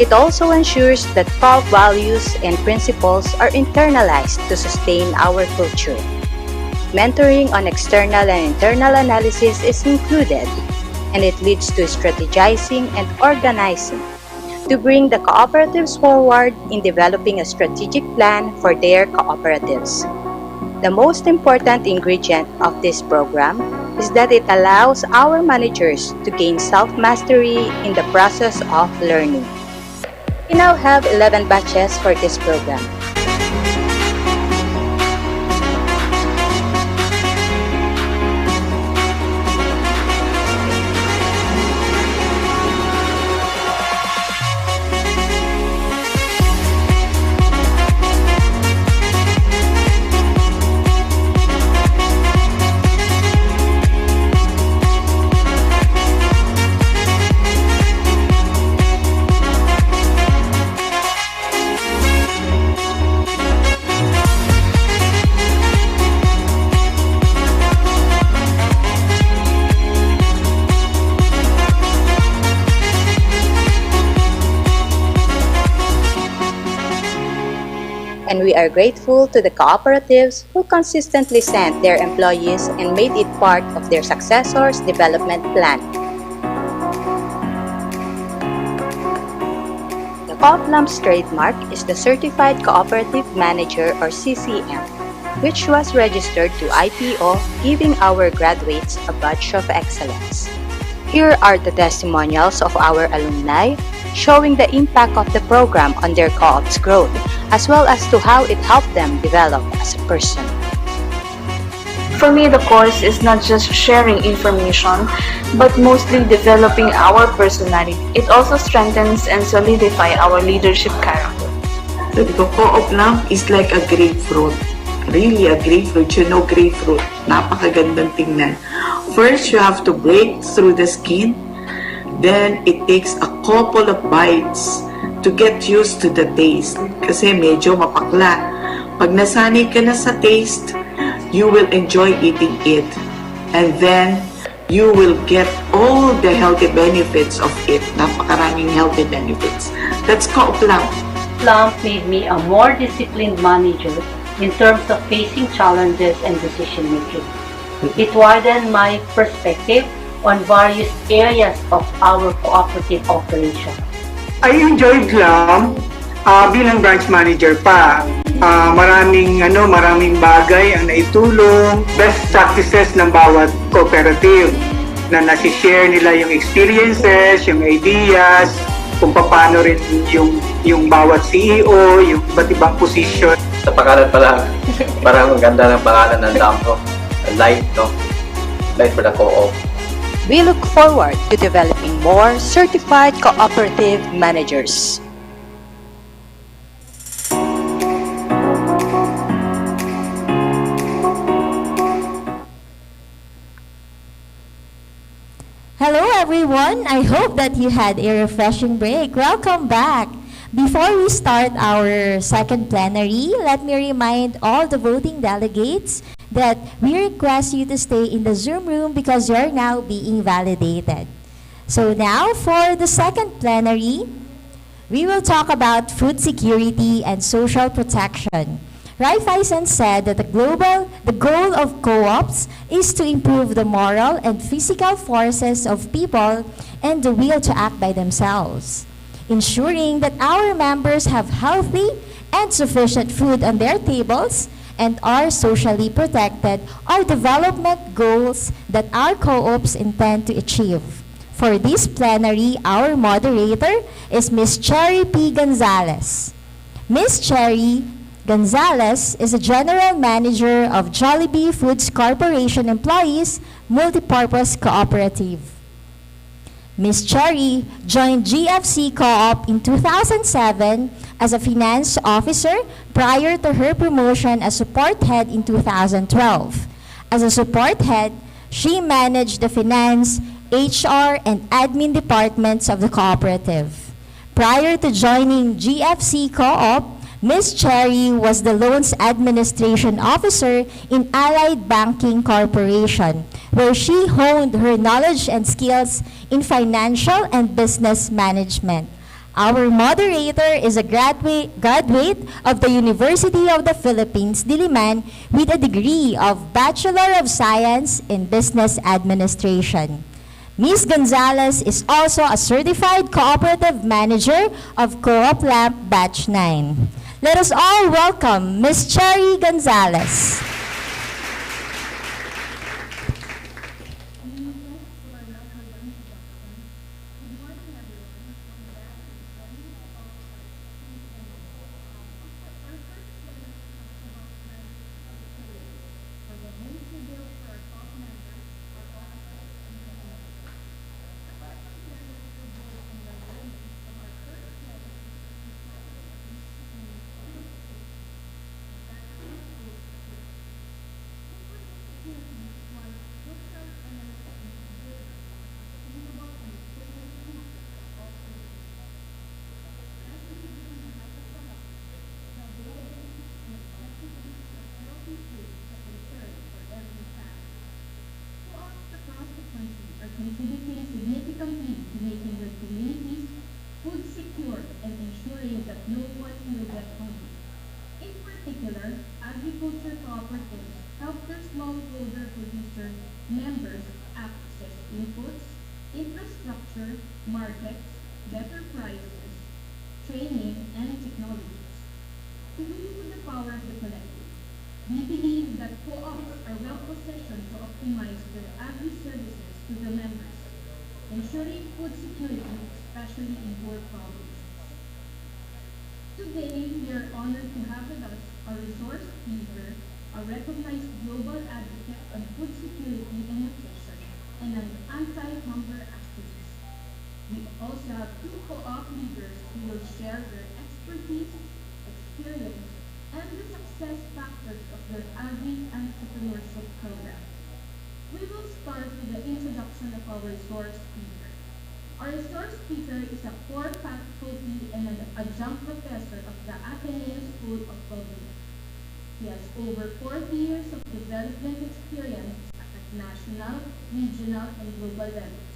It also ensures that core values and principles are internalized to sustain our culture. Mentoring on external and internal analysis is included, and it leads to strategizing and organizing to bring the cooperatives forward in developing a strategic plan for their cooperatives. The most important ingredient of this program is that it allows our managers to gain self-mastery in the process of learning. We now have 11 batches for this program. And we are grateful to the cooperatives who consistently sent their employees and made it part of their successors' development plan. The COPLAMP's trademark is the Certified Cooperative Manager, or CCM, which was registered to IPO, giving our graduates a badge of excellence. Here are the testimonials of our alumni, showing the impact of the program on their co-op's growth, as well as to how it helped them develop as a person. For me, the course is not just sharing information, but mostly developing our personality. It also strengthens and solidifies our leadership character. The co-op lang is like a grapefruit. Really a grapefruit. You know grapefruit. Napakagandang tingnan. First, you have to break through the skin. Then, it takes a couple of bites to get used to the taste kasi medyo mapakla. Pag nasanay ka na sa taste, you will enjoy eating it. And then, you will get all the healthy benefits of it. Napakaraming healthy benefits. That's Co-op lang. Plump made me a more disciplined manager in terms of facing challenges and decision making. It widened my perspective on various areas of our cooperative operation. I enjoyed lang bilang branch manager pa. Maraming bagay ang naitulong, best practices ng bawat cooperative na nasi-share nila yung experiences, yung ideas, kung paano rin yung bawat CEO, yung iba't ibang position. Sa pangalan pa lang, parang maganda ng pangalan ng NATCCO. Light, no? Light for the co-op. We look forward to developing more certified cooperative managers. Hello everyone! I hope that you had a refreshing break. Welcome back! Before we start our second plenary, let me remind all the voting delegates that we request you to stay in the Zoom room because you're now being validated. So now for the second plenary, we will talk about food security and social protection. Raiffeisen said that the goal of co-ops is to improve the moral and physical forces of people and the will to act by themselves, ensuring that our members have healthy and sufficient food on their tables and are socially protected are development goals that our co-ops intend to achieve. For this plenary, our moderator is Ms. Cherry P. Gonzalez. Ms. Cherry Gonzalez is a General Manager of Jollibee Foods Corporation Employees Multipurpose Cooperative. Ms. Cherry joined GFC Co-op in 2007 as a finance officer prior to her promotion as support head in 2012. As a support head, she managed the finance, HR, and admin departments of the cooperative. Prior to joining GFC Co-op, Ms. Cherry was the Loans Administration Officer in Allied Banking Corporation, where she honed her knowledge and skills in financial and business management. Our moderator is a graduate of the University of the Philippines, Diliman, with a degree of Bachelor of Science in Business Administration. Ms. Gonzalez is also a certified cooperative manager of Co-op Lamp Batch 9. Let us all welcome Ms. Cherry Gonzalez. Contributing significantly to making their communities food secure and ensuring that no one will get hungry. In particular, agriculture cooperatives help their smallholder producer members access inputs, infrastructure, markets, better prices, training, and technologies. To use the power of the collective, we believe that co-ops are well positioned to optimize their agri-services to the members, ensuring food security, especially in poor provinces. Today, we are honored to have with us a resource leader, a recognized global advocate on food security and nutrition, and an anti-hunger activist. We also have two co-op leaders who will share their expertise, experience, and the success factors of their agri-entrepreneurship program. We will start with the introduction of our resource speaker. Our resource speaker is a core faculty and an adjunct professor of the Ateneo School of Government. He has over 40 years of development experience at national, regional, and global levels.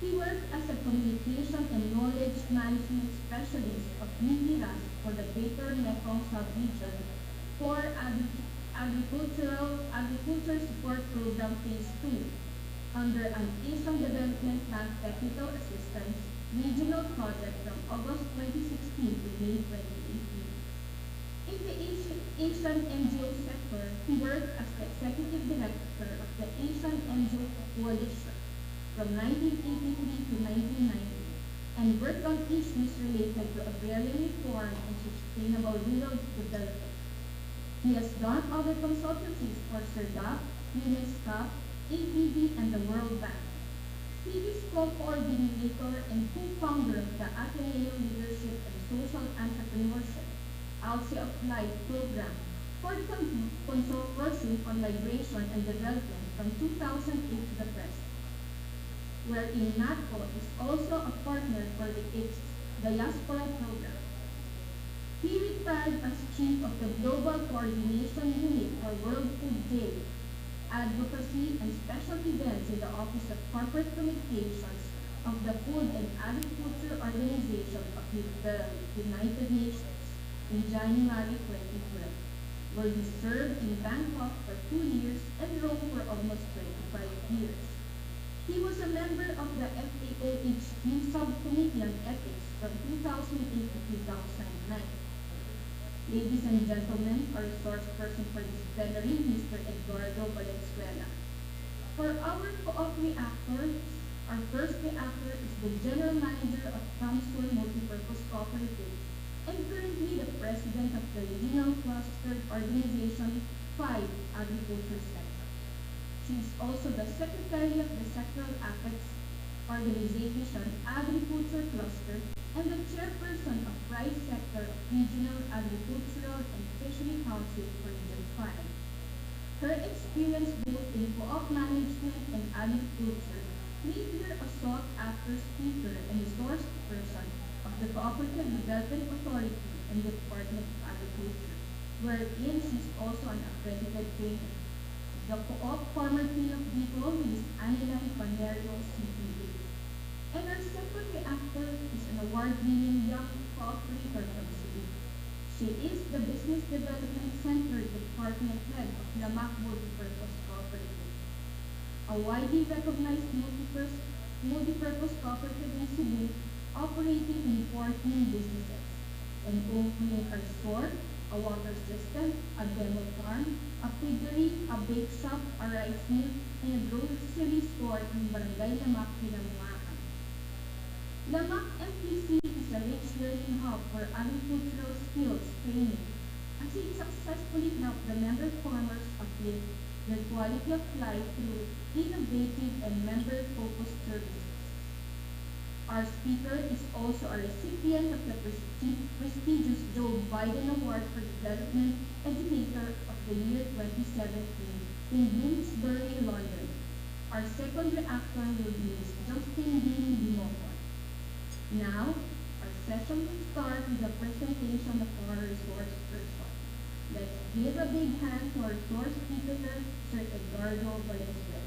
He worked as a communication and knowledge management specialist of NITCCO for the Greater Mekong Sub-Region for Agriculture Support Program Phase 2 under an Asian Development Bank Technical Assistance Regional Project from August 2016 to May 2018. In the Asian NGO sector, he worked as the Executive Director of the Asian NGO Coalition from 1983 to 1990 and worked on issues related to agrarian reform and sustainable rural development. He has done other consultancies for SERDAP, UNESCO, APD, and the World Bank. He is co-coordinator and co-founder of the Ateneo Leadership and Social Entrepreneurship Alce of Life program for the Consortium on Migration and Development from 2008 to the present, wherein NATCCO is also a partner for the its Diaspora program. He retired as Chief of the Global Coordination Unit for World Food Day, Advocacy and Specialty Events in the Office of Corporate Communications of the Food and Agriculture Organization of the United Nations in January 2012, where he served in Bangkok for 2 years and Rome for almost 25 years. He was a member of the FAO-HQ Subcommittee on Ethics from 2008 to 2009. Ladies and gentlemen, our resource person for this plenary, Mr. Eduardo Valenzuela. For our co-op reactors, our first reactor is the General Manager of Council Multipurpose Cooperative and currently the President of the Regional Clustered Organization 5 Agriculture Sector. She is also the Secretary of the Sectoral Apex Organization Agriculture Cluster and the Chairperson of Rice Sector of Regional Agricultural and Fishery Council for Region 5. Her experience both in co-op management and agriculture made her a sought-after speaker and resource person of the Cooperative Development Authority and the Department of Agriculture, wherein she is also an accredited trainer. The co-op former Queen of Bicol is Anilang Panerio CPA. And our second reactor is an award-winning young cooperator from Cebu. She is the Business Development Center Department Head of Lamak Multipurpose Cooperative, a widely recognized multipurpose cooperative in Cebu operating in 14 businesses and owning a store, a water system, a demo farm, a piggery, a bake shop, a rice mill, and a grocery store in Barangay Lamak, Pinamungahan. Lamak MPC is a rich learning hub for agricultural skills training as it successfully helped the member farmers uplift their quality of life through innovative and member-focused services. Our speaker is also a recipient of the prestigious Joe Biden Award for Development Educator of the Year 2017 in Bloomsbury, London. Our second reactor will be Ms. Justine Limoko. Now, our session will start with a presentation of our resource person. Let's give a big hand to our resource speaker, Sir Eduardo Valenzuela.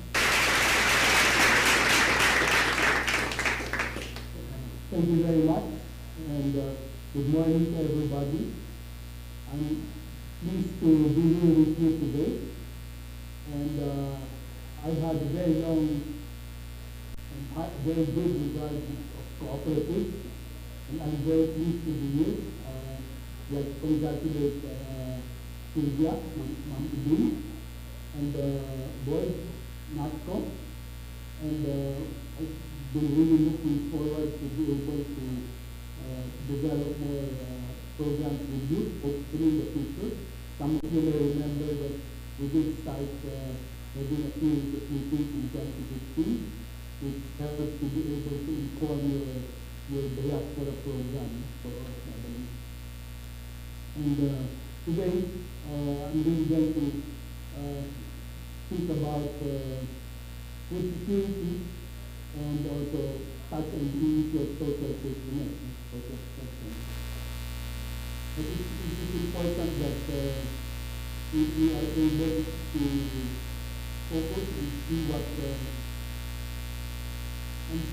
Thank you very much, and good morning to everybody. I'm pleased to be here with you today, and I've had a very long and very good regard of cooperatives, and I'm very pleased to be here. Let's congratulate Sylvia, Ma'am Idun, and the board, NATCCO, and I've been really looking forward to be able to develop more programs with you, hopefully in the future. Some of you may remember that we did start having a series of meetings in 2015, which helped to be able to inform your diaspora program for our family. And today, I'm really going to speak about food security and also touch on the issue of social safety net, social protection. But it is important that we are able to focus and see what and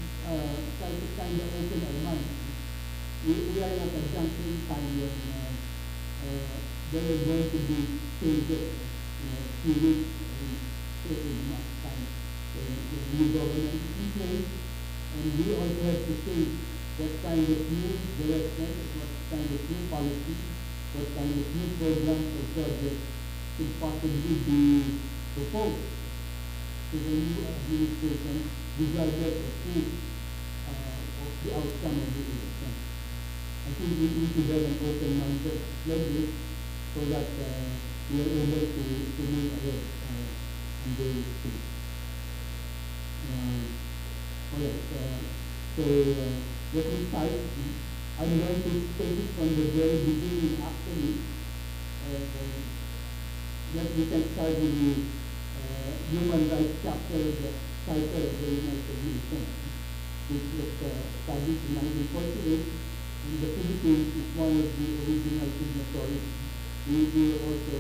try to kind of open our minds. We are at a junction time when there are going to be changes in a few weeks and certain amount of time. The new government is in place, and we also have to think what kind of new direction, what kind of new policy, what kind of new programs or projects could possibly be proposed to the new administration, regardless of who of the outcome of the election. I think we need to have an open mindset like this so that we are able to move ahead and do things. Let me start. I'm going to take it from the very beginning actually. That we can start with the human rights chapter of the Charter of the United Nations, which was established in 1948, and the Philippines is one of the original signatories. We were also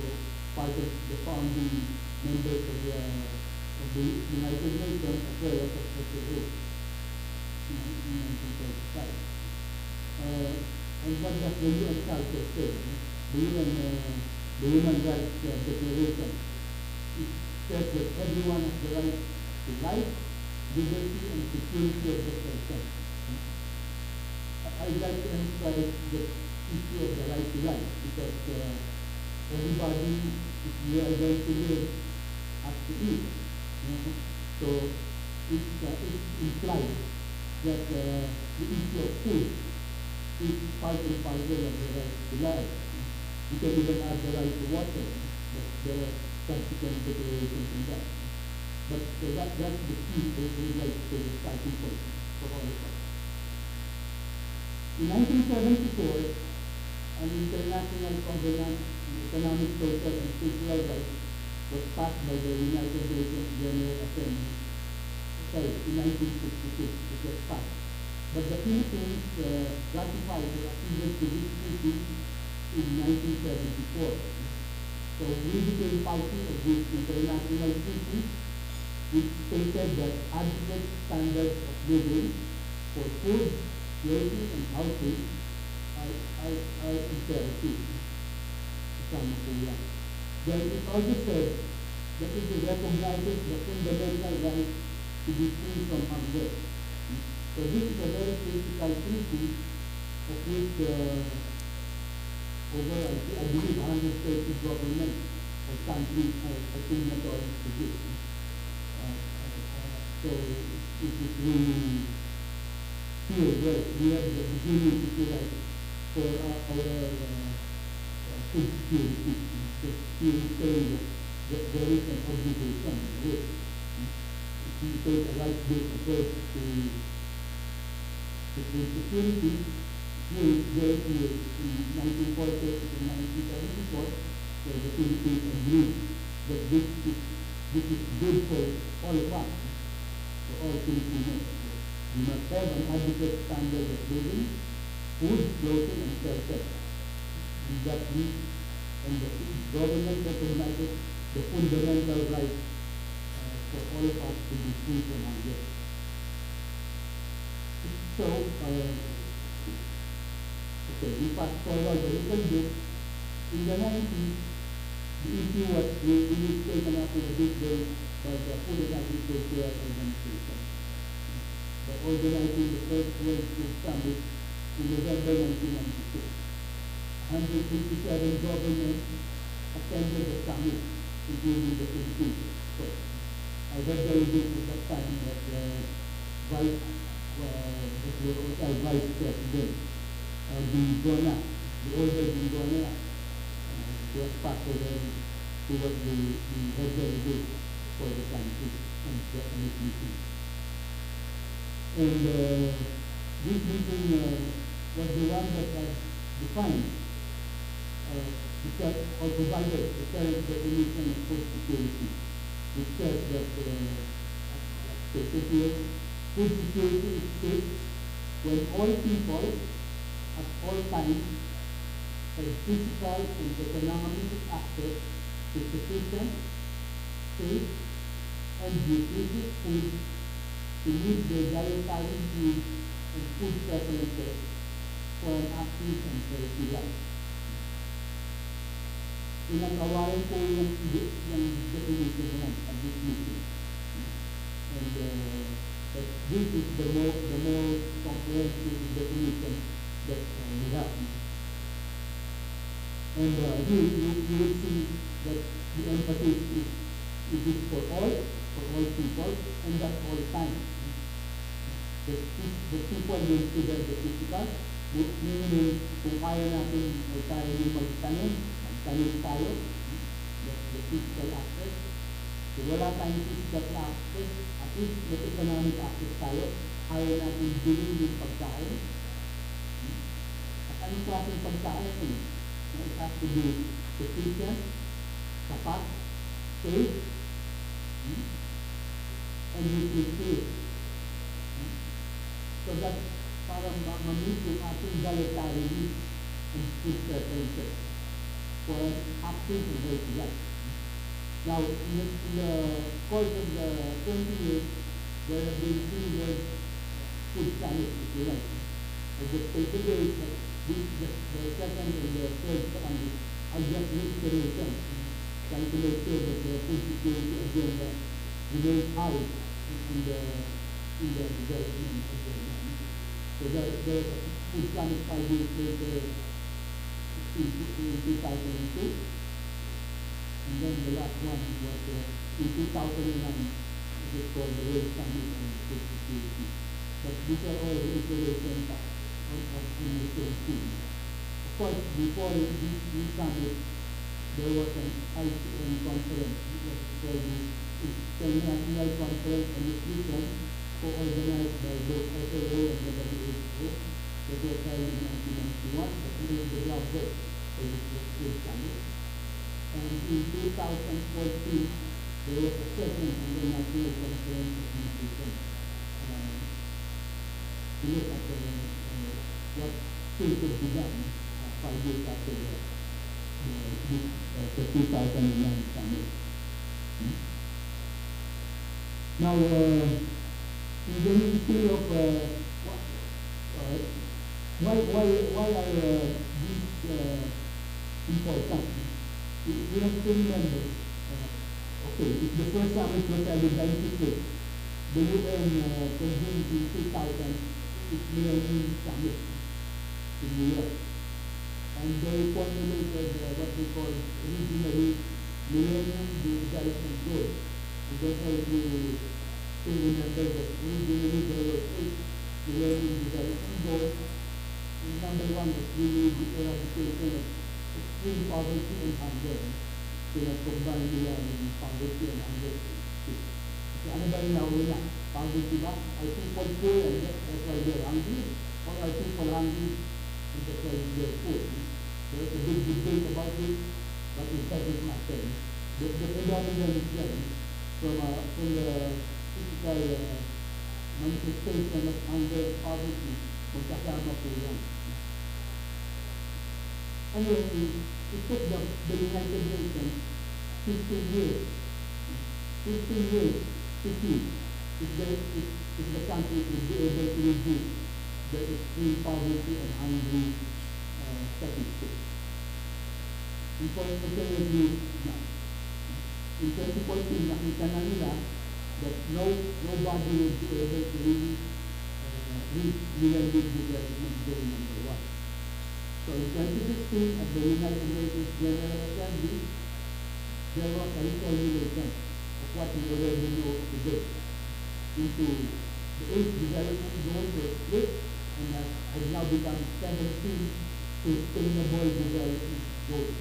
part of the founding members of the United Nations as well as of the in 1945. And what does the UN Charter say? The Human Rights Declaration. It says that everyone has the right to life, liberty, and security of the person. I'd like to emphasize the issue of the right to life because everybody, if we are going to live, has to eat. So it implies that the issue of food is part and parcel of the right to life. You can even have the right to water. There are subsequent declarations in that. But that's the key that we'd like to say the starting point for all of us. In 1974, an international covenant on economic, social, and cultural rights was passed by the United Nations General Assembly. Sorry, in 1966 it was passed. But the Philippines ratified or acceded to this treaty in 1974. So we became party of this international treaty, which stated that adequate standards of living for food, clothing, and housing are imperative. Then it also said that it recognizes the fundamental right to be free from hunger. So this is a very critical treaty of which over, I believe, 130 governments or countries are signatories to this. So it is really here where we have the beginning, if you like, for our food security. Because here is saying that there is an obligation with. If you take a right-based approach to food security, here is very clear in 1940 to 1974, where the Philippines agreed that this is good for all of us, for all Filipinos. We must have an adequate standard of living, food, clothing, and shelter. We got this, and the government recognizes the fundamental right for all of us to be free from hunger. So, we fast forward a little bit. In the 90s, the issue was really taken up in a big way by the Food and Agricultural Organization. By organizing the first World Food Summit in November 1996. 157 governments attended the summit, including the Philippines. So, I was delegated at that time that the Vice President, Bingona, the older Bingona, was passed already to what the head delegate for the country and the meeting. And this meeting was the one that had defined or provided the current definition of food security, which says that stated here, Food security is safe when all people at all times have physical and economic access to sufficient, safe, and nutritious food to meet their dietary needs and food preferences for an active and healthy life. Pinagawain ko yung definition na yan at this meeting. And this is the more comprehensive definition that we have. And here you will see that the emphasis is for all people, and at all times. The people will consider the physical, meaning kung kaya natin o tayo yung magtanim tayo, the physical aspect. Kung wala tayong physical aspect, at least may economic aspect tayo, kaya natin bilhin yung pagkain. At anong klaseng pagkain yun? It has to be sufficient, sapat, safe, and nutritious. So that para ma-meet yung ating dietary needs and food preferences for an active and healthy life. Now, in the course of the 20 years, there have been 3 world food summits, if you like. I just say today that the second and the third summit are just reiterations, trying to make sure that the food security agenda remains high in the development of the land. So the food summit 5 years later in 2002, and then the last one was in 2009, it was called the World Summit on Food Security. But these are all reiterations on the same theme. Of course, before this summit, there was an ICN conference, it was called the International Conference on Nutrition, co-organized by both FAO and the WHO, that was held in 1991, but laid the groundwork for this food summit. And in 2014, there was a session on the National Confederation of Cooperatives to look at what still could be done 5 years after the 2009 summit. Now, in the history of why are these important? We have to remember, okay, if the first summit was held in 96, the UN convened in 2000 its millennium summit in New York. And they formulated what they call regionally Millennium Development Goals. I don't know if you still remember that regionally there were 8 Millennium Development Goals. And number 1 was really the eradication of extreme poverty and hunger. Pinag-combine nila yung poverty and hunger. So ano ba yung nauna? Poverty ba? Are people poor and that's why they're hungry? Or are people hungry and that's why they're poor? There's a big debate about this, but it doesn't matter. The phenomenon is there from the physical manifestation of hunger and poverty, magkasama po yan. Anyway, it took the United Nations 15 years to see if the country would be able to reduce the extreme poverty and hungry statistics. Unfortunately, not. In 2014, nakita na nila that nobody would be able to really reach Millennium Development Goal number 1. So in 2016, at the United Nations General Assembly, there was a reformulation of what we already know today into the 8 development goals were split and have now become 17 sustainable development goals.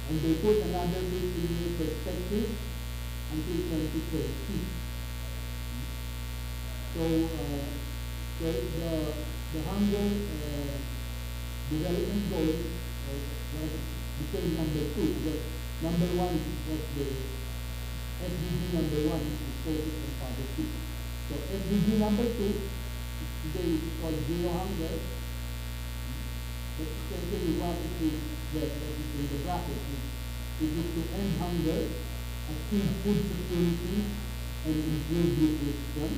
And they put another 15-year perspective until 2030. So the hunger development goal became number 2. Because number 1 was the SDG number 1 is focused on poverty. So SDG number 2, today is called zero hunger. But essentially what it is that is in the bracket is to end hunger, achieve food security, and improve nutrition,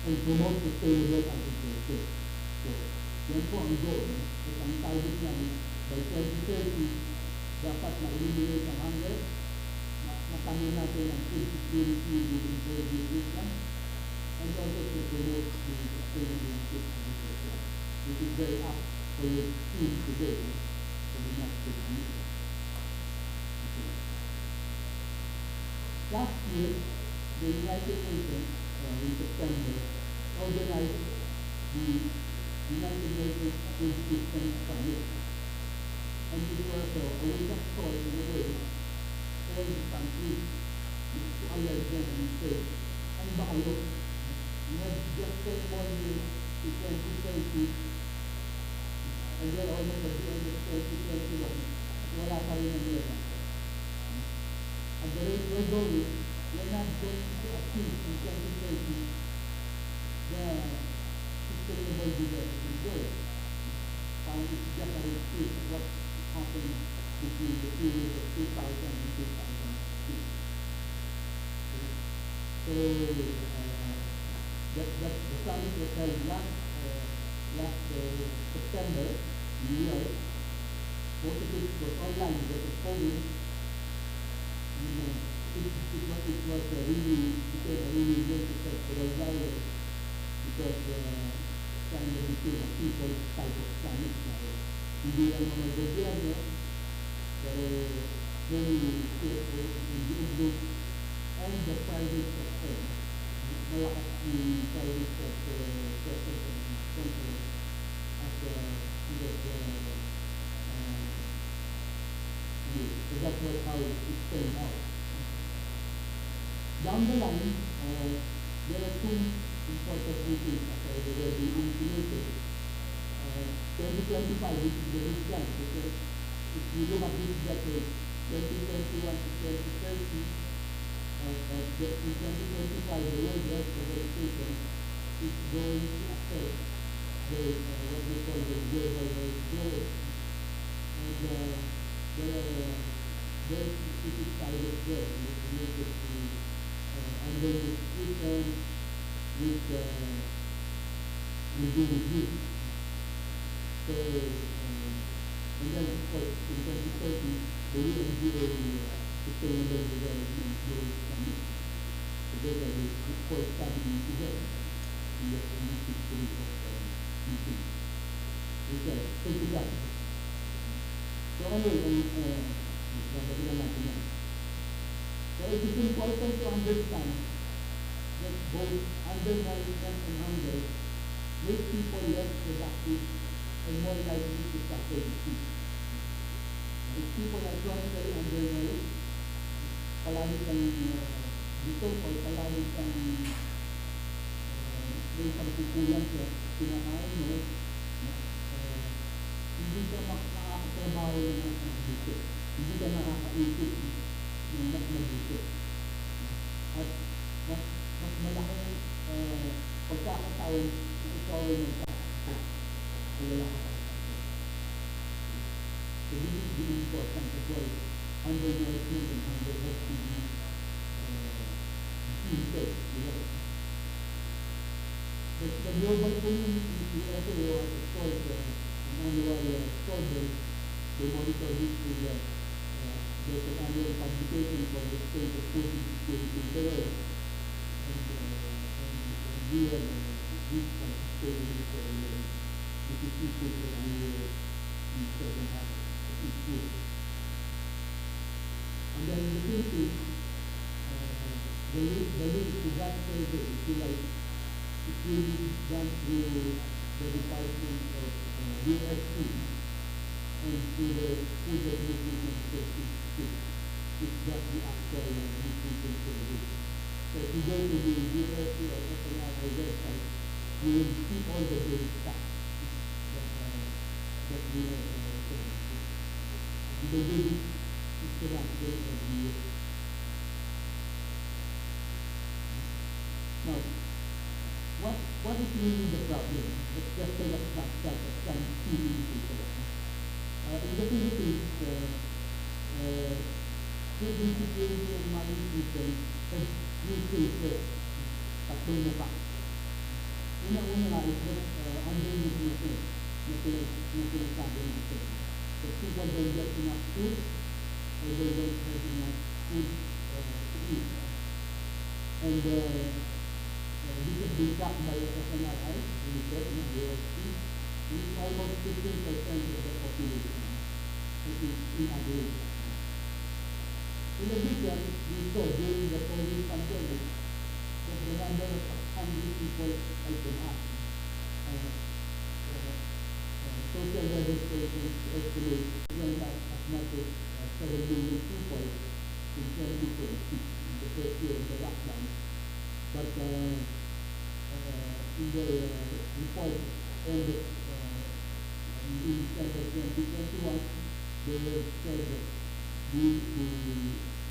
and promote sustainable agriculture. So, yan po ang goal. At ang target niya by 2030, dapat ma-eliminate ang hunger, makamit natin ang food security with improved nutrition, and also to promote the sustainable agriculture. This is very apt for your team today, for the next meeting. Last year, the United Nations, in September, organized the United Nations Food System Summit. And it was a wake-up call in a way, all the countries to alert them and say, ano ba kayo? You have just 10 more years to 2030, and we're almost at the end of 2021, wala pa rin ang level. At the rate we're going, we're not going to achieve in 2030 the sustainable development goals. It's just a repeat what happened between the period of 2000 and 2006. So, the summit was held last September in New York. Most of it was online because of COVID. It was really became a really great success for the dialogue because kind of became a people type of summit. Hindi lang mga gobyerno, pero many CFOs, NGOs, and the private sector. Malakas yung private sector as so that's not how it turned out. Down the line, there are two important meetings that are already intimated. 2025, which is the big plan, because if you look at this decade, 2021 to 2030, in 2025, the World Health Organization is going to affect what we call the global health goals. And there are very specific targets there related to undernutrition, which will be reduced. So, and then of course, in 2030, the UNGA Sustainable Development Goals Summit, together with the core cabinet together in the history of meeting. Okay, take it up. So anyway, so it is important to understand that both undernourishment and hunger make people less productive and more likely to suffer disease. If people are chronically undernourished, palagi kang dito o palagi kang may pagkukulang sa kinakain mo, hindi ka makakatrabaho ng mas mabuti. Hindi ka nakakaisip ng mas mabuti. At mas malaking pagkakataon na ikaw ay magkakasakit. Wala ka pa. So this is the important as well. Undernourishment and hunger has to be seen. The global community, we also have of course an annual survey. They monitor this with there's an annual publication for the state of food security in the world. And we have this participating in this issues that we will in the second half of each year. And then the thing is, the link to that survey, if you like, it's really done through the Department of DSC and through the Food and Nutrition Safety Institute. It's just the actual nutrition survey. So if you go to the DSC or FNRI website, you will see all the basic stuff that we have they do this systematically every year. Now, what is really the problem? Let's just take a snapshot of some key indicators. In the Philippines, food insecurity and malnutrition has three phases. Tatlong mukha. Una-una nga is that undernutrition na sinasabi natin. So people don't get enough food or they don't have enough food to eat. And this has been tracked by SNRI, UNICEF, and AOC. It is almost 15% of the population. It is in average. In addition, we saw during the COVID pandemic that the number of hungry people has gone up. Social registrations estimate went up as much as 7 million people in 2020, in the first year of the lockdown. But in the report ended in December 2021, they said that the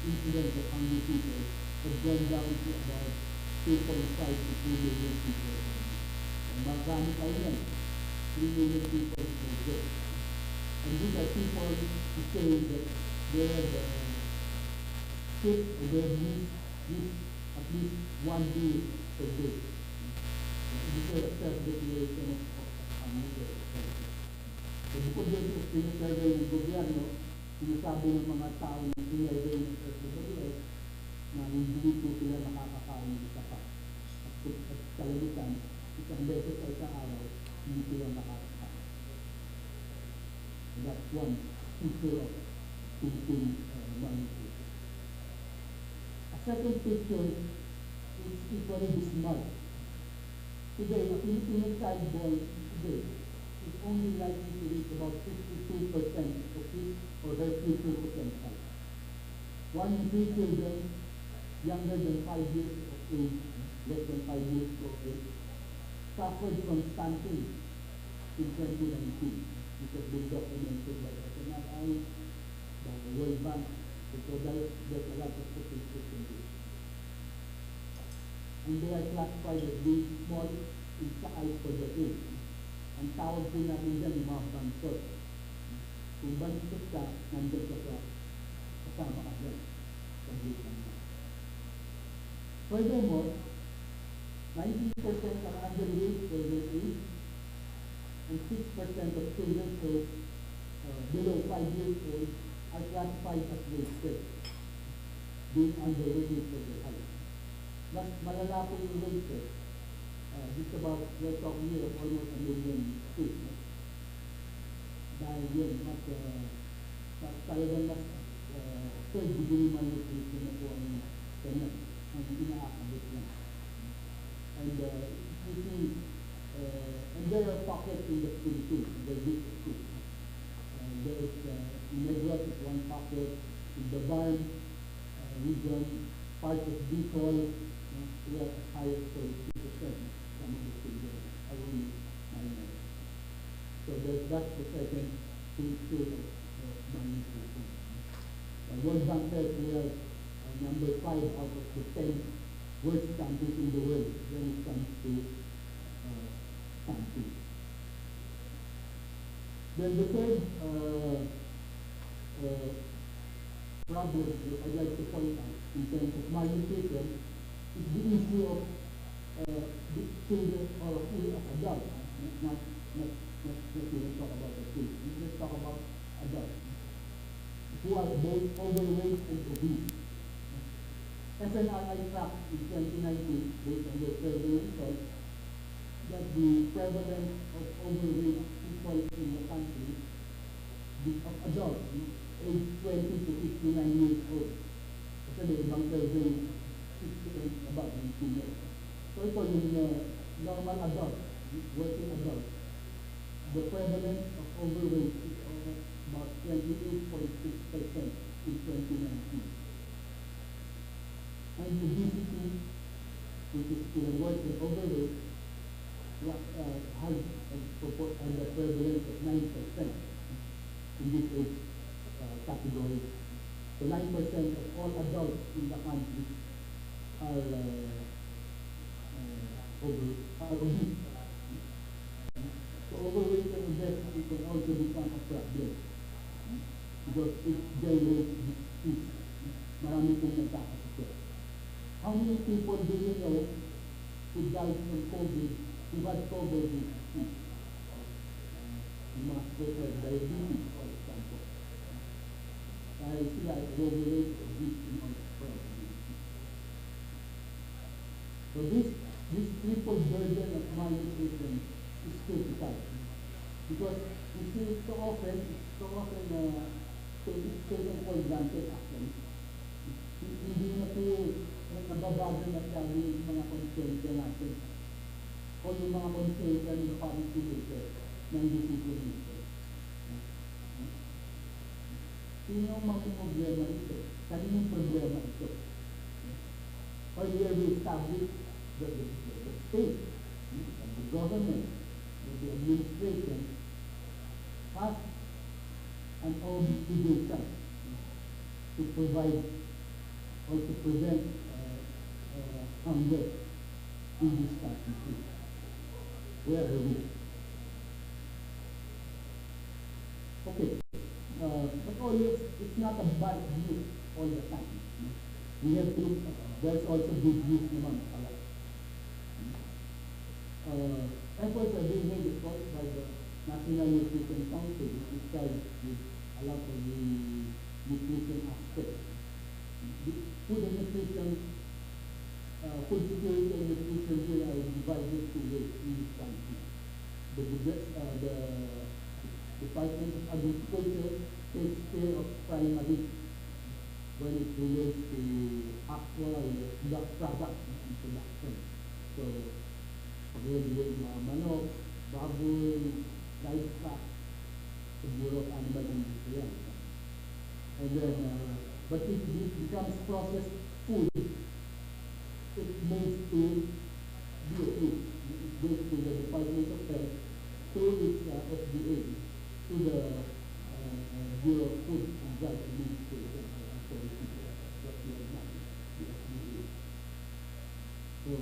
incidence of hungry people had gone down to about 2.5 to 3 million people. And marami pa yan, 3 million people per day. And these are people who say that they have sick or they have missed at least 1 meal per day. This is a self-declaration of hunger. So bukod dito sa sinasurvey ng gobyerno, sinasabi ng mga tao na sinurvey ng SWS na hindi po sila makakakain ng sapat. At kalimitan, isang beses ay sa araw, hindi sila makakakain. That's one picture of Philippine malnutrition. A second picture is equally dismal. Today, a Filipino child born today is only likely to reach about 52% of his or her future potential. 1 in 3 children younger than 5 years of age, less than 5 years of age, suffered from stunting in 2019. This has been documented by the SNRI, by the World Bank, so there's a lot of statistics in this. And they are classified as being small in size for the age. Ang tawag din natin dyan, yung mga bansot. Kung bansot ka, nandun ka sa kasama ka dyan. Sa buwan mo. Furthermore, 90% are underweight for their age, and 6% of children below 5 years old are classified as wasted, being underweight for their height. Mas malala po yung wasted. Just about, we're talking here of almost 1 million kids. Dahil yun, mas talagang mas third degree malnutrition na po ang kanya, ang inaakabot niya. And you see, and there are pockets in the Philippines, in the big schools. There is Negros is one pocket, in the Barn region, part of Bicol, we have as high as 32%. Some of the children are only minors. So that's the second picture of malnutrition. World Bank says we are number 5 out of the 10 worst countries in the world when it comes to stunting. Then the third problem I'd like to point out in terms of malnutrition is the issue of the children or adults. Not even talk about the kids. Let's talk about adults who are both overweight and obese. SNRI tracked in 2019, based on their survey results, that the prevalence of overweight people in the country, of adults, aged 20 to 59 years old. Kasi may ibang survey, 68 above, 19 years. So ito yung normal adult, working adult. The prevalence of overweight is about 28.6% in 2019. And obesity, which is still worse than overweight, has a prevalence of 9% in this age category. So 9% of all adults in the country are obese. So overweight and obesity can also become a problem because it generates disease. Marami pong nagkakasakit. How many people do you know who died from COVID, who had COVID disease? You must go for diabetes, for example. Dahil sila ay overweight, obese, and all. So this triple burden of malnutrition is critical because you see so often it's taken for granted actually. Hindi na po nababago na tayo yung mga konsensya natin o yung mga konsensya ng policy maker ng decision maker. Sino ang mga problema ito? Kaninong problema ito? Earlier we established the state, the government, the administration has an obligation to provide or to prevent hunger in this country. Where are we? Okay, but always it's not a bad news all the time. We have to look, there's also good news naman pala. Efforts are being made, of course, by the National Nutrition Council, which is charged with a lot of the nutrition aspects. Food and nutrition, food security and nutrition here are divided two ways in this country. The Department of Agriculture takes care of primary when it relates to actual product and production. So, pag-regulate mga manok, baboy, livestock, the Bureau of Animal Industry. And then, but if this becomes processed food, it moves to DOE. It goes to the Department of Health, to its FDA, to the Bureau of Food and Drug Administration. So,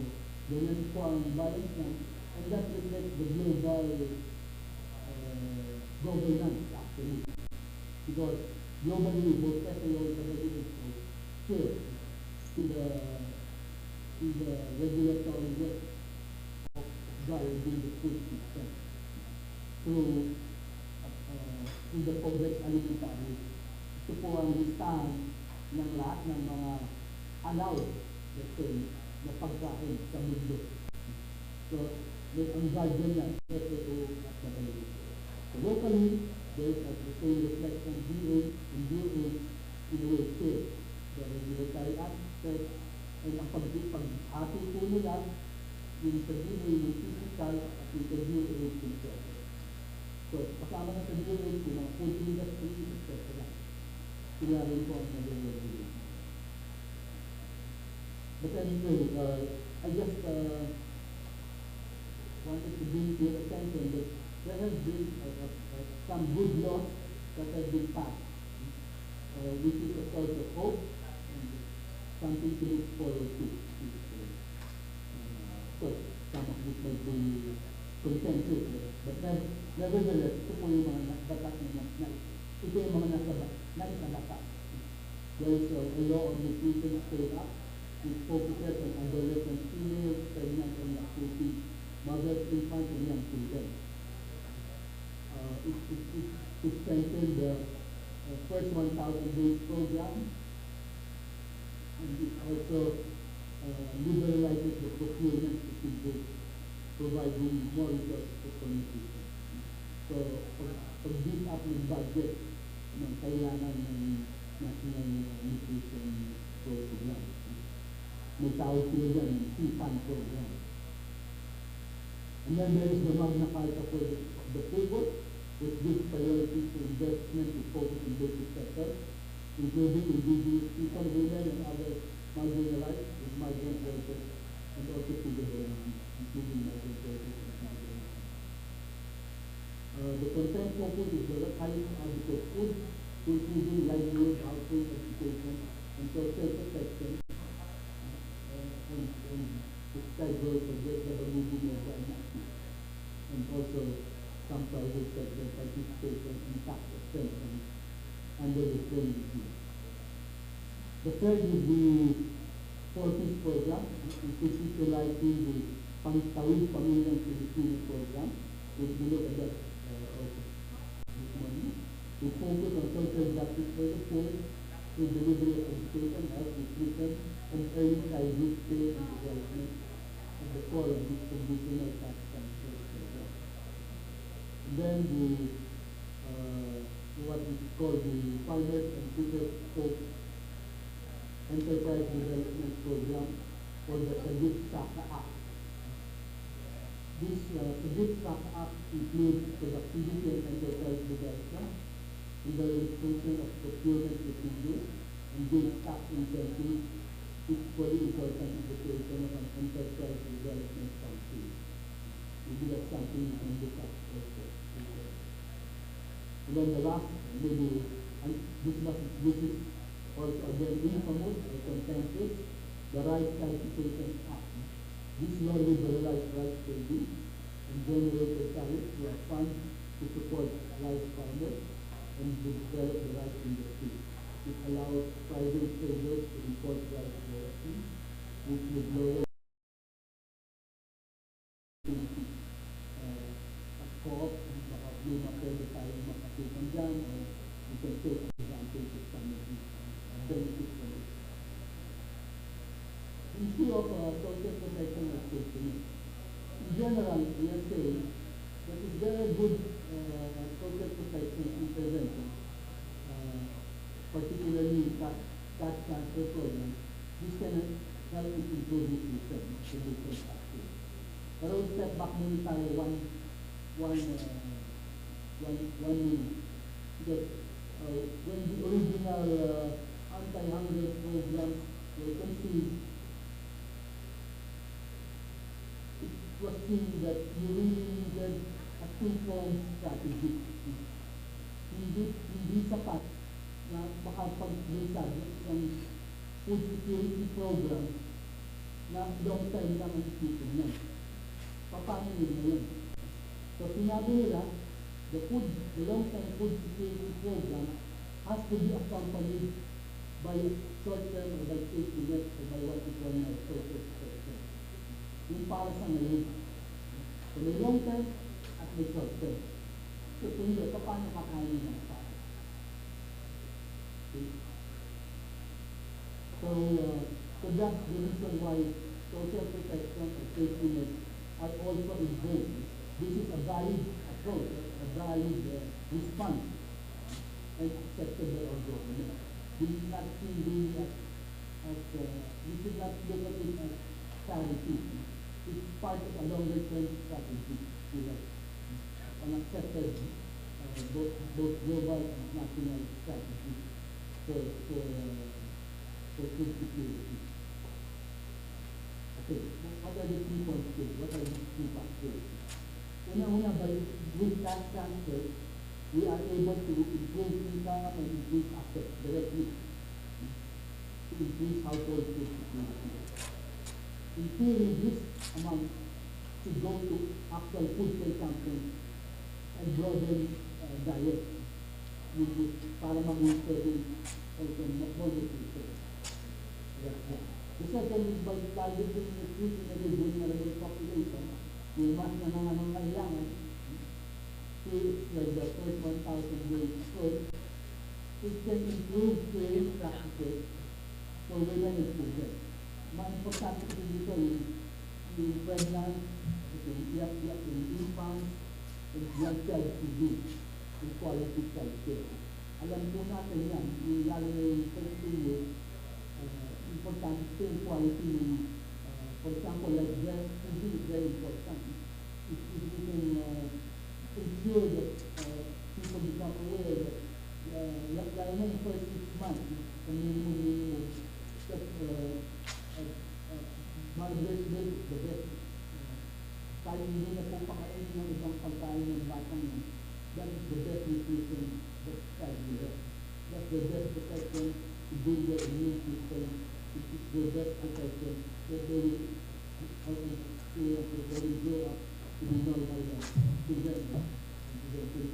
ganyan po ang balance na, and that reflects the global governance actually. Because globally, both FAO and WHO share to the regulatory work of guiding the food system through the Codex Alimentarius. Ito po ang listahan ng lahat ng mga allowed, let's say, na pagkain sa mundo. So, may ang guardian yan, FAO at WHO. So, locally, there is the same reflection DA and DA in a way share the regulatory aspect and ang pag-ati po nila yung sa DA yung physical at yung sa DA yung physical. So, kasama na sa DA yung mga food industry, etc. Sila rin po ang nag-regulate. But anyway, I just wanted to bring to your attention that there has been some good laws that have been passed, which is a source of hope and something to look forward to. So, some of this might be contentious, but nevertheless, ito po yung mga batas na ito yung mga nasa batas. There is a law on nutrition straight up, which focuses on adolescent females, pregnant and lactating mothers, infants, and young children. It strengthened the first 1,000 days program, and it also liberalizes the procurement of people, providing more resources for nutrition. So, pag-beef up ng budget ng kailangan ng National Nutrition Program. May tawag sila dyan, yung CFAN program. And then there is the Magna Carta for the people, which gives priority to investment in focus in basic sectors, including indigenous people, women, and other marginalized and migrant workers, and also to the development, including migrant workers and migrant workers. The content focus is the highly adequate food, including livelihood, household, education, and social protection, and schedule for the moving of the NATCCO, and also some private sector participation in tax exemption under the same regime. The third is the Forces program, which is utilizing the Pangtawid Pamilyang Pilipino program. We look at that also this morning. We focus on social justice for the poor through delivery of education, health, nutrition, and early childhood care and development at the core of this conditional tax transfer program. And then what is called the Farmers and Fisher Folk Enterprise Development Program, or the NATCCO Act. This NATCCO Act includes productivity and enterprise development, and the restriction of procurement procedures, and gives tax incentives, equally important in the creation of an enterprise development council. Maybe that's something you can look at also. And then the last, maybe, and this is also again infamous or contentious, the Right Qualification Act. This law liberalized rice trading and generated tariffs to a fund to support rice farmers and to develop the rice industry. It allows private traders to import rice directly, which would lower at co-op, and baka luma pwede tayong makatukan dyan, or you can take advantage of some of these benefits from it. The issue of social protection and safety. In general, we are saying that if there are good social protection intervention, particularly tax transfer program, this can help us improve this system, the different taxes. But I'll step back muna tayo one minute. Because when the original anti-hunger programs were conceived, it was seen that you really needed a two-pronged strategy. Hindi sapat na makapag-lisad ng food security program na long-term lang ang isipin niya. Paano yun na yun? So sinabi nila, the long-term food security program has to be accompanied by short-term or by safety net or by what we call now social protection. Yung para sa ngayon. So may long-term at may short-term. So hindi, paano kakain ng para? Okay. So that's the reason why social protection and safety net are also involved. This is a valid approach, a valid response, and accepted by our government. We should not see really we should not look at it as charity. It's part of a longer-term strategy, an accepted both global and national strategy for food security. Okay, what are the key points here? What are the key factors? Una, with tax transfer, we are able to improve income and increase assets directly to increase household food security. In theory, this amount should go to actual food consumption and broaden diet para mag-maintain also malnutrition. The second is by targeting the food in a vulnerable population, yung mas nangangailangan, like the first 1,000 days course, it can improve caring practices for women and children. Mas importante ko dito yung pregnant, yung iyak-iyak, yung infants, and young child feeding, and quality child care. Alam po natin yan, lalo na yung first 2 years, importante ito yung quality ng, for example, like breast feeding is very important. If we can ensure that people become aware that lalo na yung first 6 months, the minimum that mother's milk is the best. Kahit hindi na po pakainin ng ibang pagkain ng batang yan, that is the best nutrition that child will have. That's the best protection to build their immune system. It is the best protection that they will they will grow up to be normal children and to their full.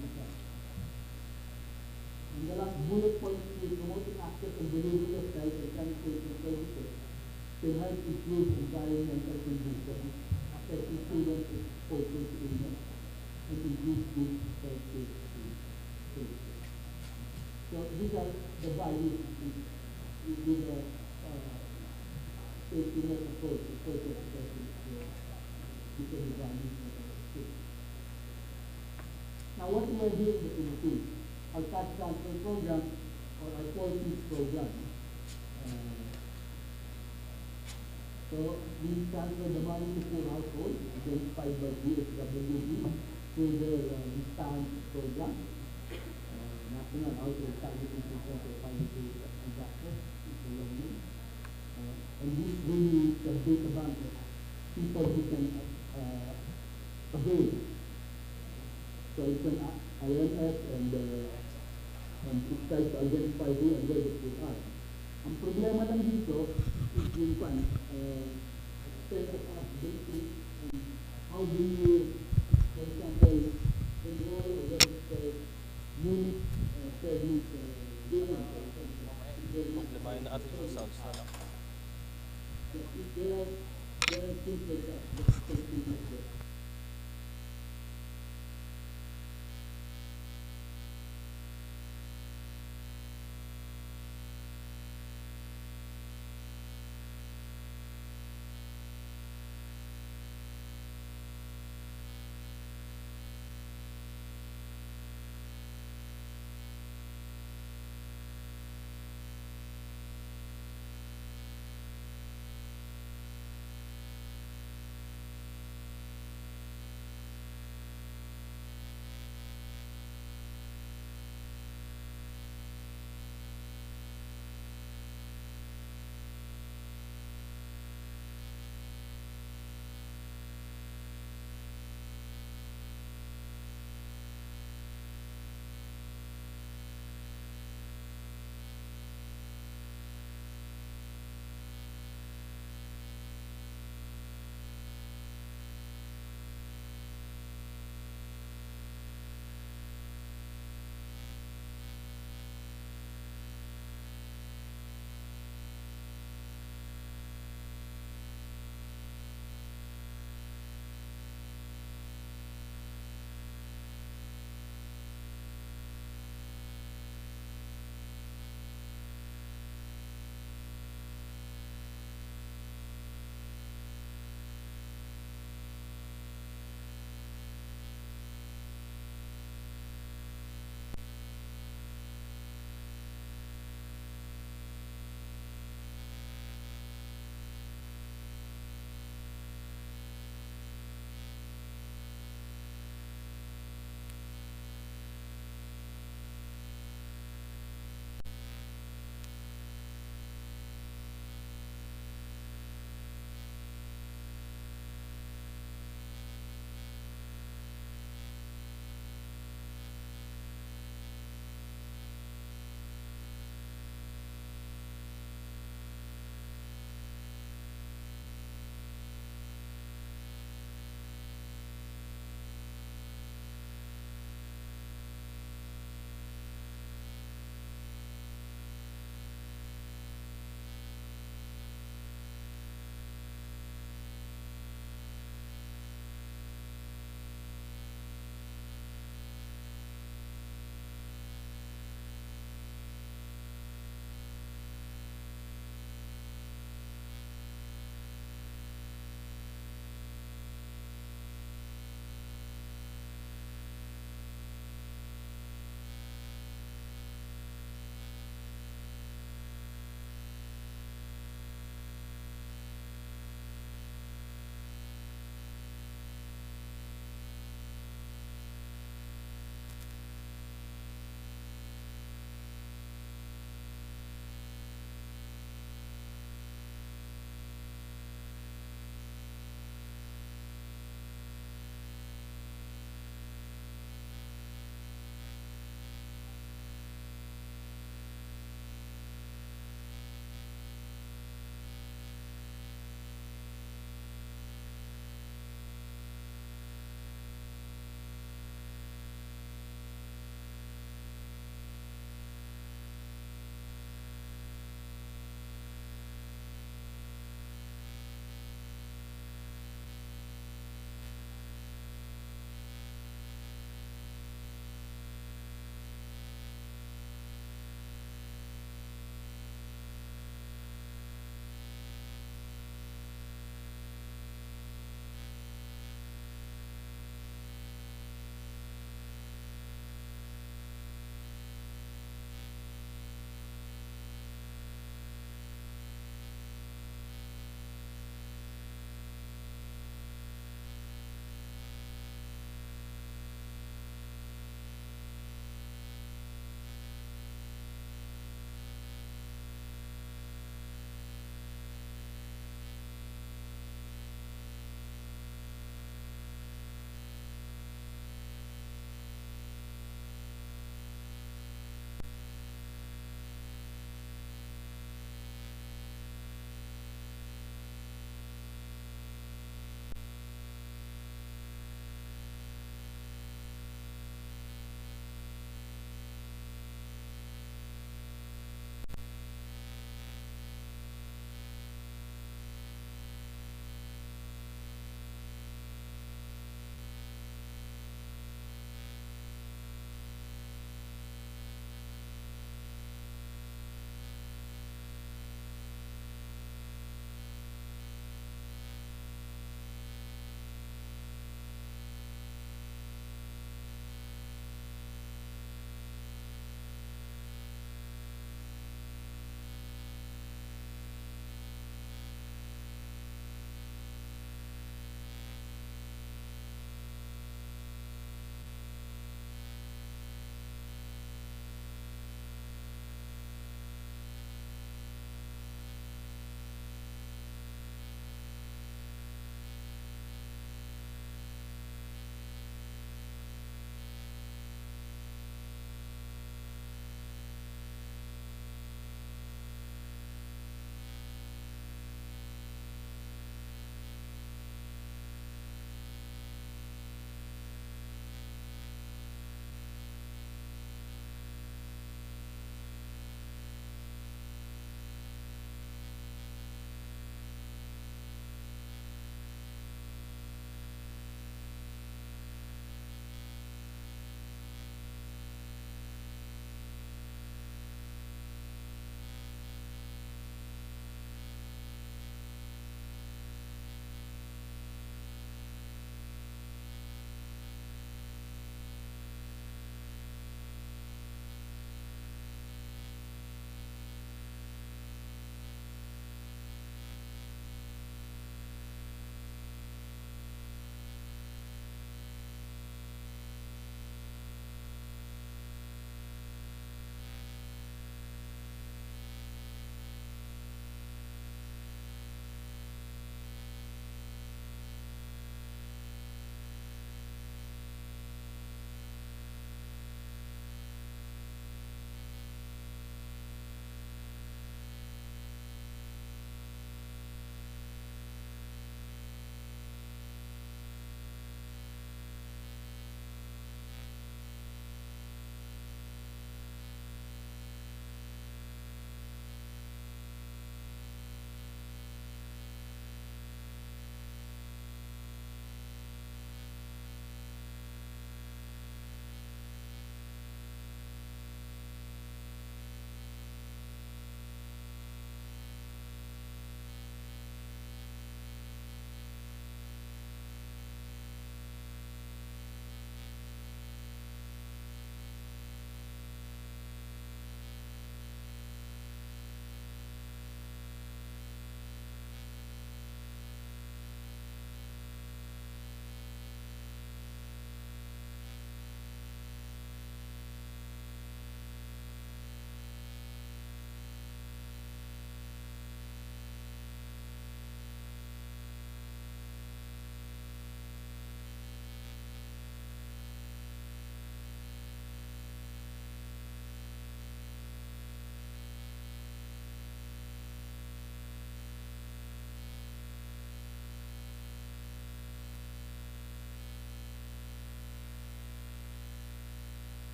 And the last bullet point is promoting access and delivery of health and sanitation services to help improve environmental conditions affecting students exposed to illness and increase good health services. So these are the values we give a safety net approach to social services. These are the values of our state. Now what we are doing in the Philippines, our cash transfer program or our policies program. So we transfer the money to poor households identified by DSWD through their discount program. National Household Targeting System for Financial Transactions is the long name. And this really is a data bank of people who can avail. So it's an IMF and it tries to identify who and where the poor are. Ang problema lang dito is yung set of basic and how do you, for example, enroll or register unit service unit. There are things like that.